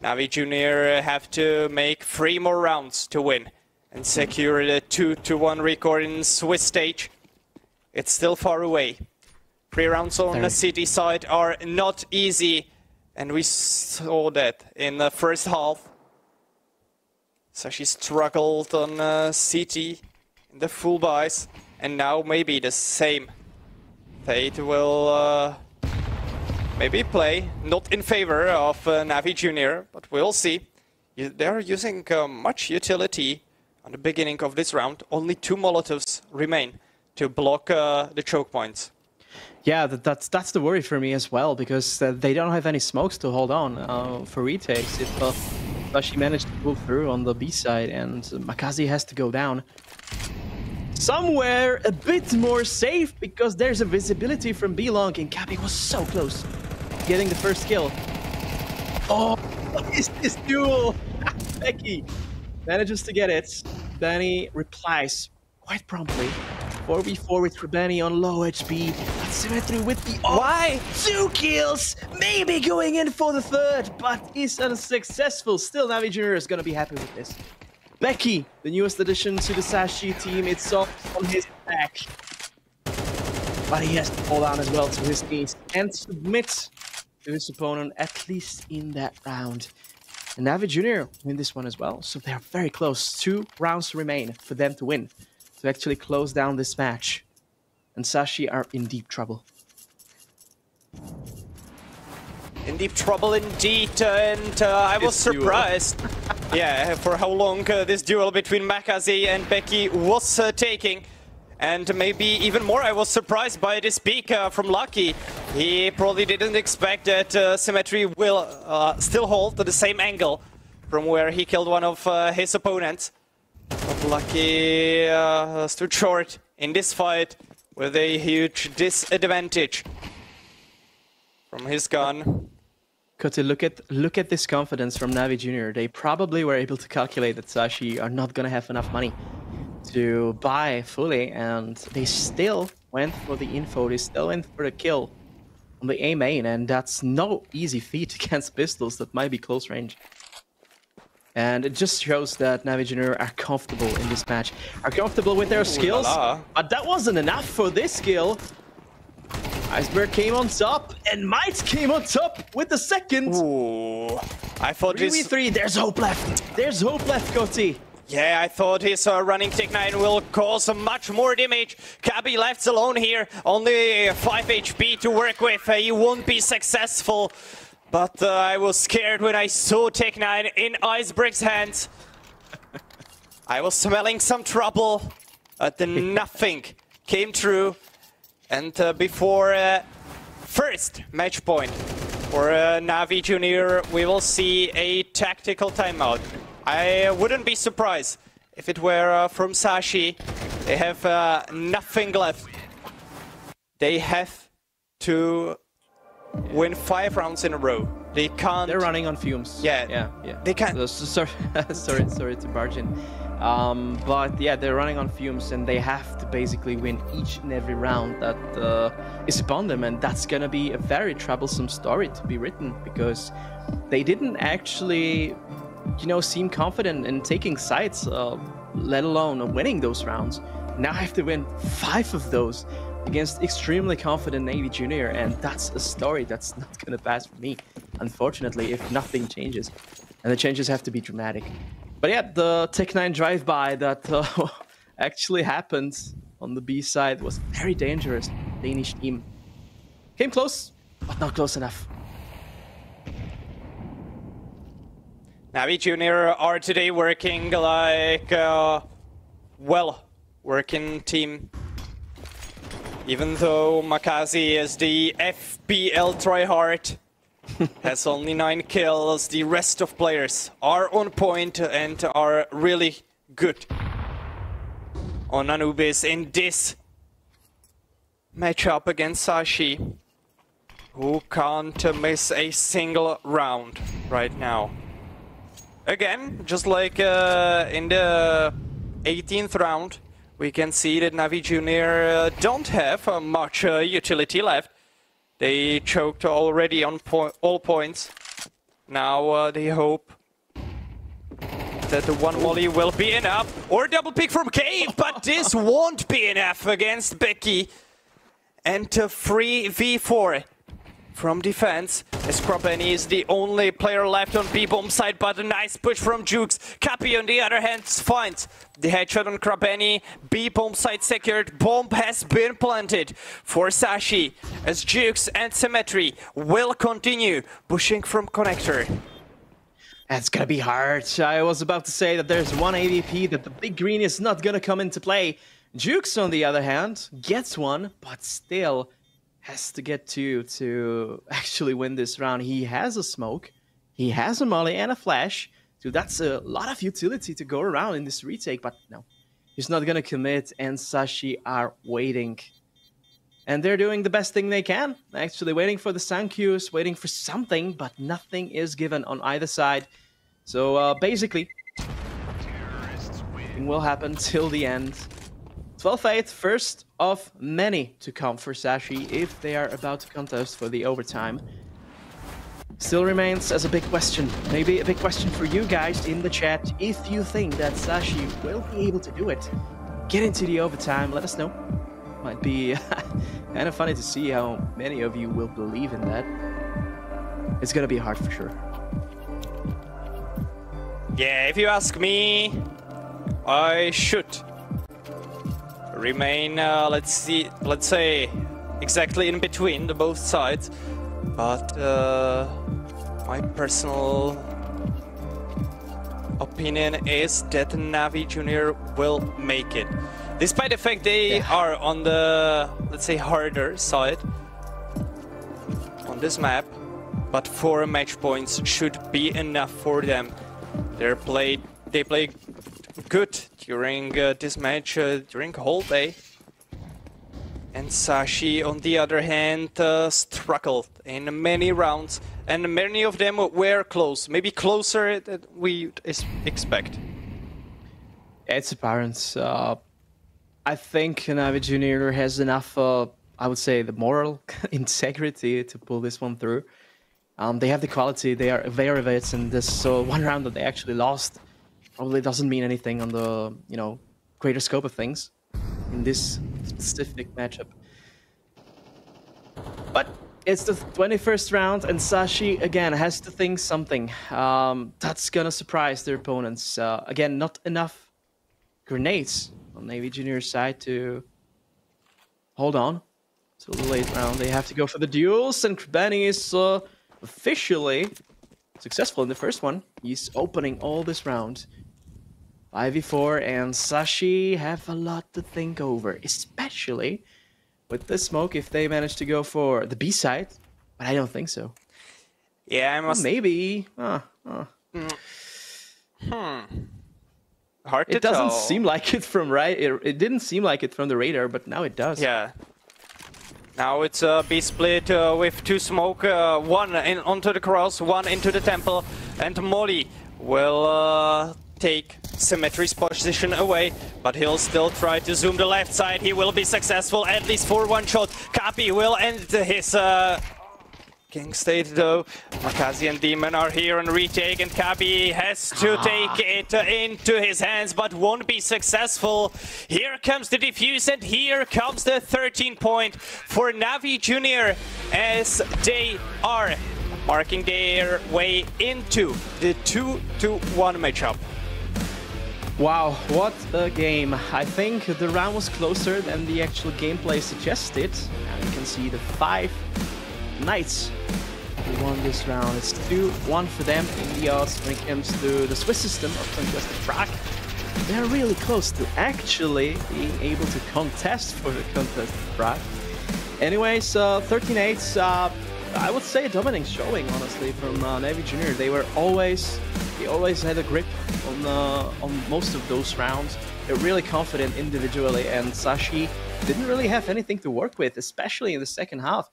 Navi Junior have to make 3 more rounds to win and secure the 2-1 record in Swiss stage. It's still far away. 3 rounds on the city side are not easy, and we saw that in the first half. Sashi struggled on city in the full buys, and now maybe the same. Fate will maybe play not in favor of Navi Junior, but we'll see. They're using much utility on the beginning of this round. Only 2 Molotovs remain to block the choke points. Yeah, that's the worry for me as well, because they don't have any smokes to hold on for retakes. If Sashi managed to pull through on the B side, and Makazi has to go down somewhere a bit more safe, because there's a visibility from B-Long, and Kabi was so close getting the first kill. Oh, what is this duel? Becky manages to get it. Benny replies quite promptly. 4v4 with Rebeni on low HP. But Symmetry with the Why? 2 kills! Maybe going in for the 3rd, but is unsuccessful. Still, Navi Junior is gonna be happy with this. Becky, the newest addition to the Sashi team, it's off on his back. But he has to fall down as well to his knees and submit to his opponent, at least in that round. And Navi Junior win this one as well, so they're very close. 2 rounds remain for them to win, to actually close down this match. And Sashi are in deep trouble. In deep trouble indeed, and I was surprised. Yeah, for how long this duel between Makazi and Becky was taking. And maybe even more, I was surprised by this peek from Lucky. He probably didn't expect that Symmetry will still hold the same angle from where he killed one of his opponents. But Lucky stood short in this fight with a huge disadvantage from his gun. Kote, look at this confidence from Navi Junior. They probably were able to calculate that Sashi are not gonna have enough money to buy fully, and they still went for the info. They still went for the kill on the A main, and that's no easy feat against pistols that might be close range. And it just shows that Navi Junior are comfortable in this match, are comfortable with their skills. But that wasn't enough for this skill. Iceberg came on top, and Might came on top with the second. Ooh, I thought 3v3, there's hope left. There's hope left, Koti. Yeah, I thought his running Tech-9 will cause much more damage. Kabi left alone here, only 5 HP to work with. He won't be successful. But I was scared when I saw Tech-9 in Iceberg's hands. I was smelling some trouble, but nothing came true. And before first match point for Navi Junior, we will see a tactical timeout. I wouldn't be surprised if it were from Sashi. They have nothing left. They have to win 5 rounds in a row. They can't. They're running on fumes. Yeah. They can't. Sorry to barge in. But yeah, they're running on fumes, and they have to basically win each and every round that is upon them, and that's gonna be a very troublesome story to be written, because they didn't actually, seem confident in taking sides, let alone winning those rounds. Now I have to win 5 of those against extremely confident Navy Junior, and that's a story that's not gonna pass for me, unfortunately, if nothing changes. And the changes have to be dramatic. But yeah, the Tech-9 drive-by that actually happened on the B side was very dangerous. Danish team came close, but not close enough. Navi Junior are today working like working team. Even though Makazi is the FPL tryhard, has only 9 kills, the rest of players are on point and are really good. on Anubis in this matchup against Sashi, who can't miss a single round right now. Again, just like in the 18th round, we can see that Navi Junior don't have much utility left. They choked already on all points. Now they hope that the one volley will be enough, or double pick from Cave, but this won't be enough against Becky. And a 3v4 from defense, as Krabeni is the only player left on B-bomb side, but a nice push from Jukes. Cappy on the other hand finds the headshot on Krabeni. B-bomb side secured, bomb has been planted for Sashi, as Jukes and Symmetry will continue pushing from connector. That's gonna be hard. I was about to say that there's one AVP that the big green is not gonna come into play. Jukes, on the other hand, gets one, but still has to get two to actually win this round. He has a smoke, he has a molly and a flash, so that's a lot of utility to go around in this retake, but no, he's not gonna commit, and Sashi are waiting. And they're doing the best thing they can, actually waiting for the sound cues, waiting for something, but nothing is given on either side. So basically, nothing will happen till the end. 12-8, first of many to come for Sashi if they are about to contest for the overtime. Still remains as a big question, maybe a big question for you guys in the chat. If you think that Sashi will be able to do it, get into the overtime, let us know. Might be kind of funny to see how many of you will believe in that. It's gonna be hard for sure. Yeah, if you ask me, I should remain, let's say, exactly in between the both sides. But my personal opinion is that Navi Junior will make it. Despite the fact they are on the, let's say, harder side on this map, but 4 match points should be enough for them. They play good during this match, during the whole day. And Sashi, on the other hand, struggled in many rounds, and many of them were close, maybe closer than we expect. It's apparent. I think Navi Junior has enough, I would say, the moral integrity to pull this one through. They have the quality, they are aware of it, and this one round that they actually lost probably doesn't mean anything on the, greater scope of things in this specific matchup. But it's the 21st round, and Sashi, again, has to think something. That's gonna surprise their opponents. Again, not enough grenades on Navi Junior's side to hold on till the late round. They have to go for the duels, and Krabeni is officially successful in the first one. He's opening all this round. 5v4, and Sashi have a lot to think over, especially with the smoke if they manage to go for the B side, but I don't think so. Yeah, I must... Maybe. Hard to It doesn't tell. seem like it from it didn't seem like it from the radar, but now it does. Yeah. Now it's a B split with 2 smoke, one onto the cross, one into the temple, and Molly will take Symmetry's position away, but he'll still try to zoom the left side. He will be successful, at least for one shot. Kapi will end his King State though. Makazi and Demon are here on retake, and Kapi has to take it into his hands, but won't be successful. Here comes the defuse, and here comes the 13 point for Navi Junior, as they are marking their way into the 2-1 matchup. Wow, what a game. I think the round was closer than the actual gameplay suggested. Now you can see the 5 Knights who won this round. It's 2-1 for them in the odds when it comes to the Swiss system of Conquest of Prague. They're really close to actually being able to contest for the Conquest of Prague. Anyways, 13-8, I would say a dominant showing, honestly, from Navi Junior. They always had a grip on most of those rounds. really confident individually, and Sashi didn't really have anything to work with, especially in the second half.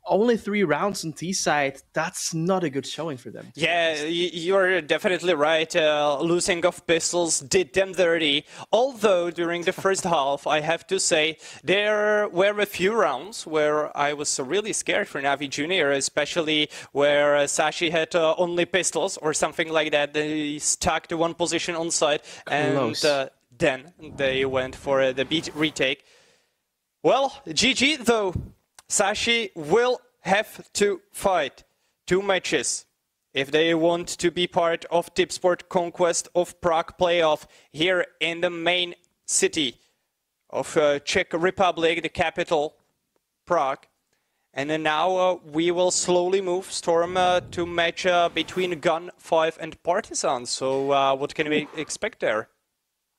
Only 3 rounds on T side, that's not a good showing for them. Yeah, you're definitely right. Losing of pistols did them dirty. Although during the first half, I have to say, there were a few rounds where I was really scared for Navi Junior, especially where Sashi had only pistols or something like that. They stuck to one position on site, and then they went for the beat retake. Well, GG though. Sashi will have to fight 2 matches if they want to be part of Tipsport Conquest of Prague playoff here in the main city of Czech Republic, the capital, Prague. And then now we will slowly move Storm to match between Gun 5 and Partizan. So what can we expect there?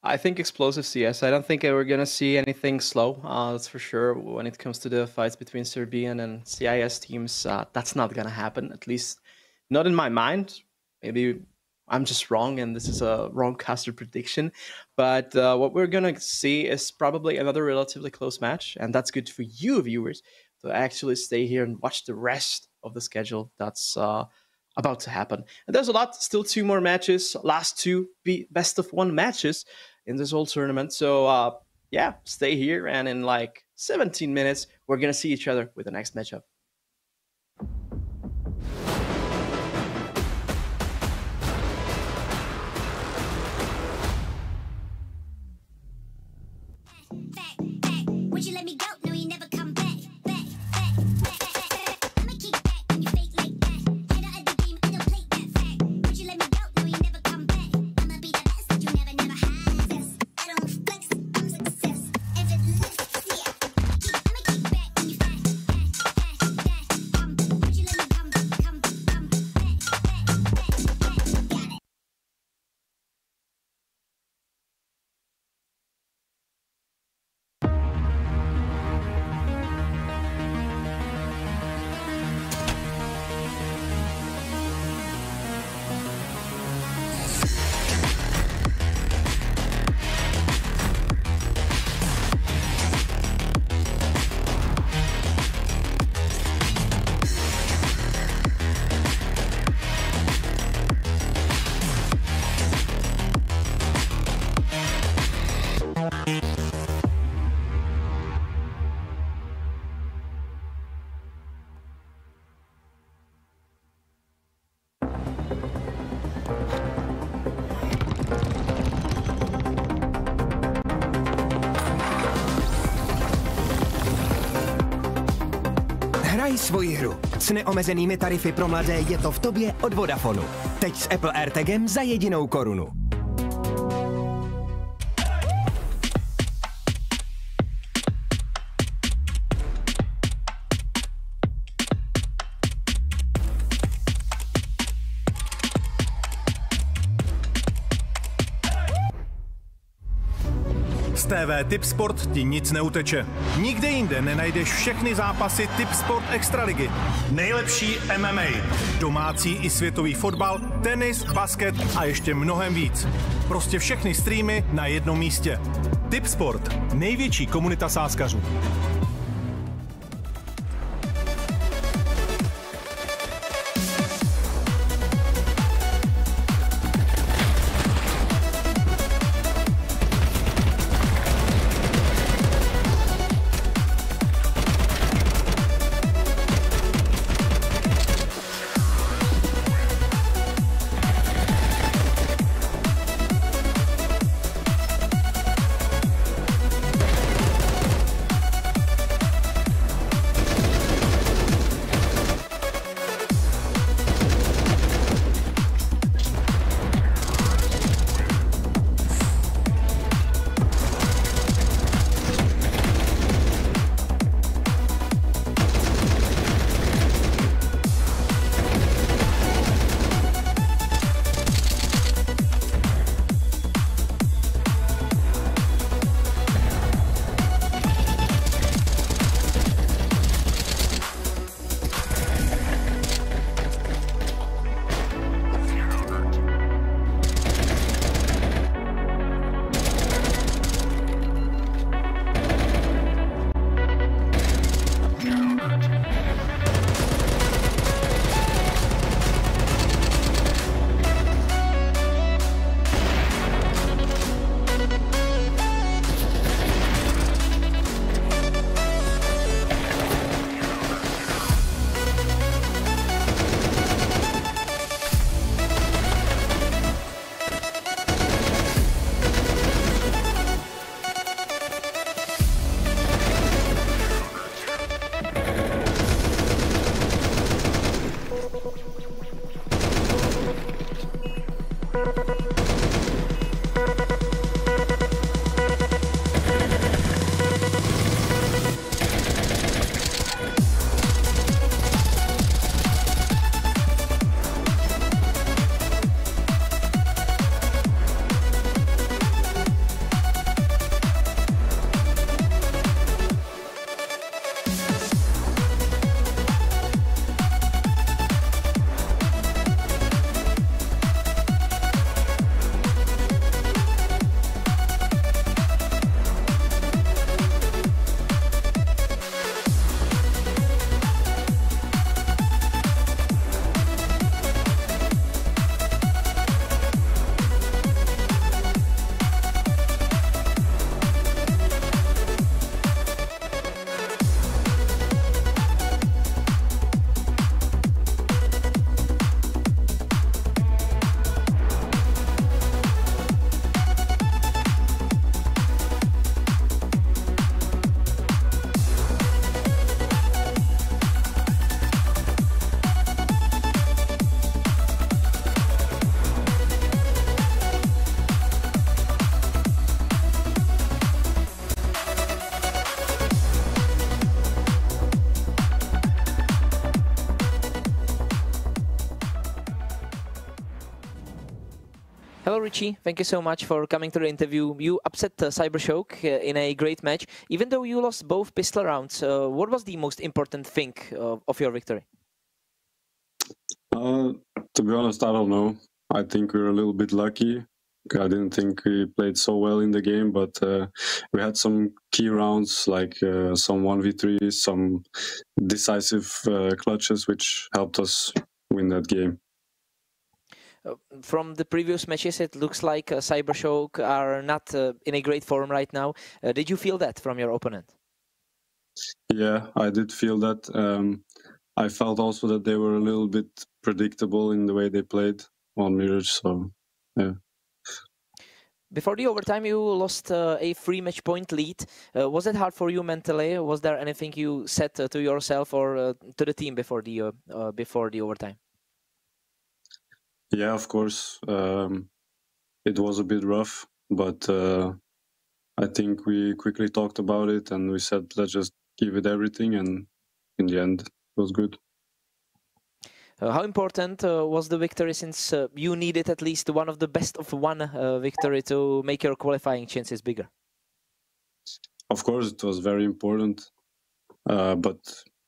I think explosive CS. I don't think we're going to see anything slow, that's for sure. When it comes to the fights between Serbian and CIS teams, that's not going to happen, at least not in my mind. Maybe I'm just wrong and this is a wrong caster prediction. But what we're going to see is probably another relatively close match. And that's good for you viewers to actually stay here and watch the rest of the schedule. That's about to happen. And there's a lot, still 2 more matches, last 2 best of 1 matches in this whole tournament. So yeah, stay here, and in like 17 minutes, we're gonna see each other with the next matchup. Would you let me go? No, you never come back. Hraj svoji hru. S neomezenými tarify pro mladé je to v tobě od Vodafonu. Teď s Apple RTGem za 1 korunu. Z TV Tipsport ti nic neuteče. Nikde jinde nenajdeš všechny zápasy Tipsport Extraligy. Nejlepší MMA, domácí i světový fotbal, tenis, basket a ještě mnohem víc. Prostě všechny streamy na jednom místě. Tipsport, největší komunita sázkařů. Hello, Richie. Thank you so much for coming to the interview. You upset Cybershock in a great match. Even though you lost both pistol rounds, what was the most important thing of your victory? To be honest, I don't know. I think we were a little bit lucky. I didn't think we played so well in the game, but we had some key rounds, like some 1v3s, some decisive clutches, which helped us win that game. From the previous matches, it looks like Cybershock are not in a great form right now. Did you feel that from your opponent? Yeah, I did feel that. I felt also that they were a little bit predictable in the way they played on Mirage, so yeah. Before the overtime, you lost a 3 match point lead. Was it hard for you mentally? Was there anything you said to yourself or to the team before the overtime? Yeah, of course. It was a bit rough, but I think we quickly talked about it and we said, let's just give it everything, and in the end, it was good. How important was the victory, since you needed at least one of the best of one victory to make your qualifying chances bigger? Of course, it was very important, but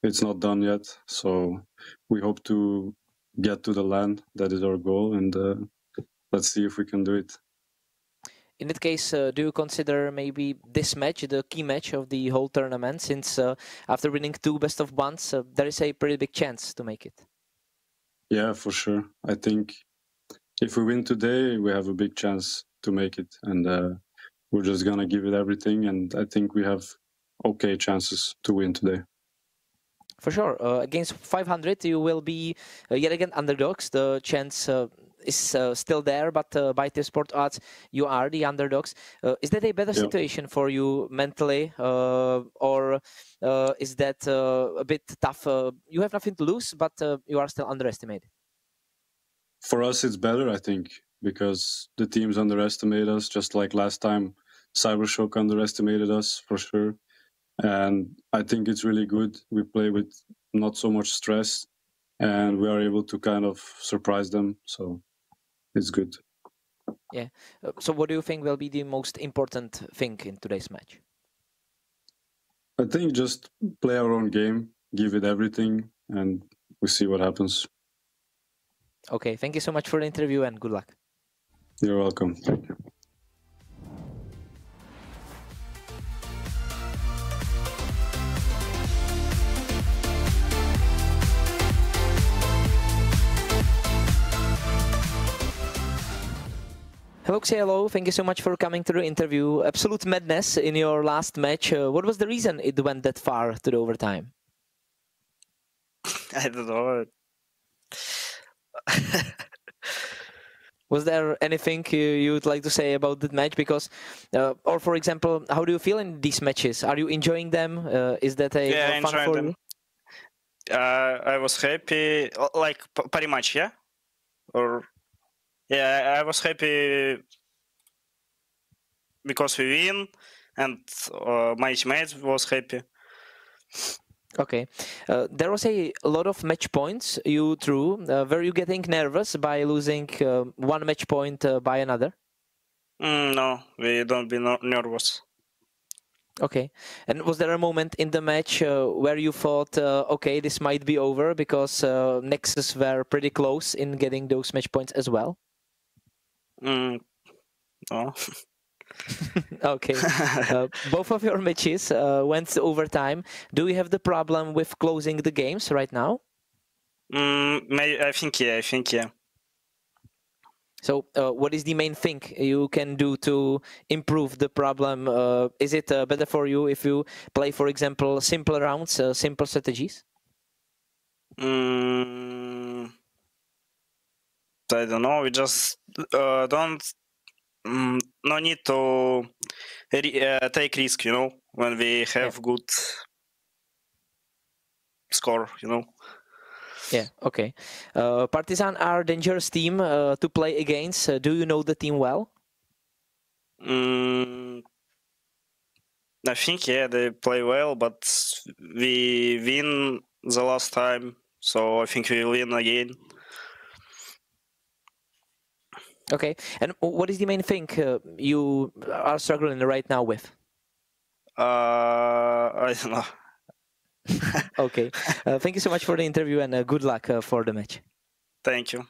it's not done yet. So we hope to get to the LAN. That is our goal, and let's see if we can do it. In that case, do you consider maybe this match the key match of the whole tournament, since after winning 2 best of ones, there is a pretty big chance to make it? Yeah, for sure. I think if we win today, we have a big chance to make it, and we're just gonna give it everything, and I think we have okay chances to win today. For sure. Against 500, you will be yet again underdogs. The chance is still there, but by Tipsport odds, you are the underdogs. Is that a better situation for you mentally, or is that a bit tough? You have nothing to lose, but you are still underestimated. For us, it's better, I think, because the teams underestimate us, just like last time Cybershock underestimated us, for sure. And I think it's really good. We play with not so much stress, and we are able to kind of surprise them. So it's good. Yeah. So what do you think will be the most important thing in today's match? I think just play our own game, give it everything, and we see what happens. Okay. Thank you so much for the interview, and good luck. You're welcome. Thank you. Hello, hello. Thank you so much for coming to the interview. Absolute madness in your last match. What was the reason it went that far to the overtime? I don't know. Was there anything you would like to say about that match? Because, or for example, how do you feel in these matches? Are you enjoying them? Is that a more fun for you? I was happy, like pretty much, yeah. Or Yeah, I was happy because we win, and my teammates was happy. Okay. There was a lot of match points you drew. Were you getting nervous by losing one match point by another? No, we don't be nervous. Okay. And was there a moment in the match where you thought, okay, this might be over because Nexus were pretty close in getting those match points as well? No. Okay. Both of your matches went to overtime. Do you have the problem with closing the games right now? I think yeah. So what is the main thing you can do to improve the problem? Is it better for you if you play, for example, simple rounds, simple strategies? I don't know. We just don't no need to take risk, you know, when we have good score, you know. Yeah, okay. Partizan are a dangerous team to play against. Do you know the team well? I think, yeah, they play well, but we win the last time, so I think we will win again. Okay, and what is the main thing you are struggling right now with? I don't know. Okay, thank you so much for the interview and good luck for the match. Thank you.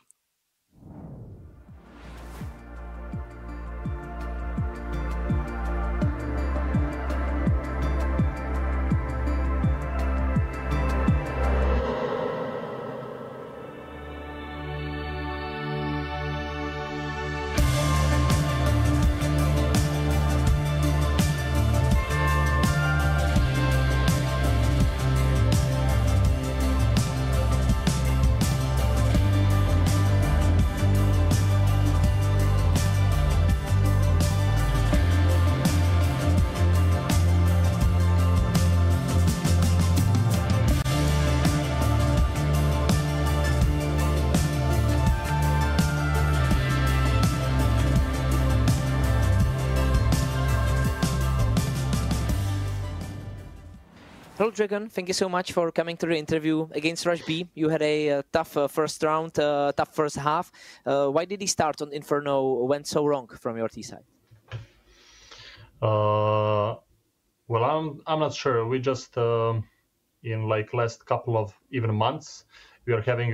Hello, Dragon. Thank you so much for coming to the interview against Rush B. You had a tough first round, tough first half. Why did the start on Inferno went so wrong from your T side? Well, I'm not sure. We just in like last couple of even months, we are having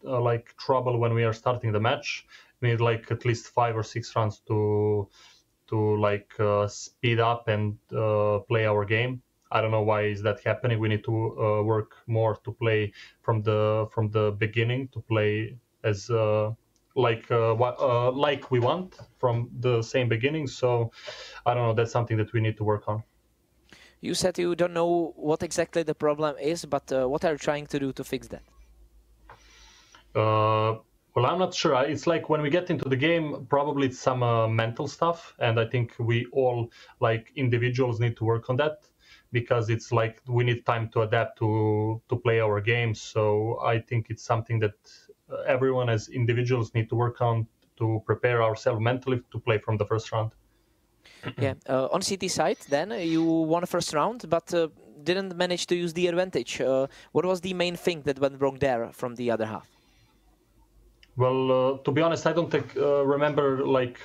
like trouble when we are starting the match. We need like at least 5 or 6 rounds to like speed up and play our game. I don't know why is that happening. We need to work more to play from the beginning, to play as like we want from the same beginning. So I don't know. That's something that we need to work on. You said you don't know what exactly the problem is, but what are you trying to do to fix that? Well, I'm not sure. It's like when we get into the game, probably it's some mental stuff, and I think we all, like individuals, need to work on that, because it's like we need time to adapt to play our games. So I think it's something that everyone as individuals need to work on to prepare ourselves mentally to play from the first round. Yeah, on CT side, then you won the first round, but didn't manage to use the advantage. What was the main thing that went wrong there from the other half? Well, to be honest, I don't remember like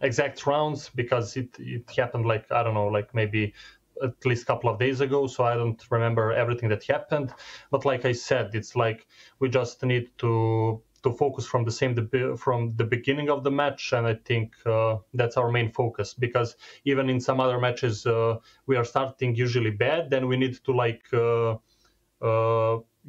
exact rounds, because it happened like, I don't know, like maybe at least a couple of days ago, so I don't remember everything that happened. But like I said, it's like we just need to focus from the beginning of the match, and I think that's our main focus, because even in some other matches we are starting usually bad, then we need to like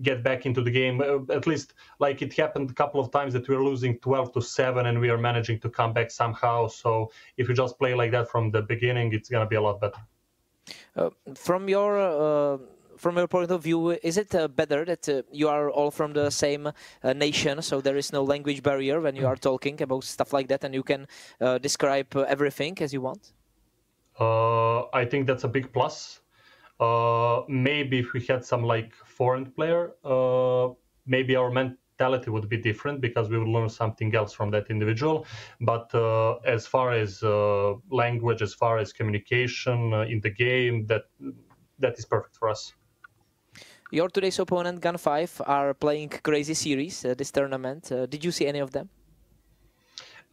get back into the game. At least like it happened a couple of times that we were losing 12-7 and we are managing to come back somehow. So if you just play like that from the beginning, it's gonna be a lot better. From your point of view, is it better that you are all from the same nation, so there is no language barrier when you are talking about stuff like that, and you can describe everything as you want? I think that's a big plus. Maybe if we had some like foreign player, maybe our mentality would be different because we would learn something else from that individual. But as far as language, as far as communication in the game, that is perfect for us. Your today's opponent, Gun 5, are playing crazy series this tournament. Did you see any of them?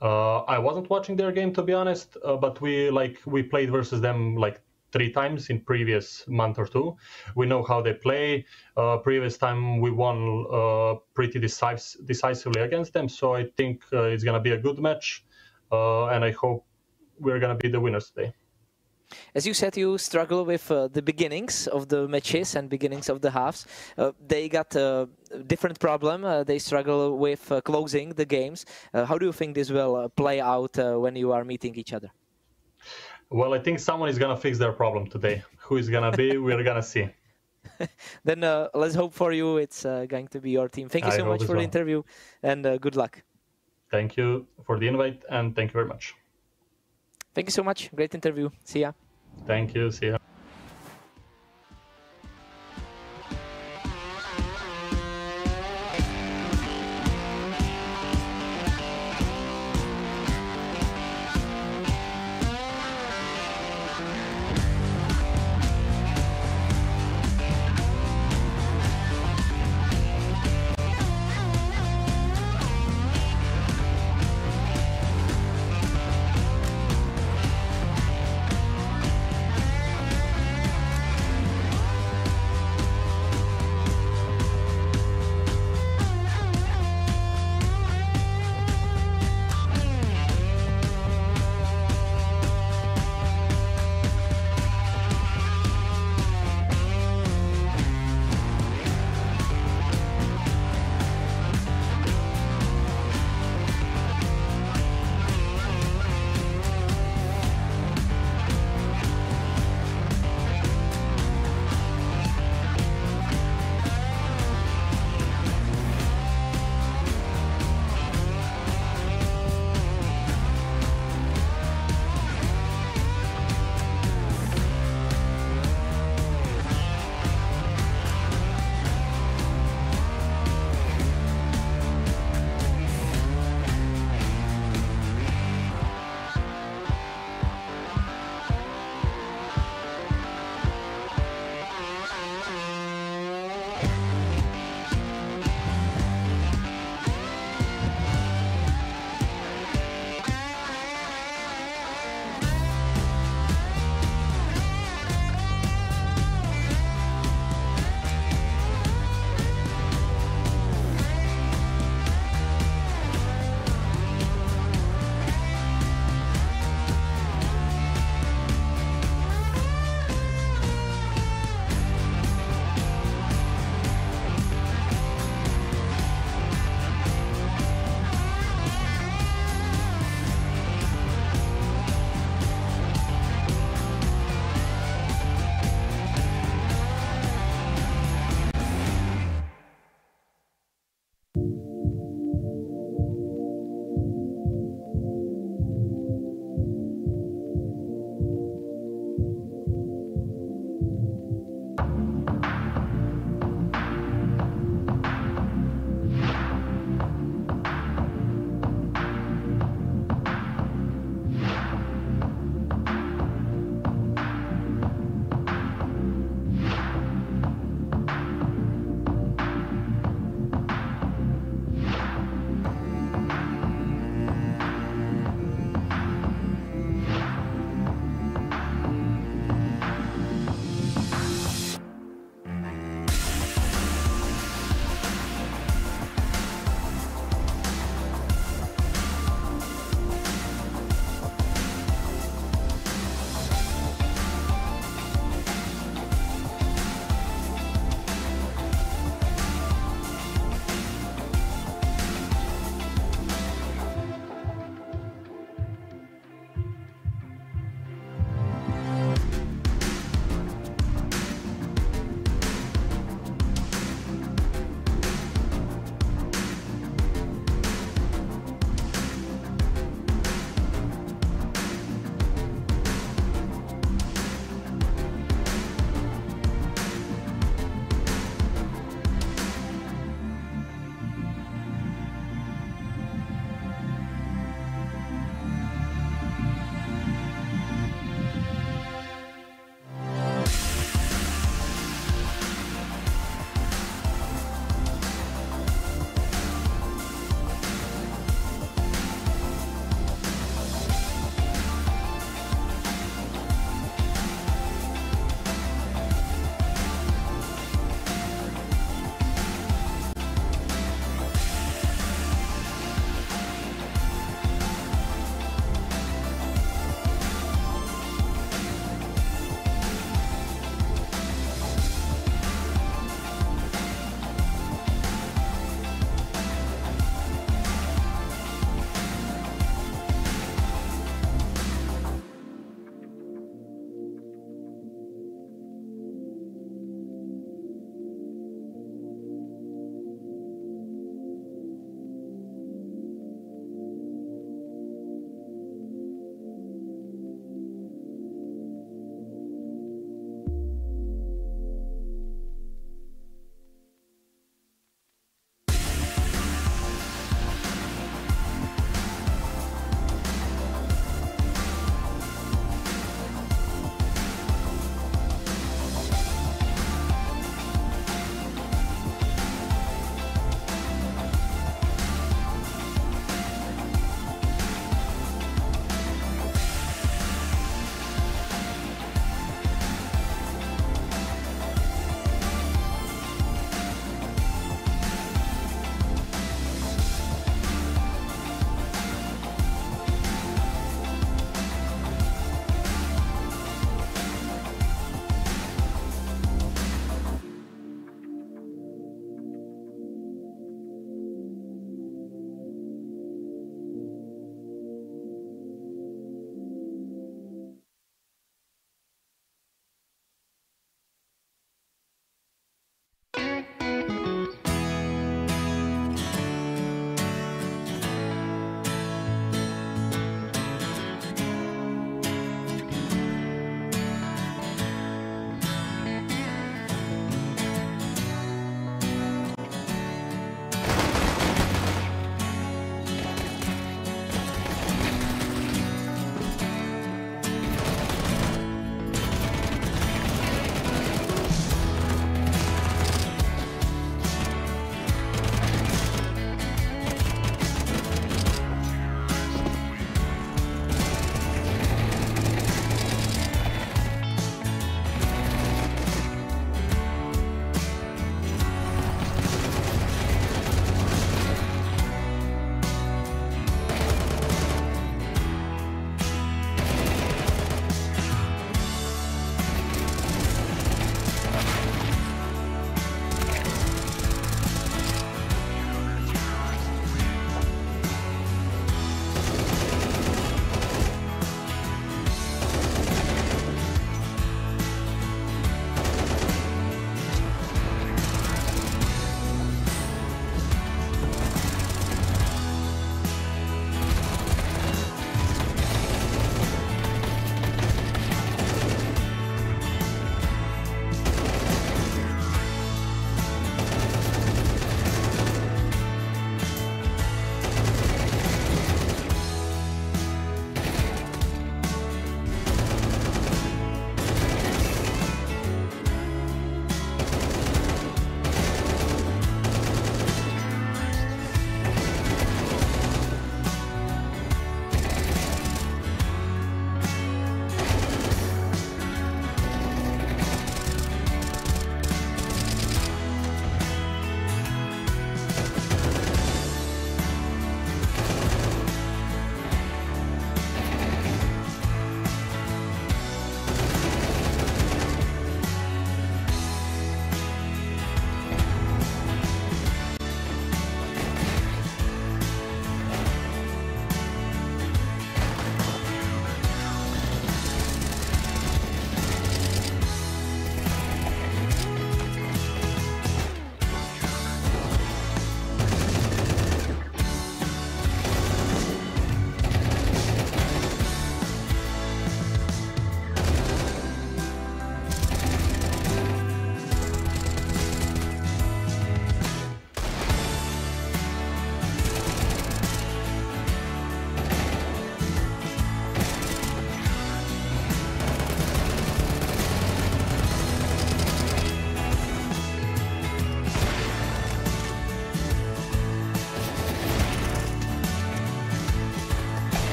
I wasn't watching their game, to be honest, but we played versus them like 3 times in previous month or 2. We know how they play. Previous time we won pretty decisively against them, so I think it's going to be a good match, and I hope we're going to be the winners today. As you said, you struggle with the beginnings of the matches and beginnings of the halves. They got a different problem. They struggle with closing the games. How do you think this will play out when you are meeting each other? Well, I think someone is going to fix their problem today. Who is going to be, we're going to see. Then let's hope for you it's going to be your team. Thank you so much for the interview, and good luck. Thank you for the invite, and thank you very much. Thank you so much. Great interview. See ya. Thank you. See ya.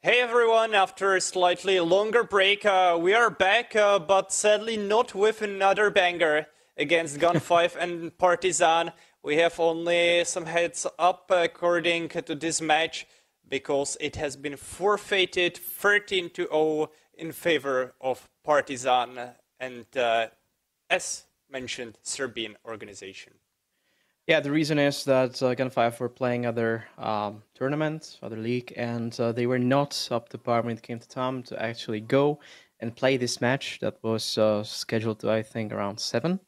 Hey everyone, after a slightly longer break, we are back, but sadly not with another banger against Gun 5 and Partizan. We have only some heads up according to this match, because it has been forfeited 13-0 in favor of Partizan and, as mentioned, Serbian organization. Yeah, the reason is that Gun 5 were playing other tournaments, other league, and they were not up to par when it came to time to actually go and play this match that was scheduled to, I think, around 7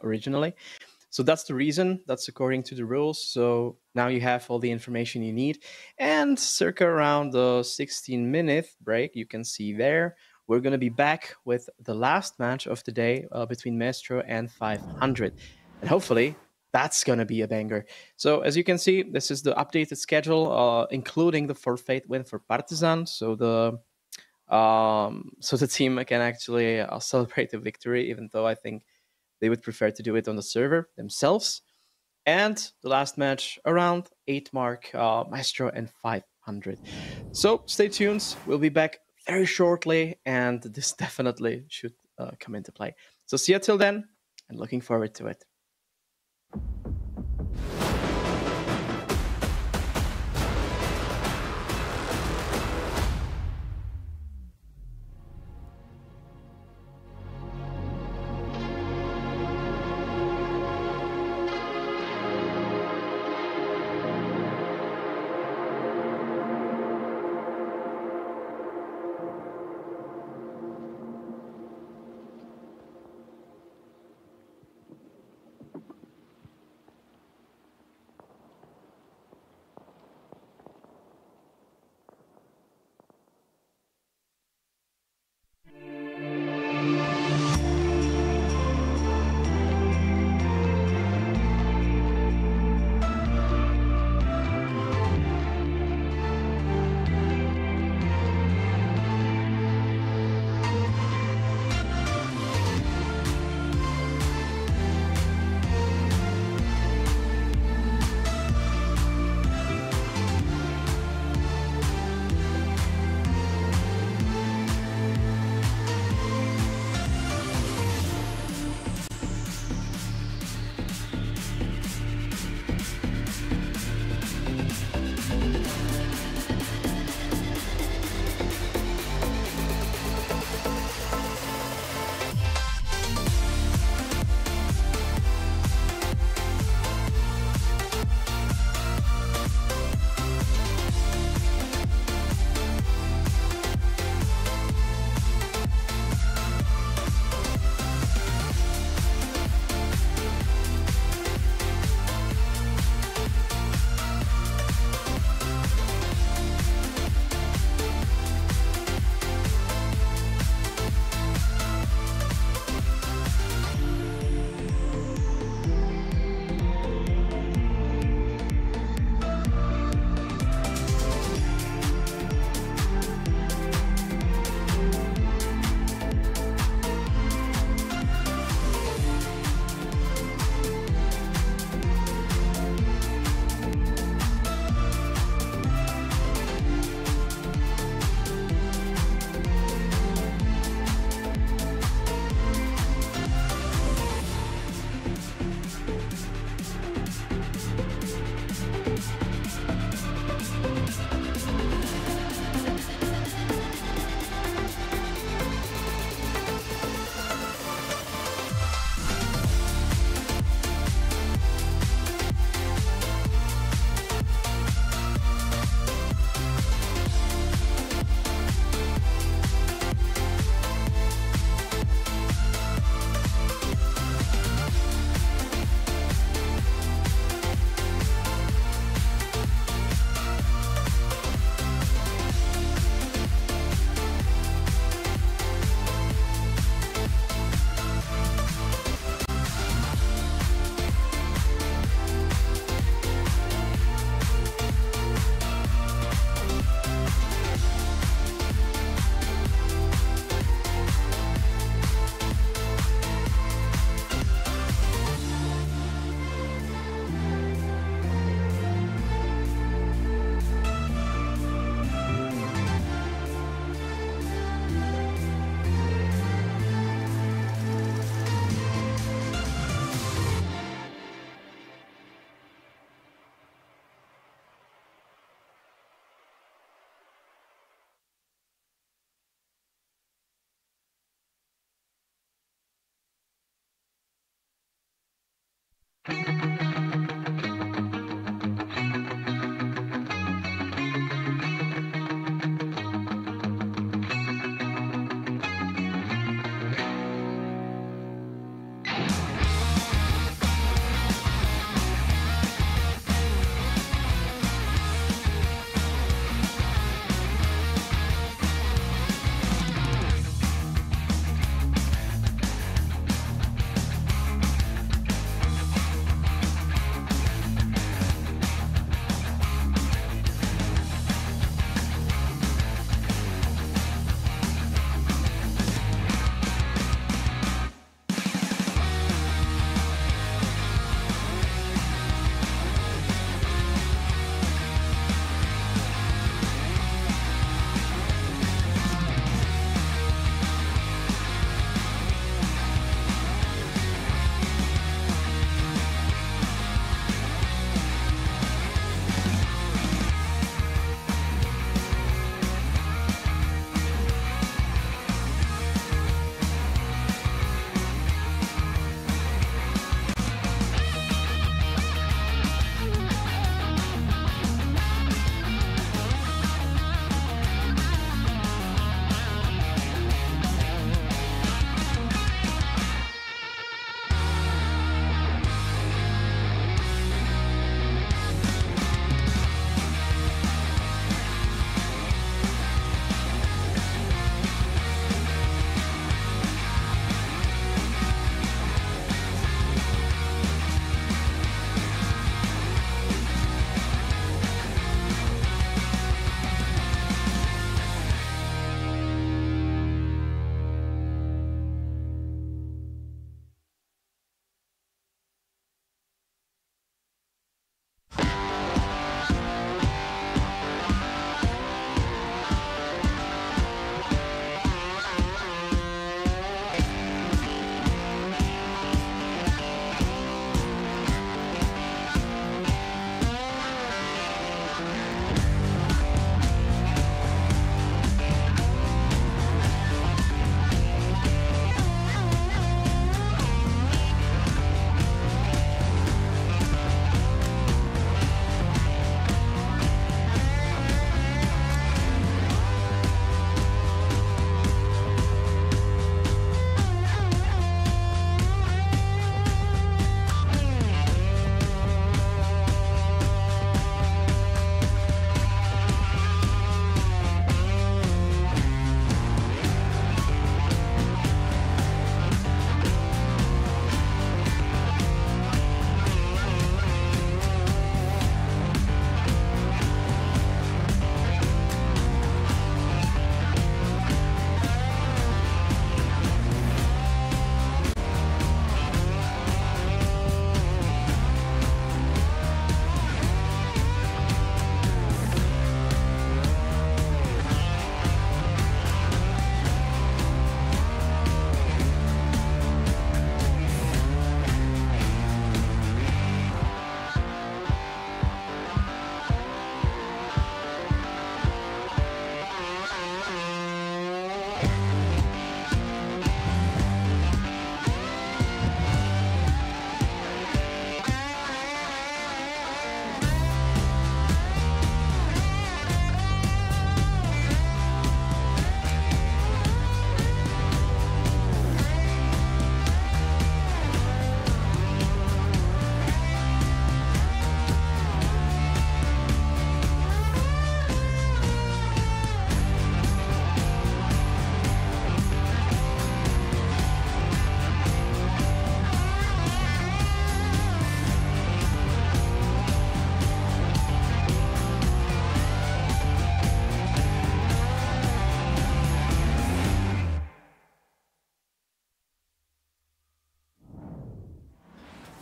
originally. So that's the reason. That's according to the rules. So now you have all the information you need. And circa around the 16-minute break, you can see there, we're going to be back with the last match of the day between Maestro and 500. And hopefully that's going to be a banger. So as you can see, this is the updated schedule, including the forfeit win for Partizan. So the team can actually celebrate the victory, even though I think they would prefer to do it on the server themselves. And the last match around 8 mark, Maestro and 500. So stay tuned. We'll be back very shortly, and this definitely should come into play. So see you till then, and looking forward to it.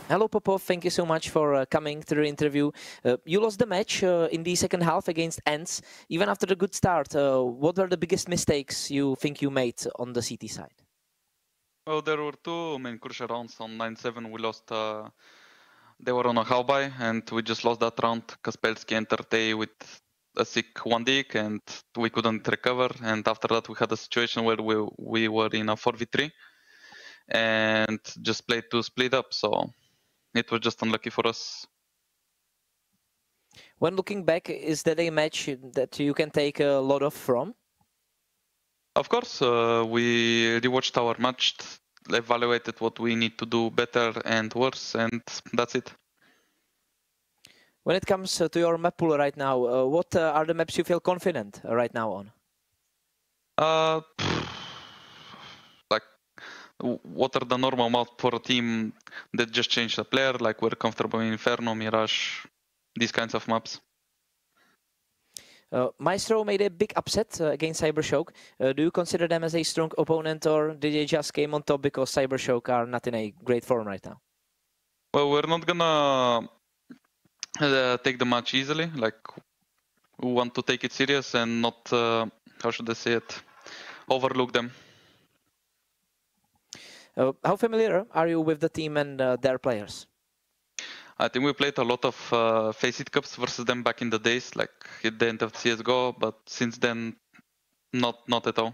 Hello, Popov. Thank you so much for coming to the interview. You lost the match in the second half against ENG. Even after the good start, what were the biggest mistakes you think you made on the CT side? Well, there were two main crucial rounds. On 9-7, we lost. They were on a half-buy, and we just lost that round. Kaspelski entered A with a sick 1 dick, and we couldn't recover. And after that, we had a situation where we were in a 4v3 and just played to split up. So it was just unlucky for us. When looking back, is that a match that you can take a lot of from? Of course, we rewatched our match, evaluated what we need to do better and worse, and that's it. When it comes to your map pool right now, what are the maps you feel confident right now on? Like, what are the normal maps for a team that just changed the player? Like, we're comfortable in Inferno, Mirage, these kinds of maps. Maestro made a big upset against Cybershock. Do you consider them as a strong opponent, or did they just came on top because Cybershock are not in a great form right now? Well, we're not gonna take the match easily. Like, we want to take it serious and not, how should I say it, overlook them. How familiar are you with the team and their players? I think we played a lot of Face-It Cups versus them back in the days, like at the end of CSGO, but since then, not at all.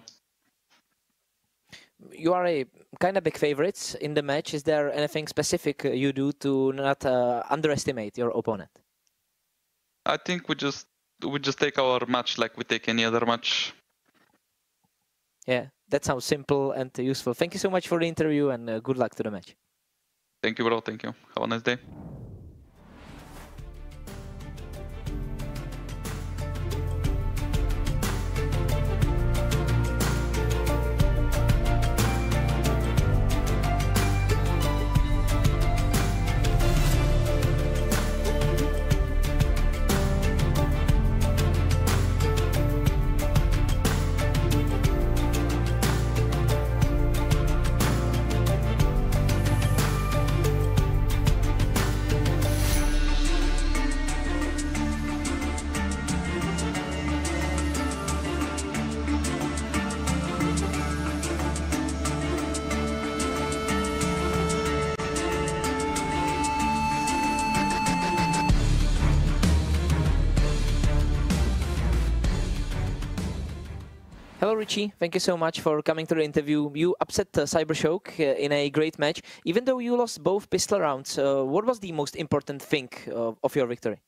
You are a kind of big favorites in the match. Is there anything specific you do to not underestimate your opponent? I think we just take our match like we take any other match. Yeah, that sounds simple and useful. Thank you so much for the interview, and good luck to the match. Thank you, bro. Thank you. Have a nice day. Hello, Richie. Thank you so much for coming to the interview. You upset Cybershock in a great match. Even though you lost both pistol rounds, what was the most important thing of your victory?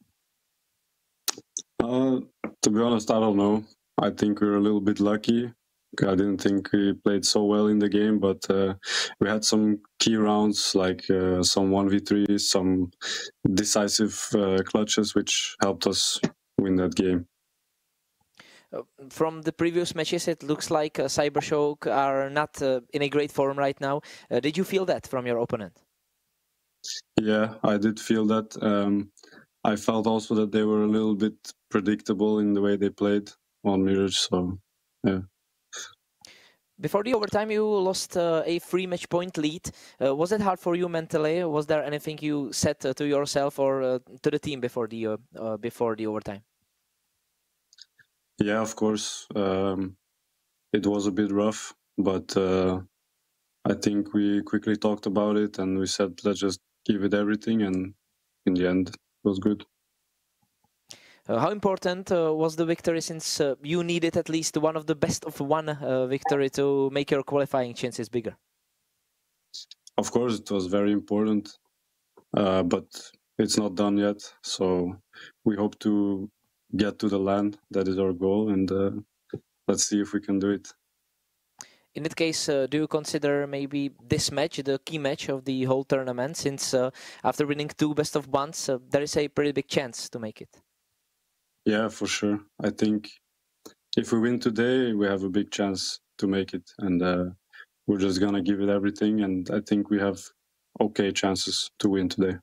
To be honest, I don't know. I think we were a little bit lucky. I didn't think we played so well in the game, but we had some key rounds, like some 1v3s, some decisive clutches, which helped us win that game. From the previous matches, it looks like Cybershock are not in a great form right now. Did you feel that from your opponent? Yeah, I did feel that. I felt also that they were a little bit predictable in the way they played on Mirage, so yeah. Before the overtime, you lost a 3-match point lead. Was it hard for you mentally? Was there anything you said to yourself or to the team before the overtime? Yeah, of course. It was a bit rough, but I think we quickly talked about it and we said, let's just give it everything, and in the end, it was good. How important was the victory, since you needed at least one of the best of one victory to make your qualifying chances bigger? Of course, it was very important, but it's not done yet. So we hope to get to the LAN. That is our goal, and let's see if we can do it. In that case, do you consider maybe this match the key match of the whole tournament, since after winning 2 best of ones, there is a pretty big chance to make it? Yeah, for sure. I think if we win today, we have a big chance to make it, and we're just gonna give it everything, and I think we have okay chances to win today.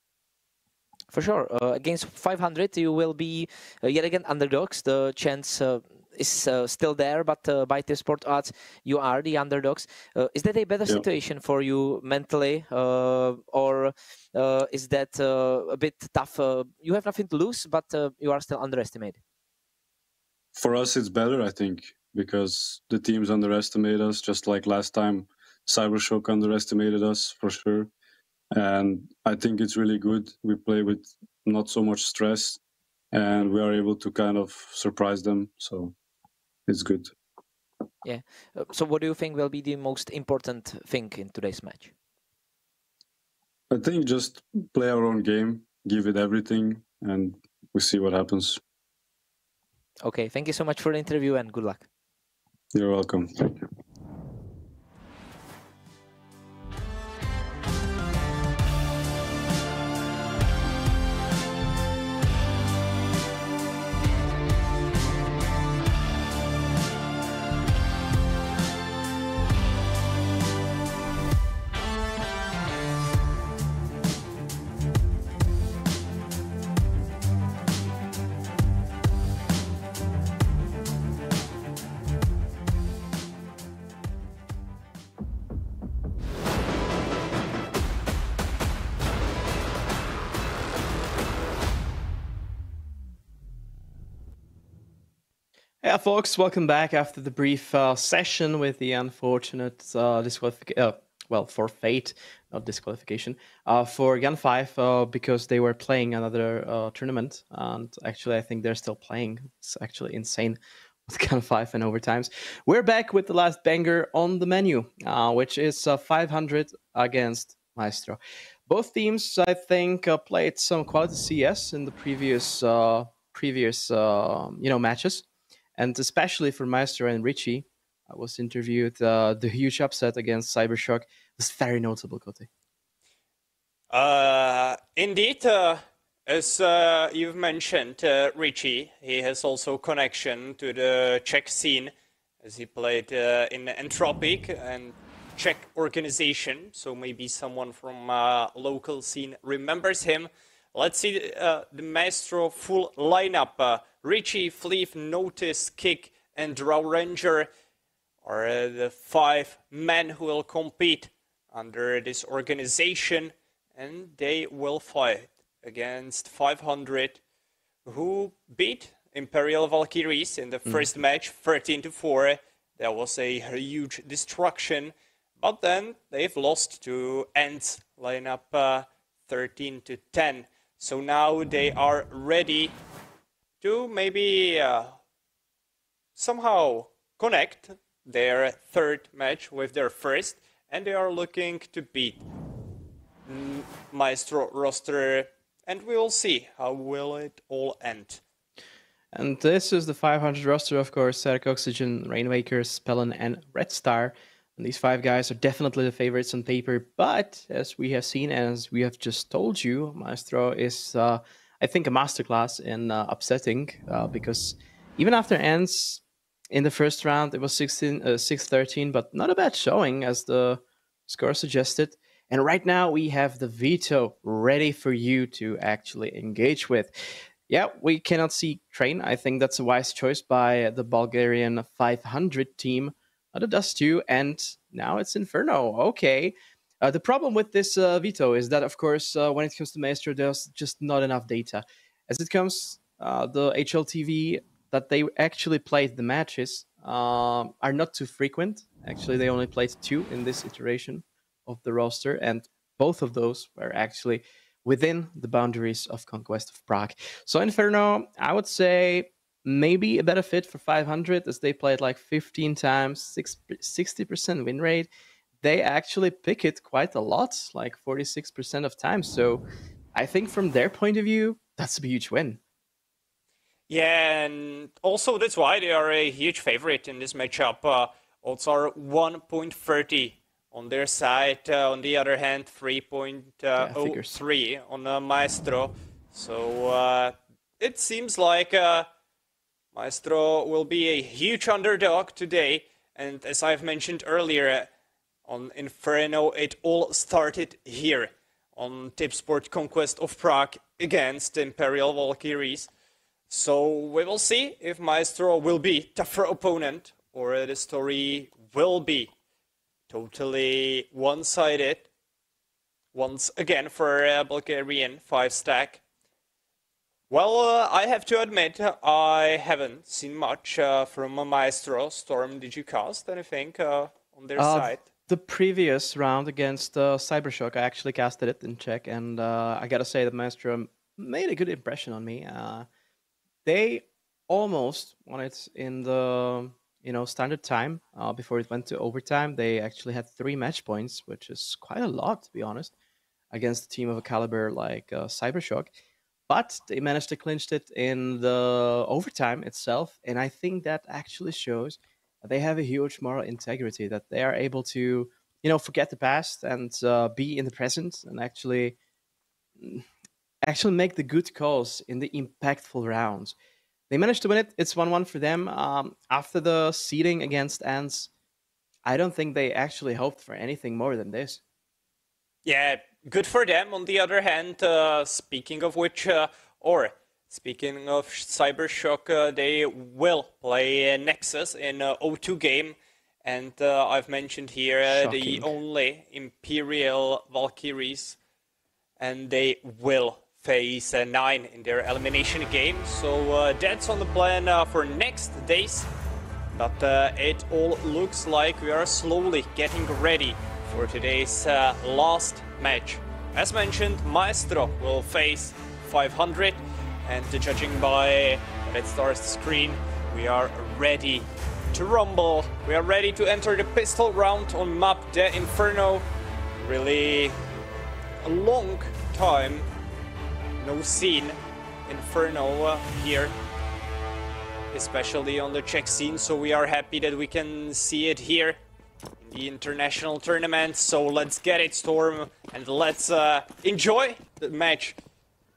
For sure. Against 500, you will be yet again underdogs. The chance is still there, but by Tipsport odds, you are the underdogs. Is that a better situation for you mentally, or is that a bit tough? You have nothing to lose, but you are still underestimated. For us, it's better, I think, because the teams underestimate us, just like last time Cybershock underestimated us, for sure. And I think it's really good. We play with not so much stress, and we are able to kind of surprise them. So it's good. Yeah. So what do you think will be the most important thing in today's match? I think just play our own game, give it everything, and we see what happens. Okay, thank you so much for the interview and good luck. You're welcome. Thank you. Yeah, folks, welcome back after the brief session with the unfortunate disqualification. Well, for fate, not disqualification, for Gun 5 because they were playing another tournament. And actually, I think they're still playing. It's actually insane with Gun 5 and overtimes. We're back with the last banger on the menu, which is 500 against Maestro. Both teams, I think, played some quality CS in the previous matches. And especially for Maestro and Richie, I was interviewed. The huge upset against Cybershock was very notable, Kote. Indeed, as you've mentioned, Richie, he has also connection to the Czech scene, as he played in Entropic and Czech organization. So maybe someone from local scene remembers him. Let's see the Maestro full lineup. Richie, Fleef, Notice, Kick, and Drow Ranger are the 5 men who will compete under this organization, and they will fight against 500, who beat Imperial Valkyries in the first match, 13-4. There was a huge destruction, but then they've lost to ENG's lineup 13-10. So now they are ready to maybe somehow connect their third match with their first, and they are looking to beat Maestro roster, and we will see how will it all end. And this is the 500 roster, of course: Sark, Oxygen, Rainmaker, Spellin, and Red Star. And these 5 guys are definitely the favorites on paper, but as we have seen, as we have just told you, Maestro is, I think, a masterclass in upsetting, because even after ends in the first round, it was 6-13, but not a bad showing, as the score suggested. And right now, we have the veto ready for you to actually engage with. Yeah, we cannot see Train. I think that's a wise choice by the Bulgarian 500 team. The Dust 2, and now it's Inferno. Okay. The problem with this veto is that, of course, when it comes to Maestro, there's just not enough data. As it comes, the HLTV that they actually played the matches are not too frequent. Actually, they only played 2 in this iteration of the roster, and both of those were actually within the boundaries of Conquest of Prague. So Inferno, I would say, maybe a better fit for 500, as they played like 15 times, 60% win rate. They actually pick it quite a lot, like 46% of times. So I think from their point of view, that's a huge win. Yeah, and also that's why they are a huge favorite in this matchup. Odds are 1.30 on their side. On the other hand, 3.03 on Maestro. So it seems like Maestro will be a huge underdog today, and as I've mentioned earlier, on Inferno, it all started here on Tipsport Conquest of Prague against Imperial Valkyries. So we will see if Maestro will be tougher opponent or the story will be totally one-sided once again for Bulgarian 5-stack. Well, I have to admit, I haven't seen much from Maestro. Storm, did you cast anything on their side? The previous round against Cybershock, I actually casted it in Czech, and I gotta say that Maestro made a good impression on me. They almost won it in the standard time before it went to overtime. They actually had 3 match points, which is quite a lot, to be honest, against a team of a caliber like Cybershock. But they managed to clinch it in the overtime itself, and I think that actually shows that they have a huge moral integrity, that they are able to, forget the past and be in the present and actually make the good calls in the impactful rounds. They managed to win it. It's 1-1 for them. After the seeding against Ants, I don't think they actually hoped for anything more than this. Yeah, good for them. On the other hand, speaking of which, speaking of Cybershock, they will play Nexus in O2 game. And I've mentioned here the only Imperial Valkyries. And they will face 9 in their elimination game. So that's on the plan for next days. But it all looks like we are slowly getting ready for today's last match. As mentioned, Maestro will face 500, and judging by Red Star's screen, we are ready to rumble. We are ready to enter the pistol round on map De Inferno. Really a long time no seen Inferno here, especially on the Czech scene, so we are happy that we can see it here in the international tournament. So let's get it, Storm, and let's enjoy the match,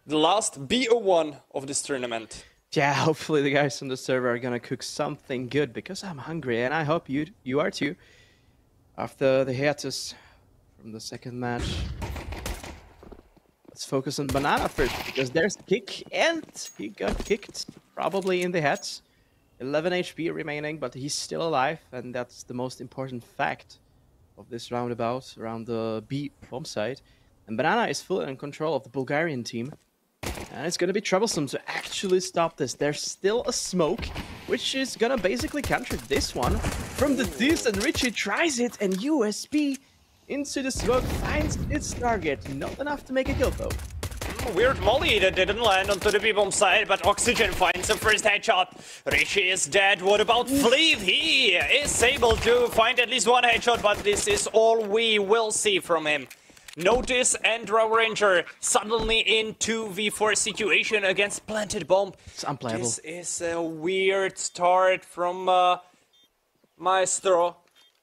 the last BO1 of this tournament. Yeah, hopefully the guys on the server are gonna cook something good, because I'm hungry, and I hope you are too. After the hiatus from the second match, let's focus on Banana first, because there's a kick, and he got kicked, probably in the head. 11 HP remaining, but he's still alive, and that's the most important fact of this roundabout around the B bomb site. And Banana is fully in control of the Bulgarian team, and it's gonna be troublesome to actually stop this. There's still a smoke, which is gonna basically counter this one from the Deuce, and Richie tries it, and USB into the smoke finds its target. Not enough to make a kill though. Weird molly that didn't land onto the B-bomb side, but Oxygen finds the first headshot. Richie is dead. What about Fleeve? He is able to find at least one headshot, but this is all we will see from him. Notice and Draw Ranger suddenly in 2v4 situation against Planted Bomb. It's unplayable. This is a weird start from Maestro.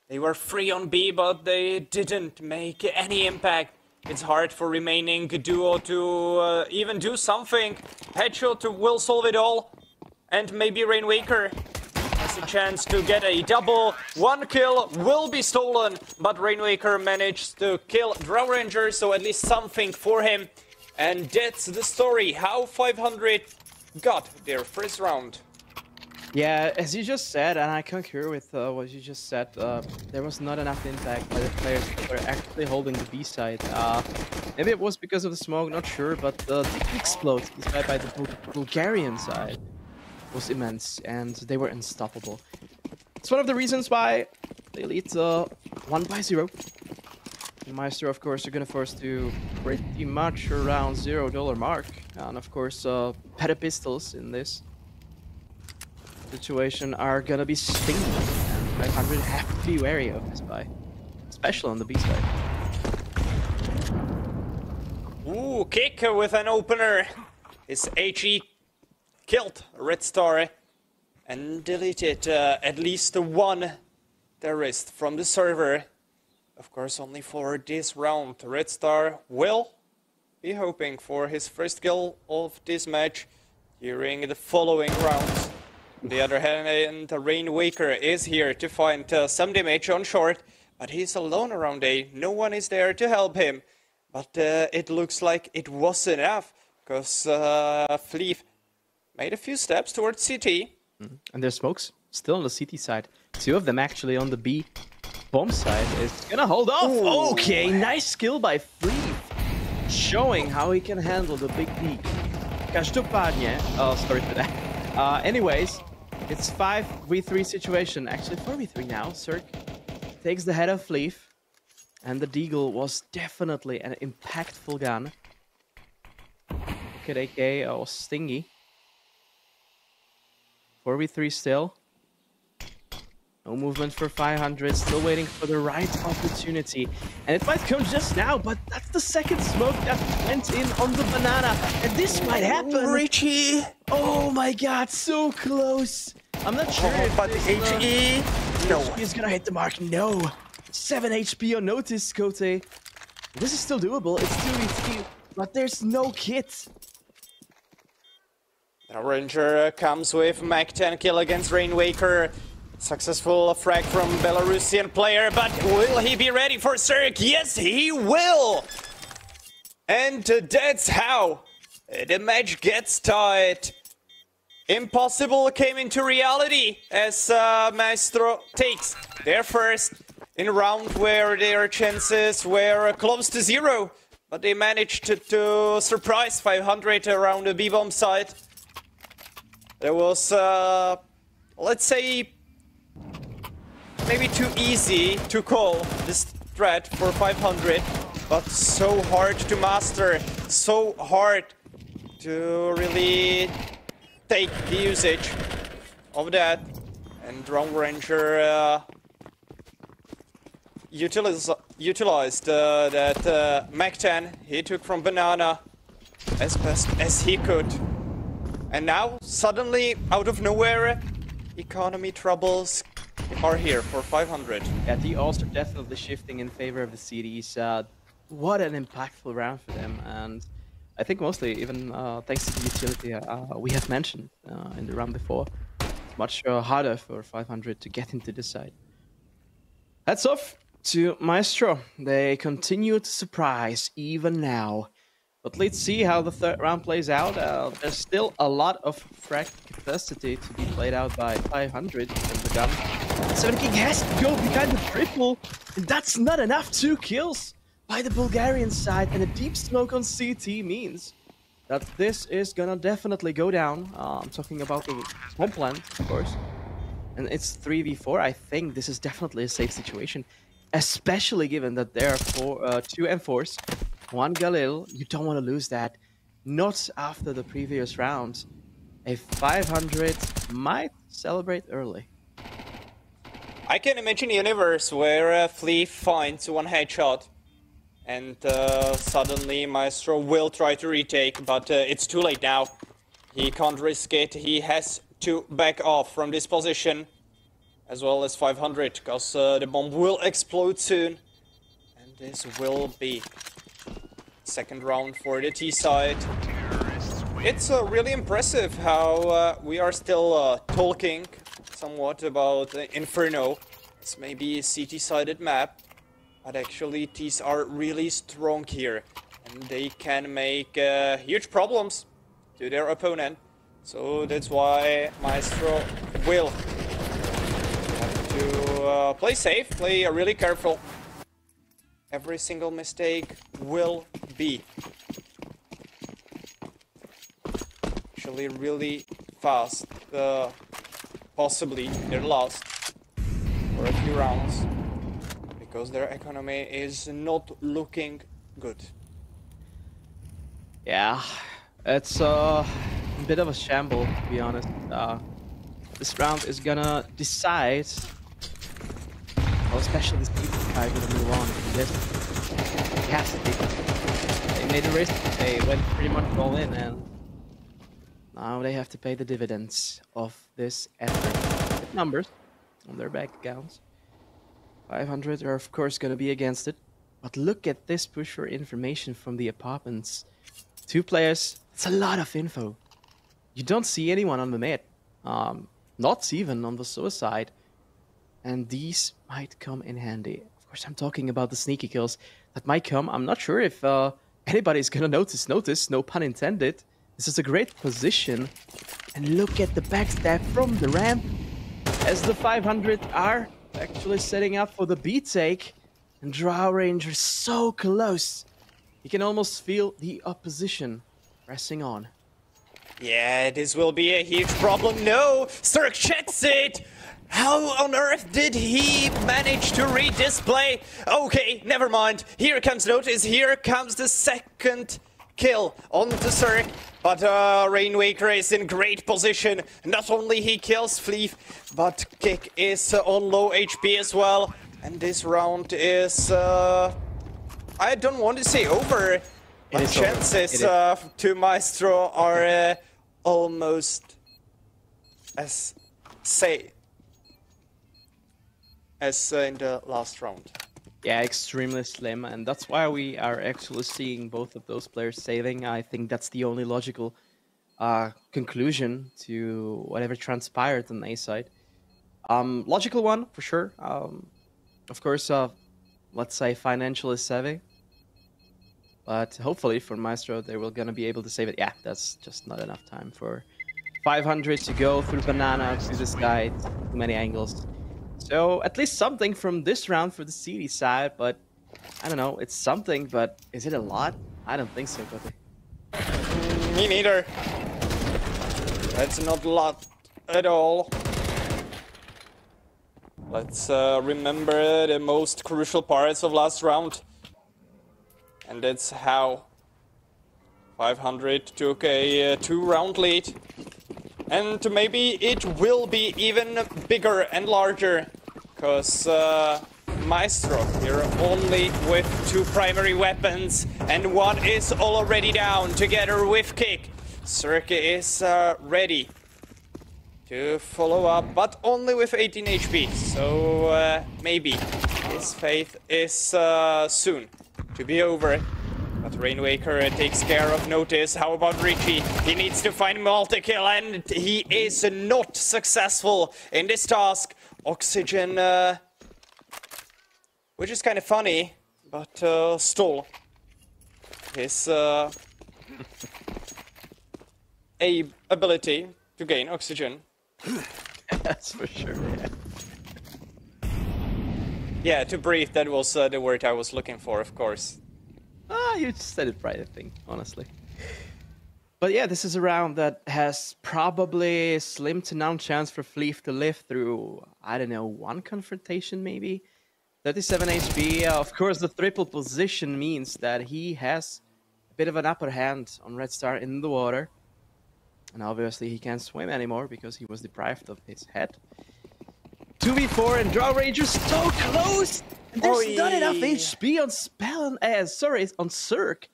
They were free on B, but they didn't make any impact. It's hard for remaining duo to even do something. Headshot will solve it all. And maybe Rainwaker has a chance to get a double. 1 kill will be stolen, but Rainwaker managed to kill Draw Ranger, so at least something for him. And that's the story, how 500 got their first round. Yeah, as you just said, and I concur with what you just said, there was not enough impact by the players that were actually holding the B side. Maybe it was because of the smoke, not sure, but the explode by the Bulgarian side was immense, and they were unstoppable. It's one of the reasons why they lead 1-0. Maestro, of course, are gonna force to pretty much around $0 mark, and of course, better pistols in this situation are gonna be stingy, and 500 have to be wary of this buy, especially on the B side. Ooh, kick with an opener. His HE killed Red Star and deleted at least one terrorist from the server. Of course, only for this round. Red Star will be hoping for his first kill of this match during the following rounds. On the other hand, Rainwaker is here to find some damage on short, but he's alone around A. No one is there to help him. But it looks like it was enough, because Fleeve made a few steps towards CT. And there's smokes still on the CT side. 2 of them actually on the B bomb side. Is gonna hold off. Ooh. Okay, nice skill by Fleef. Showing how he can handle the big peak. Každopádně, sorry for that. Anyways, it's 5v3 situation. Actually 4v3 now. Cirque takes the head of Fleef. And the Deagle was definitely an impactful gun. Look at AK or Stingy. 4v3 still. No movement for 500, still waiting for the right opportunity. And it might come just now, but that's the second smoke that went in on the banana. And this might happen. Richie! Oh my god, so close. I'm not sure if but the HE... No. He's gonna hit the mark. No. 7 HP on notice, Kote. This is still doable. It's 2v3, but there's no kit. The Ranger comes with Mac 10 kill against Rainwaker. Successful frag from Belarusian player, but will he be ready for Cirque? Yes, he will! And that's how the match gets tied. Impossible came into reality as Maestro takes their first in a round where their chances were close to 0. But they managed to surprise 500 around the B-bomb side. There was, let's say, maybe too easy to call this threat for 500, but so hard to master, so hard to really take the usage of that. And Drone Ranger utilized that Mac 10 he took from Banana as best as he could. And now, suddenly, out of nowhere, economy troubles are here for 500. Yeah, the also definitely shifting in favor of the CDs. What an impactful round for them, and I think mostly even thanks to the utility we have mentioned in the round before. It's much harder for 500 to get into this side. Hats off to Maestro. They continue to surprise even now. But let's see how the third round plays out. There's still a lot of frag capacity to be played out by 500 in the gun. 7 King has to go behind the triple, and that's not enough. 2 kills by the Bulgarian side, and a deep smoke on CT means that this is gonna definitely go down. I'm talking about the home plant, of course. And it's 3v4. I think this is definitely a safe situation, especially given that there are 2 M4s. 1 Galil, you don't want to lose that. Not after the previous round. A 500 might celebrate early. I can imagine a universe where Flea finds 1 headshot and suddenly Maestro will try to retake, but it's too late now. He can't risk it. He has to back off from this position, as well as 500, because the bomb will explode soon. And this will be second round for the T side. It's really impressive how we are still talking somewhat about Inferno. It's maybe a CT-sided map, but actually T's are really strong here, and they can make huge problems to their opponent. So that's why Maestro will have to play safe, play really careful. Every single mistake will be actually really fast, possibly their last for a few rounds, because their economy is not looking good. Yeah, it's a bit of a shamble, to be honest. This round is gonna decide, well, especially this people are gonna move on from this capacity. They made a risk, they went pretty much all in, and now they have to pay the dividends of this effort. With numbers on their bank accounts. 500 are of course gonna be against it, but look at this push for information from the apartments. 2 players, it's a lot of info. You don't see anyone on the mid, not even on the suicide, and these might come in handy. Of course, I'm talking about the sneaky kills that might come. I'm not sure if anybody's gonna notice, no pun intended. This is a great position And look at the backstab from the ramp as the 500 are actually setting up for the B take. And Drow Ranger so close. You can almost feel the opposition pressing on. Yeah, this will be a huge problem. No, Cirque checks it. How on earth did he manage to read this play? Okay, never mind. Here comes notice. Here comes the second kill on the Cirque. But Rainwaker is in great position. Not only he kills Fleef, but Kick is on low HP as well. And this round is, I don't want to say over, but chances to Maestro are almost as safe as in the last round. Yeah, extremely slim, and that's why we are actually seeing both of those players saving. I think that's the only logical conclusion to whatever transpired on the A side. Logical one, for sure. Of course, let's say financially savvy. But hopefully for Maestro, they will gonna be able to save it. Yeah, that's just not enough time for 500 to go through banana to the sky, too many angles. So at least something from this round for the CD side, but I don't know, it's something, but is it a lot? I don't think so, Kote. Me neither. That's not a lot at all. Let's remember the most crucial parts of last round. And that's how 500 took a 2-round lead. And maybe it will be even bigger and larger. Because Maestro here only with 2 primary weapons. And 1 is already down together with Kick. Cirque is ready to follow up, but only with 18 HP. So maybe his faith is soon to be over. But Rainwaker takes care of notice. How about Richie? He needs to find multi-kill, and he is not successful in this task. Oxygen, which is kind of funny, but stole his ability to gain oxygen. That's for sure, yeah. Yeah, to breathe, that was the word I was looking for, of course. You said it right, I think, honestly. But yeah, this is a round that has probably a slim to none chance for Fleef to live through, I don't know, 1 confrontation maybe? 37 HP, of course the triple position means that he has a bit of an upper hand on Red Star in the water. And obviously he can't swim anymore because he was deprived of his head. 2v4 and Drow Ranger so close! And there's not enough HP on Spell and on Cirque.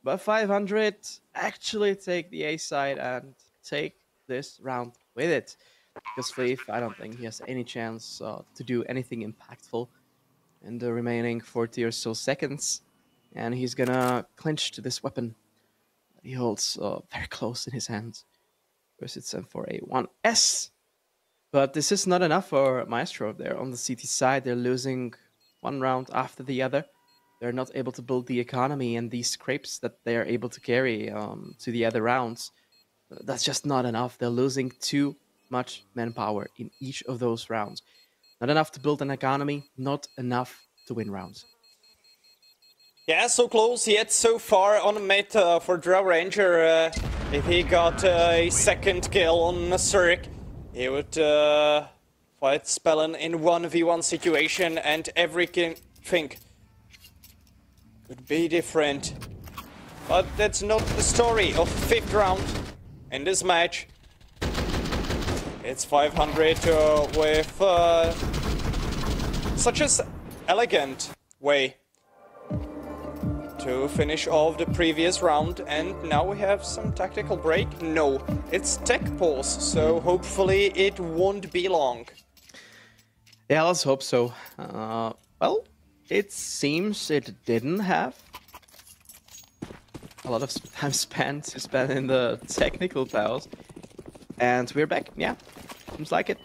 But 500 actually take the A side and take this round with it. Because Fleef, I don't think he has any chance to do anything impactful in the remaining 40 or so seconds. And he's gonna clinch to this weapon that he holds very close in his hands. First it's M4A1S. But this is not enough for Maestro. They're on the CT side. They're losing 1 round after the other. They're not able to build the economy and these scrapes that they are able to carry to the other rounds. That's just not enough. They're losing too much manpower in each of those rounds. Not enough to build an economy, not enough to win rounds. Yeah, so close yet so far on mid for Drow Ranger. If he got a second kill on Cirque, he would fight Spellen in 1v1 situation and everything could be different. But that's not the story of 5th round in this match. It's 500 with such an elegant way to finish off the previous round, and now we have some tactical break. No, it's tech pause, so hopefully it won't be long. Yeah, let's hope so. Well, it seems it didn't have a lot of time spent in the technical pause. And we're back, yeah, seems like it.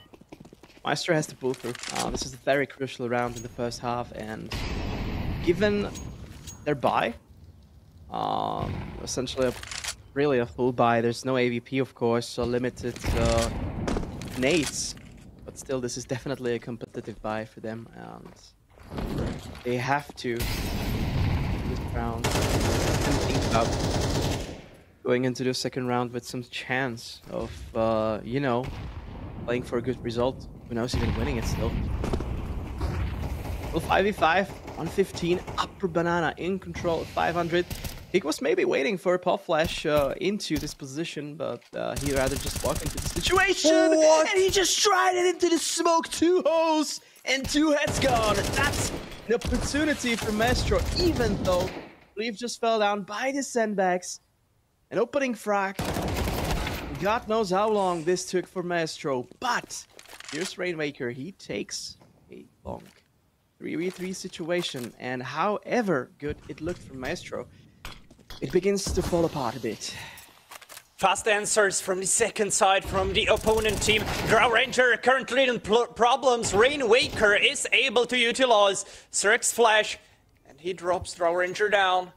Maestro has to pull through. This is a very crucial round in the first half, and given their bye, essentially really a full buy. There's no AVP, of course, so limited nades. But still, this is definitely a competitive buy for them, and they have to this round and think about going into the second round with some chance of, you know, playing for a good result. Who knows, even winning it still. Well, 5v5, 115, upper banana in control of 500. He was maybe waiting for a pop flash into this position, but he rather just walk into the situation. What? And he just tried it into the smoke. 2 holes and 2 heads gone. That's an opportunity for Maestro, even though Leaf just fell down by the sandbags. An opening frag. God knows how long this took for Maestro, but here's Rainmaker. He takes a long 3v3 situation, and however good it looked for Maestro, it begins to fall apart a bit. Fast answers from the second side from the opponent team. Drow Ranger currently in problems. Rainmaker is able to utilize Zerg's flash, and he drops Drow Ranger down.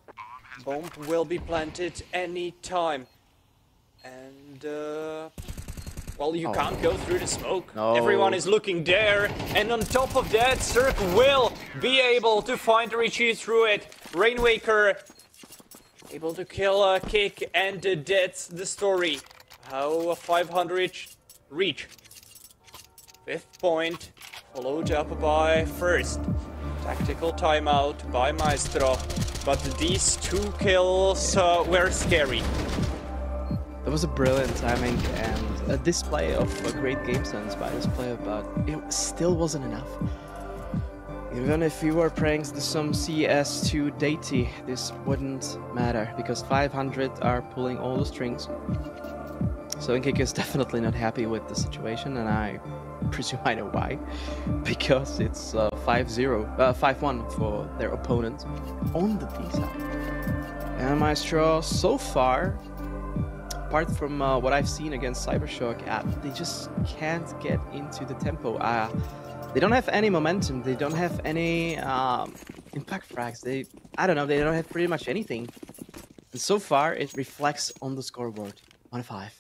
Bomb will be planted any time. And, well, you can't go through the smoke. No. Everyone is looking there. And on top of that, Zerg will be able to find Richie through it. Rainmaker able to kill a kick, and that's the story. How a 500 reach. 5th point, followed up by first. Tactical timeout by Maestro. But these 2 kills were scary. That was a brilliant timing and a display of a great game sense by this player, but it still wasn't enough. Even if you were praying to some CS2 deity, this wouldn't matter, because 500 are pulling all the strings. So ENG is definitely not happy with the situation, and I presume I know why. Because it's 5-1 for their opponent on the B side. And Maestro, so far, apart from what I've seen against Cybershock, they just can't get into the tempo. They don't have any momentum, they don't have any impact frags, I don't know, they don't have pretty much anything. And so far, it reflects on the scoreboard. 1-5.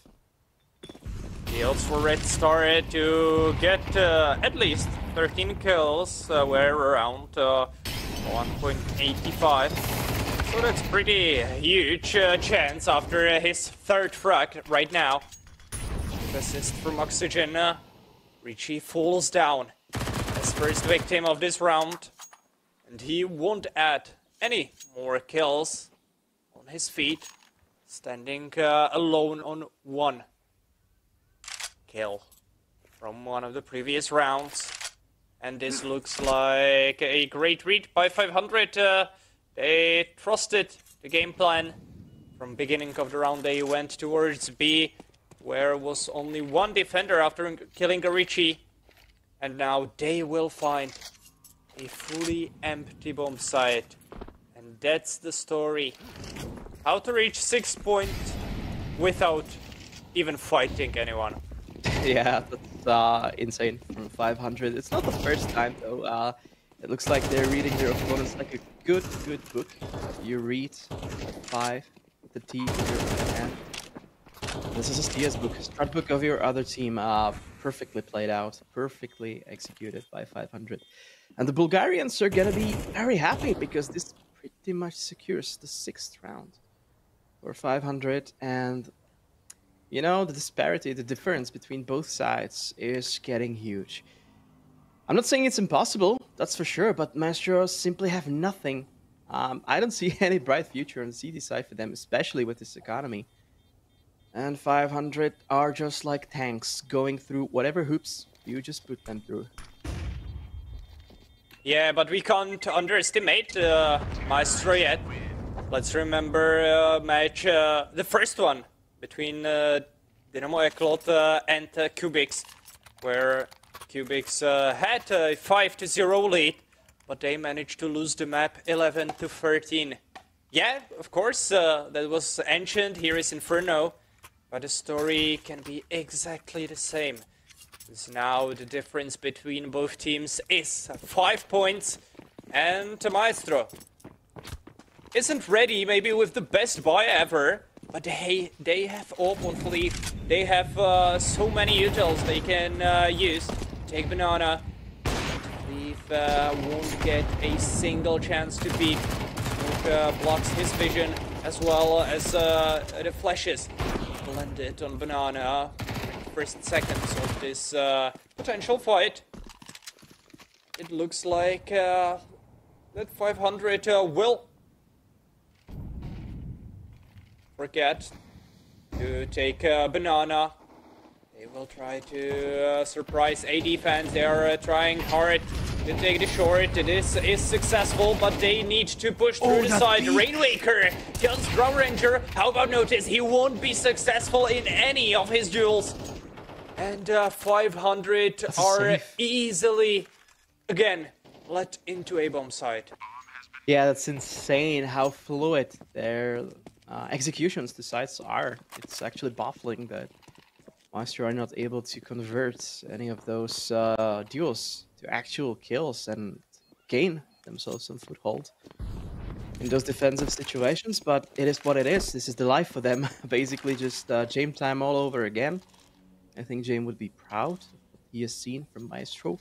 Fields for Red started to get at least 13 kills, we're around 1.85. So that's pretty huge chance after his 3rd frag right now. Assist from Oxygen. Richie falls down as first victim of this round. And he won't add any more kills on his feet. Standing alone on 1 kill from one of the previous rounds. And this looks like a great read by 500. They trusted the game plan. From beginning of the round they went towards B, where was only 1 defender after killing Richie. And now they will find a fully empty bomb site. And that's the story. How to reach 6 points without even fighting anyone. Yeah, that's insane from 500. It's not the first time though. It looks like they're reading their opponents like a good book. You read 5, the T with your hand. This is a CS book, start book of your other team. Perfectly played out, perfectly executed by 500. And the Bulgarians are gonna be very happy because this pretty much secures the 6th round for 500. And you know, the disparity, the difference between both sides is getting huge. I'm not saying it's impossible, that's for sure, but Maestro simply have nothing. I don't see any bright future on the CD side for them, especially with this economy. And 500 are just like tanks, going through whatever hoops you just put them through. Yeah, but we can't underestimate Maestro yet. Let's remember match, the first one between Dynamo Eclot and Kubix, where Kubix had a 5-0 lead, but they managed to lose the map 11-13. Yeah, of course, that was Ancient, here is Inferno, but the story can be exactly the same. Because now the difference between both teams is 5 points, and Maestro isn't ready maybe with the best buy ever, But they have open fleet. They have so many utils they can use. Take banana. Leaf won't get a single chance to peek. Smoke blocks his vision as well as the flashes. Blended on banana. First seconds of this potential fight. It looks like that 500 will forget to take banana. They will try to surprise A defense. They are trying hard to take the short. This is successful, but they need to push through the side. Rainwaker kills Drow Ranger. How about Notice? He won't be successful in any of his duels. And 500 are easily, again, let into a bomb site. Yeah, that's insane how fluid their executions to sites are. It's actually baffling that Maestro are not able to convert any of those duels to actual kills and gain themselves some foothold in those defensive situations, but it is what it is. This is the life for them. Basically just Jame time all over again. I think Jame would be proud of what he has seen from Maestro,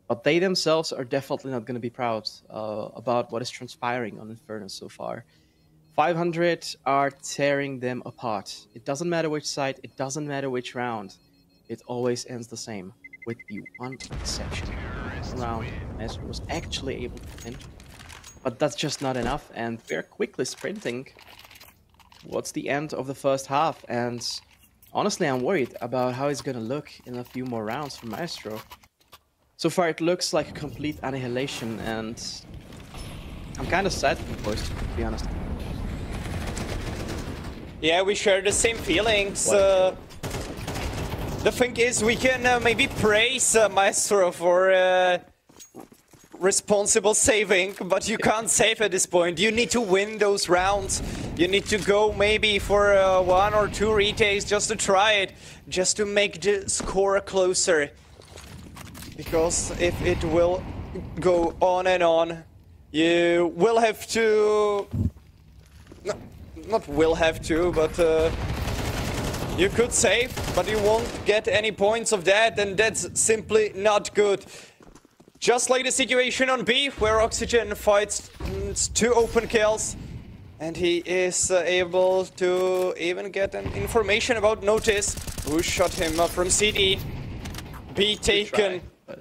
but they themselves are definitely not going to be proud about what is transpiring on Inferno so far. 500 are tearing them apart. It doesn't matter which side, it doesn't matter which round. It always ends the same, with the one exception. Round, Maestro was actually able to win, but that's just not enough, and we're quickly sprinting towards the end of the first half, and honestly, I'm worried about how it's gonna look in a few more rounds for Maestro. So far, it looks like a complete annihilation, and I'm kind of sad for the boys, to be honest. Yeah, we share the same feelings. The thing is, we can maybe praise Maestro for responsible saving, but you can't save at this point. You need to win those rounds. You need to go maybe for 1 or 2 retakes just to try it, just to make the score closer. Because if it will go on and on, you will have to... Not will have to, but you could save, but you won't get any points of that, and that's simply not good. Just like the situation on B, where Oxygen fights 2 open kills, and he is able to even get an information about Notice, who shot him from CD. B taken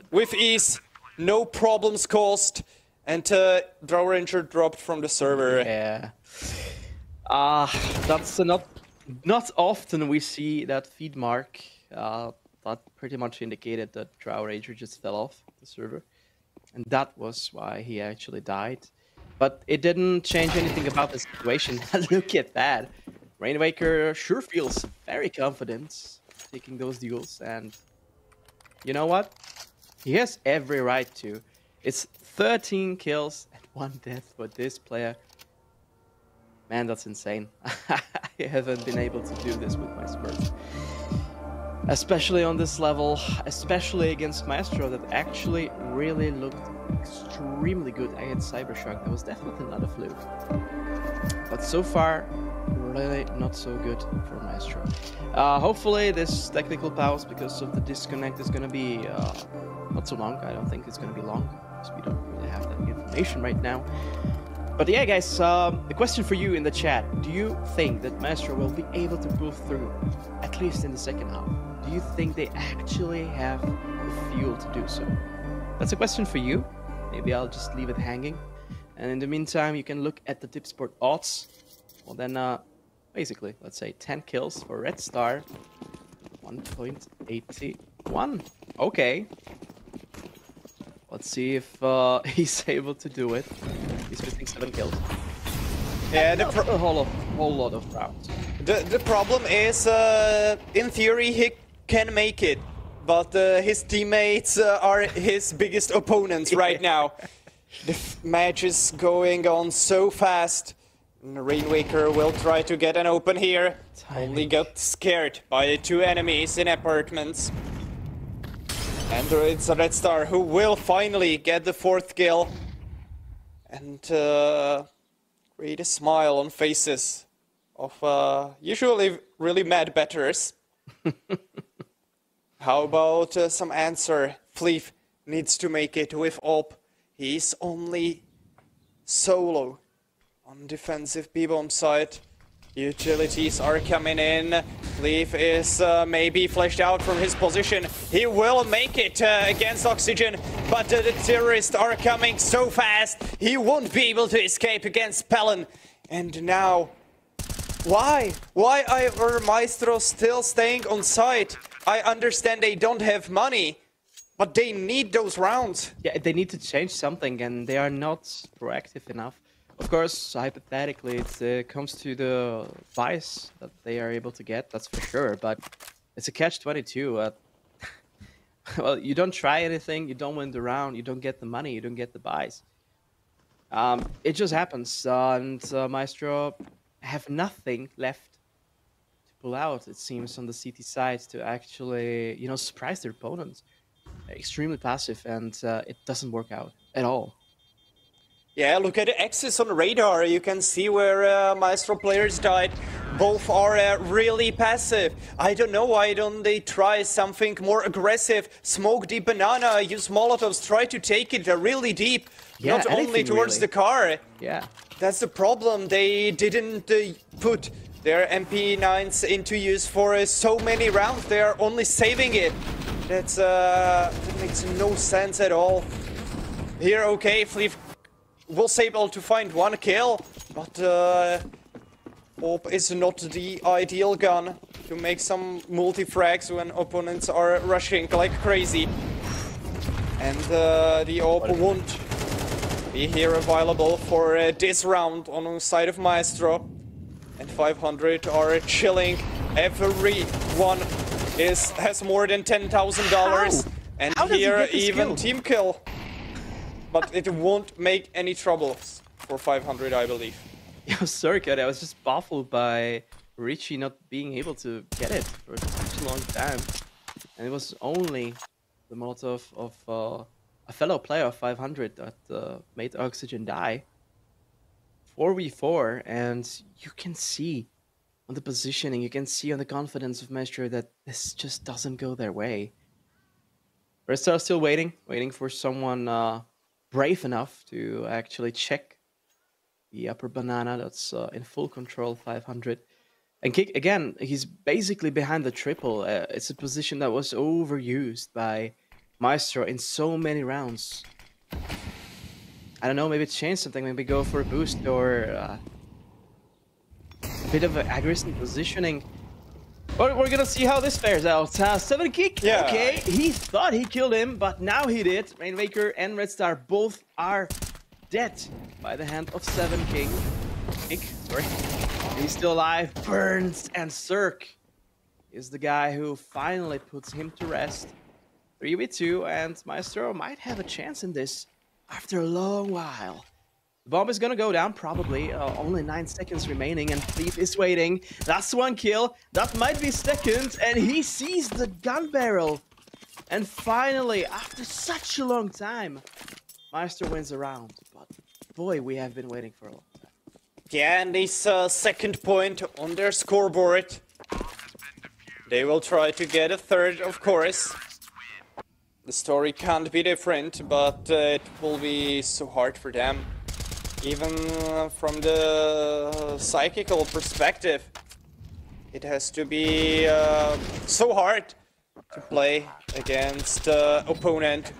with ease, no problems caused, and Drow Ranger dropped from the server. Yeah. That's not often we see that feed mark. That pretty much indicated that Drow Ranger just fell off the server, and that was why he actually died. But it didn't change anything about the situation. Look at that. Rainwaker sure feels very confident taking those duels, and you know what? He has every right to. It's 13 kills and 1 death for this player. Man, that's insane. I haven't been able to do this with my Spurs. Especially on this level, especially against Maestro that actually really looked extremely good against Cybershark. That was definitely not a fluke. But so far, really not so good for Maestro. Hopefully this technical pause because of the disconnect is going to be not so long. I don't think it's going to be long because we don't really have that information right now. But yeah, guys, the question for you in the chat, do you think that Maestro will be able to pull through, at least in the second half? Do you think they actually have the fuel to do so? That's a question for you. Maybe I'll just leave it hanging. And in the meantime, you can look at the Tipsport odds. Well then, basically, let's say 10 kills for Red Star, 1.81. Okay. Let's see if he's able to do it. He's missing 7 kills. Yeah, a whole lot of rounds. The problem is, in theory, he can make it, but his teammates are his biggest opponents right now. The match is going on so fast. Rainwaker will try to get an open here. Only got scared by 2 enemies in apartments. And it's a Red Star who will finally get the 4th kill. And create a smile on faces of usually really mad betters. How about some answer? Fleef needs to make it with Op. He's only solo on defensive B-bomb side. Utilities are coming in. Fleef is maybe flashed out from his position. He will make it against Oxygen, but the terrorists are coming so fast. He won't be able to escape against Pelin. And now, why are Maestro still staying on site? I understand they don't have money, but they need those rounds. Yeah, they need to change something, and they are not proactive enough. Of course, hypothetically, it comes to the buys that they are able to get, that's for sure, but it's a catch-22. Well, you don't try anything, you don't win the round, you don't get the money, you don't get the buys. It just happens, and Maestro have nothing left to pull out, it seems, on the CT side to actually, you know, surprise their opponents. Extremely passive, and it doesn't work out at all. Yeah, look at the axis on the radar. You can see where Maestro players died. Both are really passive. I don't know why don't they try something more aggressive. Smoke the banana, use Molotovs, try to take it really deep. Yeah, not only towards really. the car. Yeah. That's the problem. They didn't put their MP9s into use for so many rounds. They are only saving it. That makes no sense at all. Here, okay, Fleef was able to find one kill, but Op is not the ideal gun to make some multi-frags when opponents are rushing like crazy. And the Op won't be here available for this round on the side of Maestro. And 500 are chilling. Everyone has more than $10,000. And here even team kill. But it won't make any troubles for 500, I believe. Yeah, sorry, Cody. I was just baffled by Richie not being able to get it for such a long time. And it was only the Molotov of a fellow player of 500 that made Oxygen die. 4v4, and you can see on the positioning, you can see on the confidence of Maestro that this just doesn't go their way. Rest are still waiting for someone brave enough to actually check the upper banana that's in full control, 500. And Kick, again, he's basically behind the triple. It's a position that was overused by Maestro in so many rounds. I don't know, maybe change something, maybe go for a boost or a bit of an aggressive positioning. But we're gonna see how this fares out. 7 Kick, yeah. Okay, he thought he killed him, but now he did. Rainmaker and Red Star both are dead by the hand of 7 King. Kick, sorry. He's still alive. Burns, and Cirque is the guy who finally puts him to rest. 3v2, and Maestro might have a chance in this after a long while. The bomb is gonna go down, probably. Only 9 seconds remaining, and Fleef is waiting. That's 1 kill. That might be second, and he sees the gun barrel. And finally, after such a long time, Maestro wins a round. But boy, we have been waiting for a long time. Yeah, and this second point on their scoreboard. They will try to get a third, of course. The story can't be different, but it will be so hard for them. Even from the psychical perspective, it has to be so hard to play against an opponent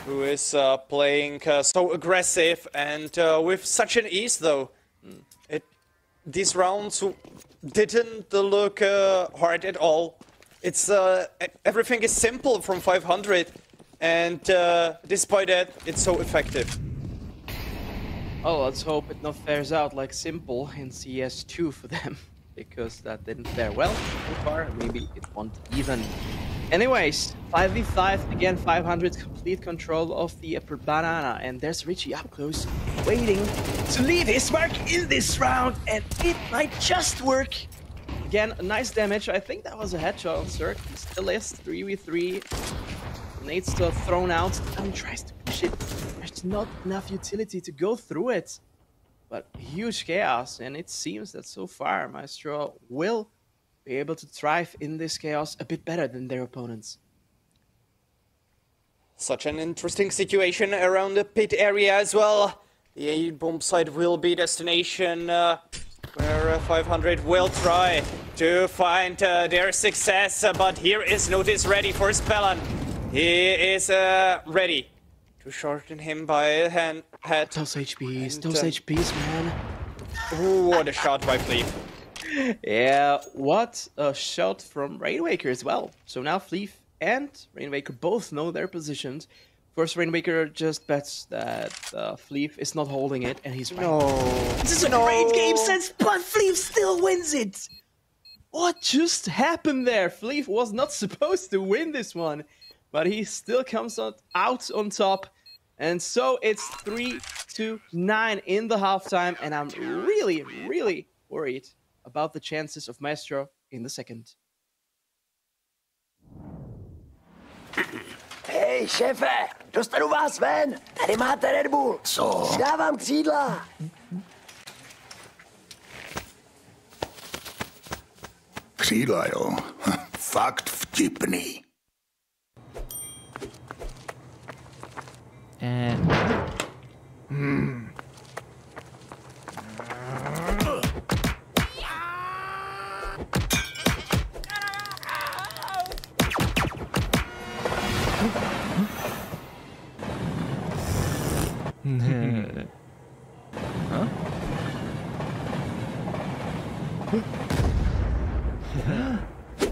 who is playing so aggressive and with such an ease, though. These rounds didn't look hard at all. It's everything is simple from 500, and despite that, it's so effective. Oh, let's hope it not fares out like simple in CS2 for them, because that didn't fare well so far. Maybe it won't even. Anyways, 5v5, again 500, complete control of the upper banana, and there's Richie up close, waiting to leave his mark in this round, and it might just work. Again, nice damage. I think that was a headshot on Cirque. He still is 3v3. Nade's still thrown out, and tries to push it. There's not enough utility to go through it. but huge chaos, and it seems that so far Maestro will be able to thrive in this chaos a bit better than their opponents. Such an interesting situation around the pit area as well. The A bomb site will be destination where 500 will try to find their success, but here is Notice ready for Spellan. He is ready to shorten him by a head. Those HPs, those HPs, man. Ooh, what a shot by Fleef. Yeah, what a shot from Rainwaker as well. So now Fleef and Rainwaker both know their positions. First, Rainwaker just bets that Fleef is not holding it, and he's right. No. This is a great game sense, but Fleef still wins it. What just happened there? Fleef was not supposed to win this one, but he still comes out on top. And so it's 3-9 in the halftime, and I'm really, really worried about the chances of Maestro in the second. Hej, šéfe, dostanu vás ven. Tady máte Red Bull. Co? Dávám křídla. Křídla, jo. Fakt vtipný.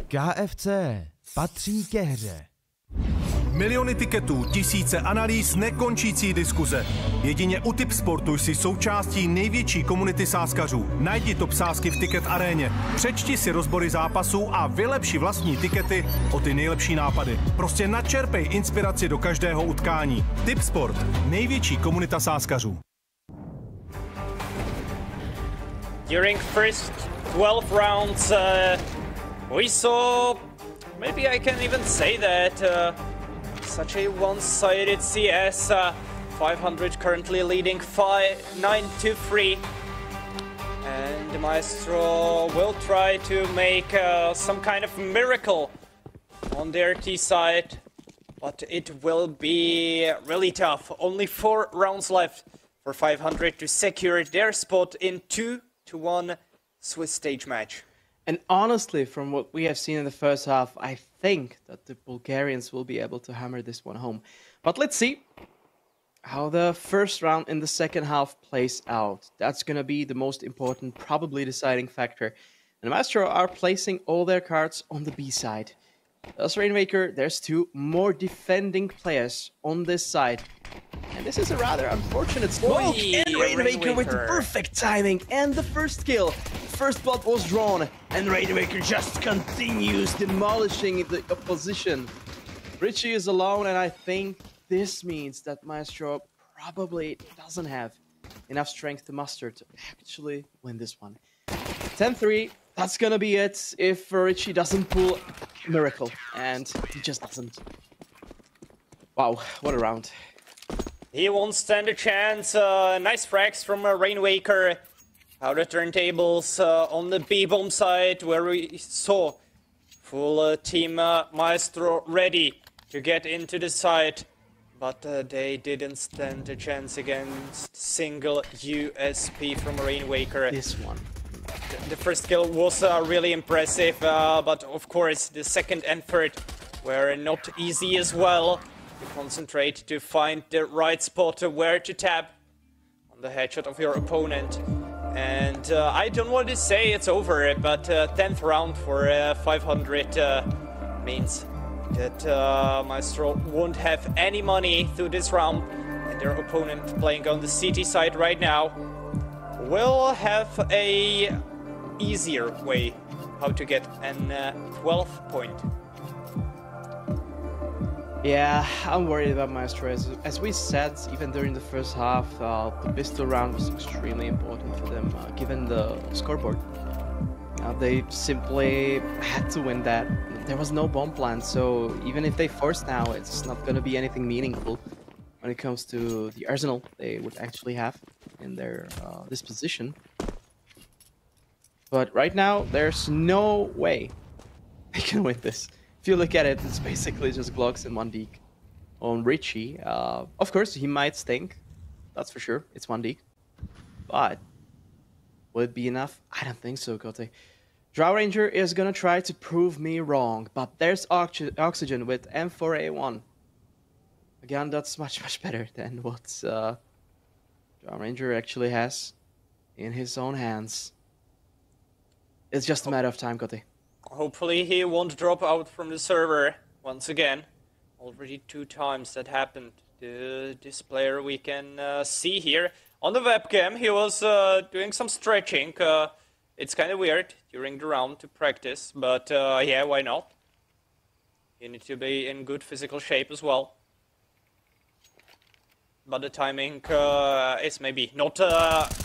KFC patří ke hře. Miliony tiketů, tisíce analýz, nekončící diskuze. Jedině u Tipsportu jsi součástí největší komunity sázkařů. Najdi top sázky v Ticket aréně, přečti si rozbory zápasů a vylepši vlastní tikety o ty nejlepší nápady. Prostě načerpej inspiraci do každého utkání. Tipsport, největší komunita sázkařů. During first 12 rounds, we saw, maybe I can even say that, such a one-sided CS. 500 currently leading 9-3. And Maestro will try to make some kind of miracle on their T side. But it will be really tough. Only 4 rounds left for 500 to secure their spot in 2-1 Swiss stage match. And honestly, from what we have seen in the first half, I think that the Bulgarians will be able to hammer this one home. But let's see how the first round in the second half plays out. That's going to be the most important, probably deciding factor. And Maestro are placing all their cards on the B side. As Rainmaker, there's 2 more defending players on this side. And this is a rather unfortunate smoke. And Rainmaker with the perfect timing and the first kill. First blood was drawn, and Rainmaker just continues demolishing the opposition. Richie is alone, and I think this means that Maestro probably doesn't have enough strength to muster to actually win this one. 10-3, that's gonna be it if Richie doesn't pull a miracle, and he just doesn't. Wow, what a round. He won't stand a chance. Nice frags from Rainwaker. Out of turntables on the B-bomb side, where we saw full team Maestro ready to get into the site. But they didn't stand a chance against single USP from Rainwaker. This one. The first kill was really impressive, but of course the second and third were not easy as well. You concentrate to find the right spot where to tap on the headshot of your opponent. And I don't want to say it's over, but 10th round for 500 means that Maestro won't have any money through this round, and their opponent playing on the CT side right now will have a easier way how to get an 12th point. Yeah, I'm worried about Maestro. As we said, even during the first half, the pistol round was extremely important for them, given the scoreboard. They simply had to win that. There was no bomb plan, so even if they force now, it's not going to be anything meaningful when it comes to the arsenal they would actually have. in their disposition. But right now, there's no way they can win this. If you look at it, it's basically just Glocks and 1 Deke on Richie. Of course, he might stink. That's for sure. It's 1 Deke. But will it be enough? I don't think so, Kote. Drow Ranger is gonna try to prove me wrong, but there's Oxygen with M4A1. Again, that's much better than what Drow Ranger actually has in his own hands. It's just a matter of time, Kote. Hopefully he won't drop out from the server once again. Already 2 times that happened to this player we can see here. On the webcam he was doing some stretching. It's kind of weird during the round to practice, but yeah, why not? You need to be in good physical shape as well. But the timing is maybe not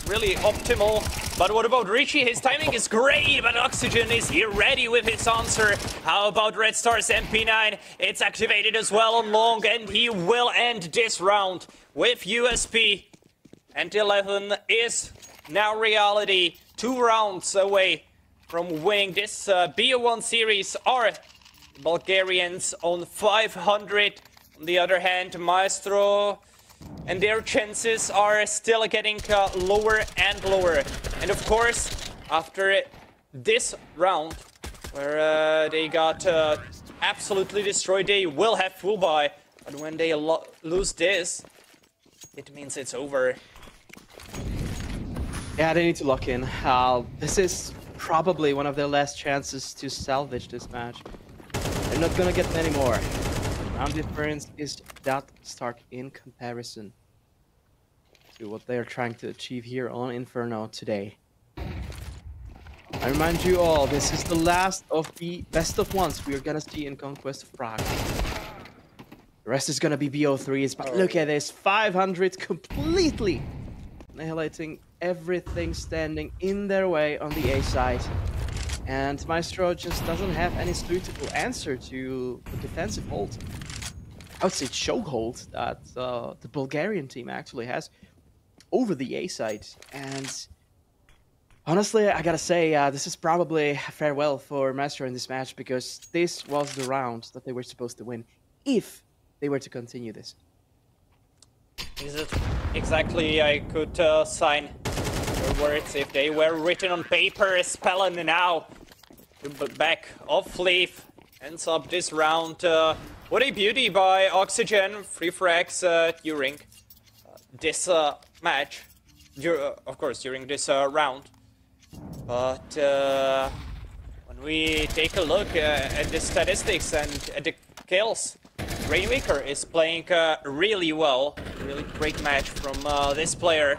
really optimal. But what about Richie? His timing is great, but Oxygen is here ready with his answer. How about Red Star's MP9? It's activated as well on long, and he will end this round with USP. And 11 is now reality. 2 rounds away from winning this BO1 series are Bulgarians on 500. On the other hand, Maestro and their chances are still getting lower and lower. And of course, after this round, where they got absolutely destroyed, they will have full buy. But when they lose this, it means it's over. Yeah, they need to lock in. This is probably one of their last chances to salvage this match. They're not gonna get many more. Round difference is that stark in comparison to what they are trying to achieve here on Inferno today. I remind you all, this is the last of the best of ones we are gonna see in Conquest of Prague. The rest is gonna be BO3s, but look at this, 500 completely annihilating everything standing in their way on the A side. And Maestro just doesn't have any suitable answer to the defensive hold. I would say chokehold that the Bulgarian team actually has over the A side. And honestly, I gotta say, this is probably a farewell for Maestro in this match, because this was the round that they were supposed to win if they were to continue this. Is it exactly? I could sign your words if they were written on paper. Spellen now back off leaf ends up this round. What a beauty by Oxygen. 3 frags during this match. Of course, during this round. But when we take a look at the statistics and at the kills, Rainmaker is playing really well. Really great match from this player.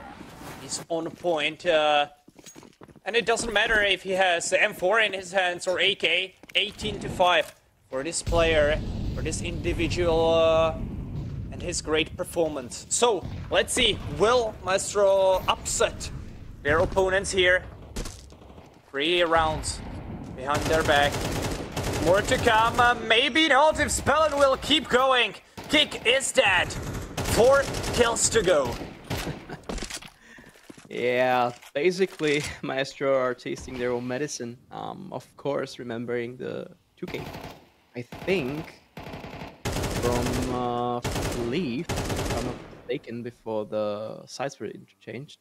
He's on point. And it doesn't matter if he has M4 in his hands or AK. 18-5 for this player, for this individual, and his great performance. So, let's see, will Maestro upset their opponents here? 3 rounds behind their back. More to come, maybe not if Spellen will keep going. Kick is dead. 4 kills to go. Yeah, basically, Maestro are tasting their own medicine. Of course, remembering the 2K. I think from Leaf, if I'm not mistaken, before the sides were interchanged.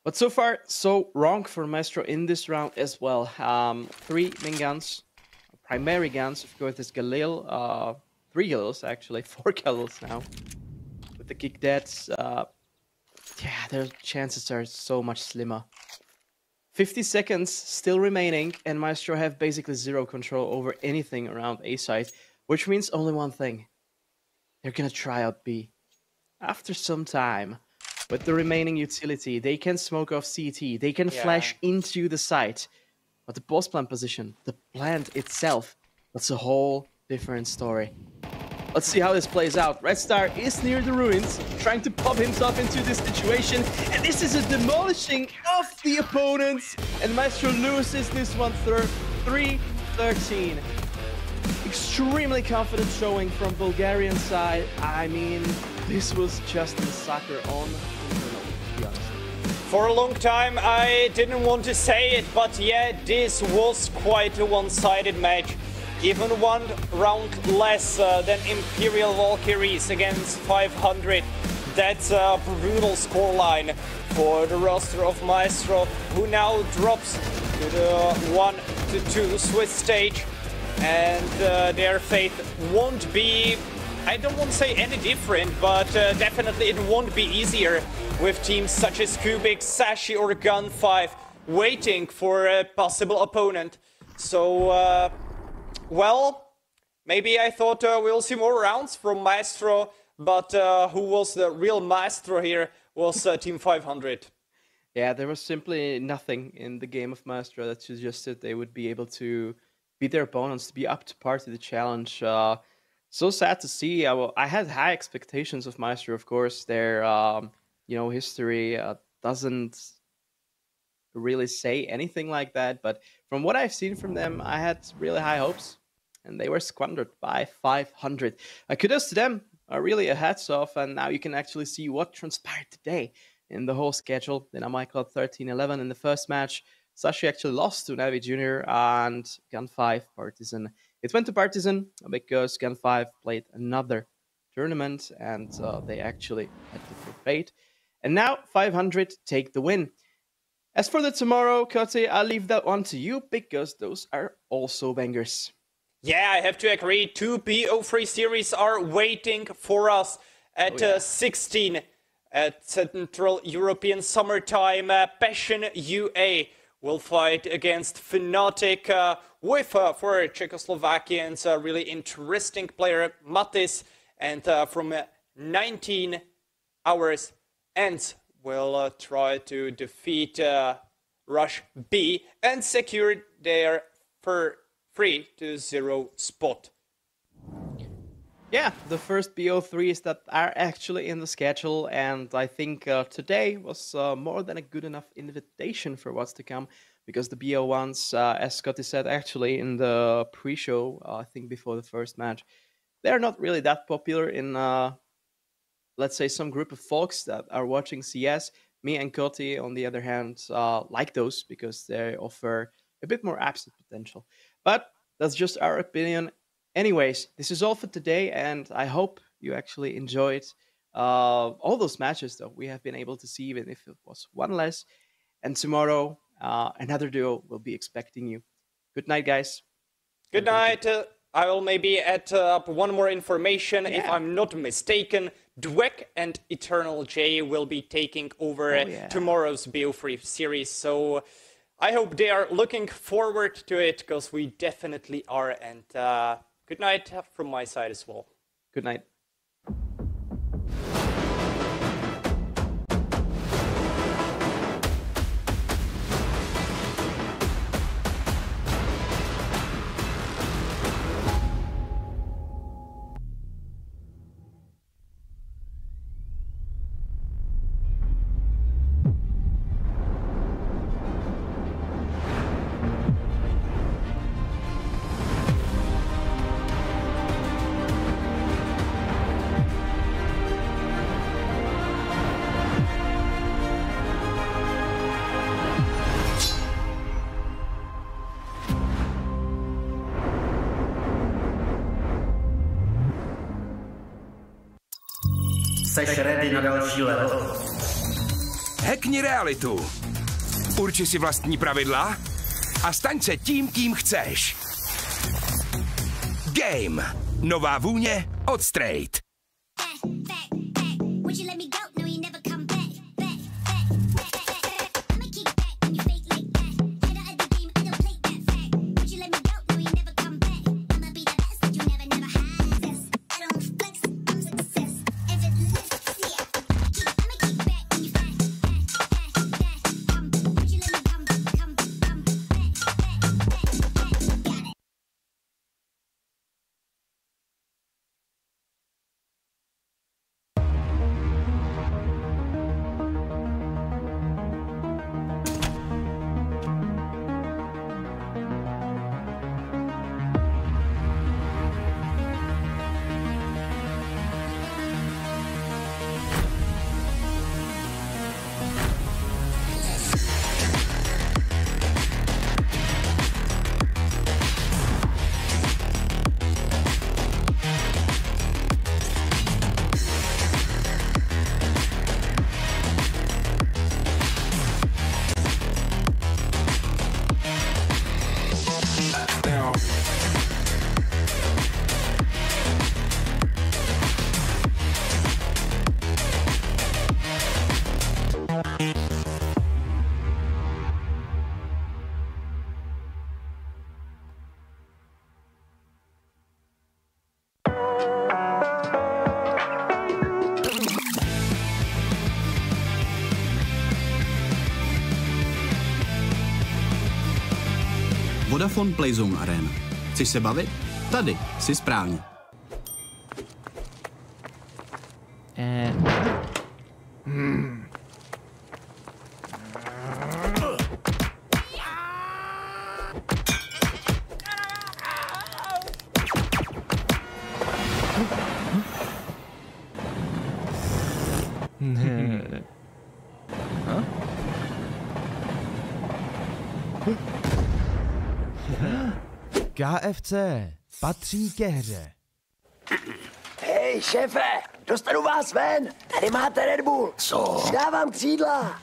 But so far, so wrong for Maestro in this round as well. 3 main guns, primary guns, of course, is Galil. 3 Galils, actually, 4 Galils now. With the kick deads, yeah, their chances are so much slimmer. 50 seconds still remaining, and Maestro have basically 0 control over anything around A side, which means only one thing. They're gonna try out B. After some time, with the remaining utility, they can smoke off CT, they can flash into the site. But the boss plant position, the plant itself, that's a whole different story. Let's see how this plays out. Red Star is near the ruins, trying to pop himself into this situation. And this is a demolishing of the opponents. And Maestro loses this one 3-13. Extremely confident showing from Bulgarian side. I mean, this was just a massacre on Inferno. be honest. For a long time, I didn't want to say it, but yeah, this was quite a one-sided match. Even one round less than Imperial Valkyries against 500. That's a brutal scoreline for the roster of Maestro, who now drops to the 1-2 Swiss stage. And their fate won't be, I don't want to say any different, but definitely it won't be easier with teams such as Kubix, Sashi or Gun5 waiting for a possible opponent. So, well, maybe I thought we'll see more rounds from Maestro, but who was the real Maestro here was Team 500. Yeah, there was simply nothing in the game of Maestro that suggested they would be able to beat their opponents, to be up to par to the challenge. So sad to see. I had high expectations of Maestro, of course. Their history doesn't really say anything like that, but from what I've seen from them, I had really high hopes, and they were squandered by 500. Kudos to them. Really a hats off, and now you can actually see what transpired today in the whole schedule. Dynamo Eclot 13-11 in the first match. Sashi actually lost to Navi Jr. and Gun5 Partizan. It went to Partizan because Gun5 played another tournament and they actually had to forfeit. And now 500 take the win. As for the tomorrow, Kote, I'll leave that one to you because those are also bangers. Yeah, I have to agree. 2 BO3 series are waiting for us at 16 at Central European Summertime. Passion UA will fight against Fnatic with, for Czechoslovakians, a really interesting player, Matis, and from 19 hours ends will try to defeat Rush B and secure their 3-0 spot. Yeah, the first BO3s that are actually in the schedule, and I think today was more than a good enough invitation for what's to come, because the BO1s, as Scotty said actually in the pre-show, I think before the first match, they're not really that popular in, let's say, some group of folks that are watching CS. Me and Coti, on the other hand, like those because they offer a bit more absolute potential. But that's just our opinion. Anyways, this is all for today, and I hope you actually enjoyed all those matches that we have been able to see, even if it was one less. And tomorrow, another duo will be expecting you. Good night, guys. Good night. I will maybe add up one more information. If I'm not mistaken, Dweck and Eternal J will be taking over tomorrow's BO3 series. So I hope they are looking forward to it, because we definitely are. And good night from my side as well. Good night. Seš ready na další level? Hackni realitu. Urči si vlastní pravidla a staň se tím, kým chceš. Game. Nová vůně od Straight. Vodafone PLAYzone Arena. Chceš se bavit? Tady jsi správně. KFC patří ke hře. Hej, šéfe, dostanu vás ven. Tady máte Red Bull. Co? Dávám křídla.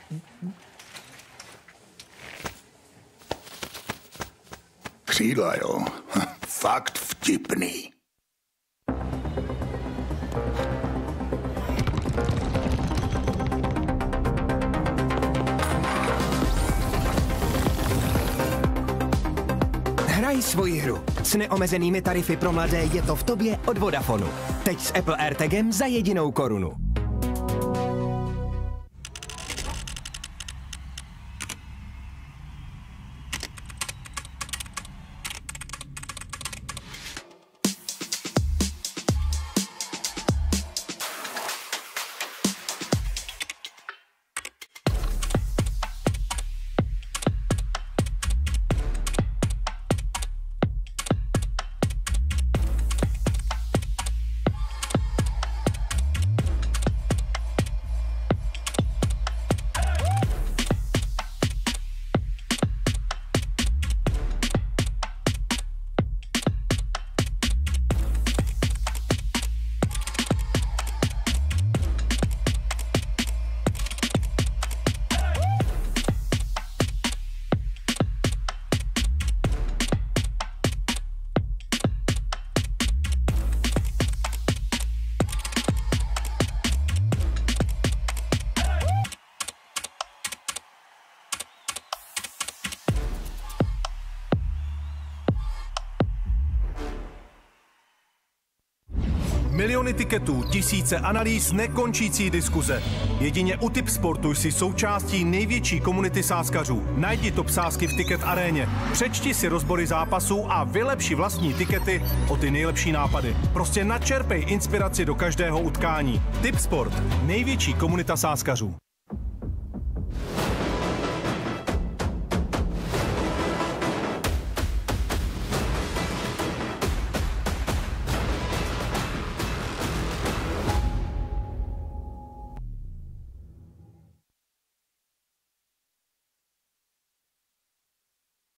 Křídla, jo. Fakt vtipný. Hraj svoji hru. S neomezenými tarify pro mladé je to v tobě od Vodafonu. Teď s Apple AirTagem za 1 korunu. Miliony tiketů, tisíce analýz, nekončící diskuze. Jedině u Tipsportu jsi součástí největší komunity sázkařů. Najdi top sázky v Ticket aréně, přečti si rozbory zápasů a vylepši vlastní tikety o ty nejlepší nápady. Prostě načerpej inspiraci do každého utkání. Tipsport, největší komunita sázkařů.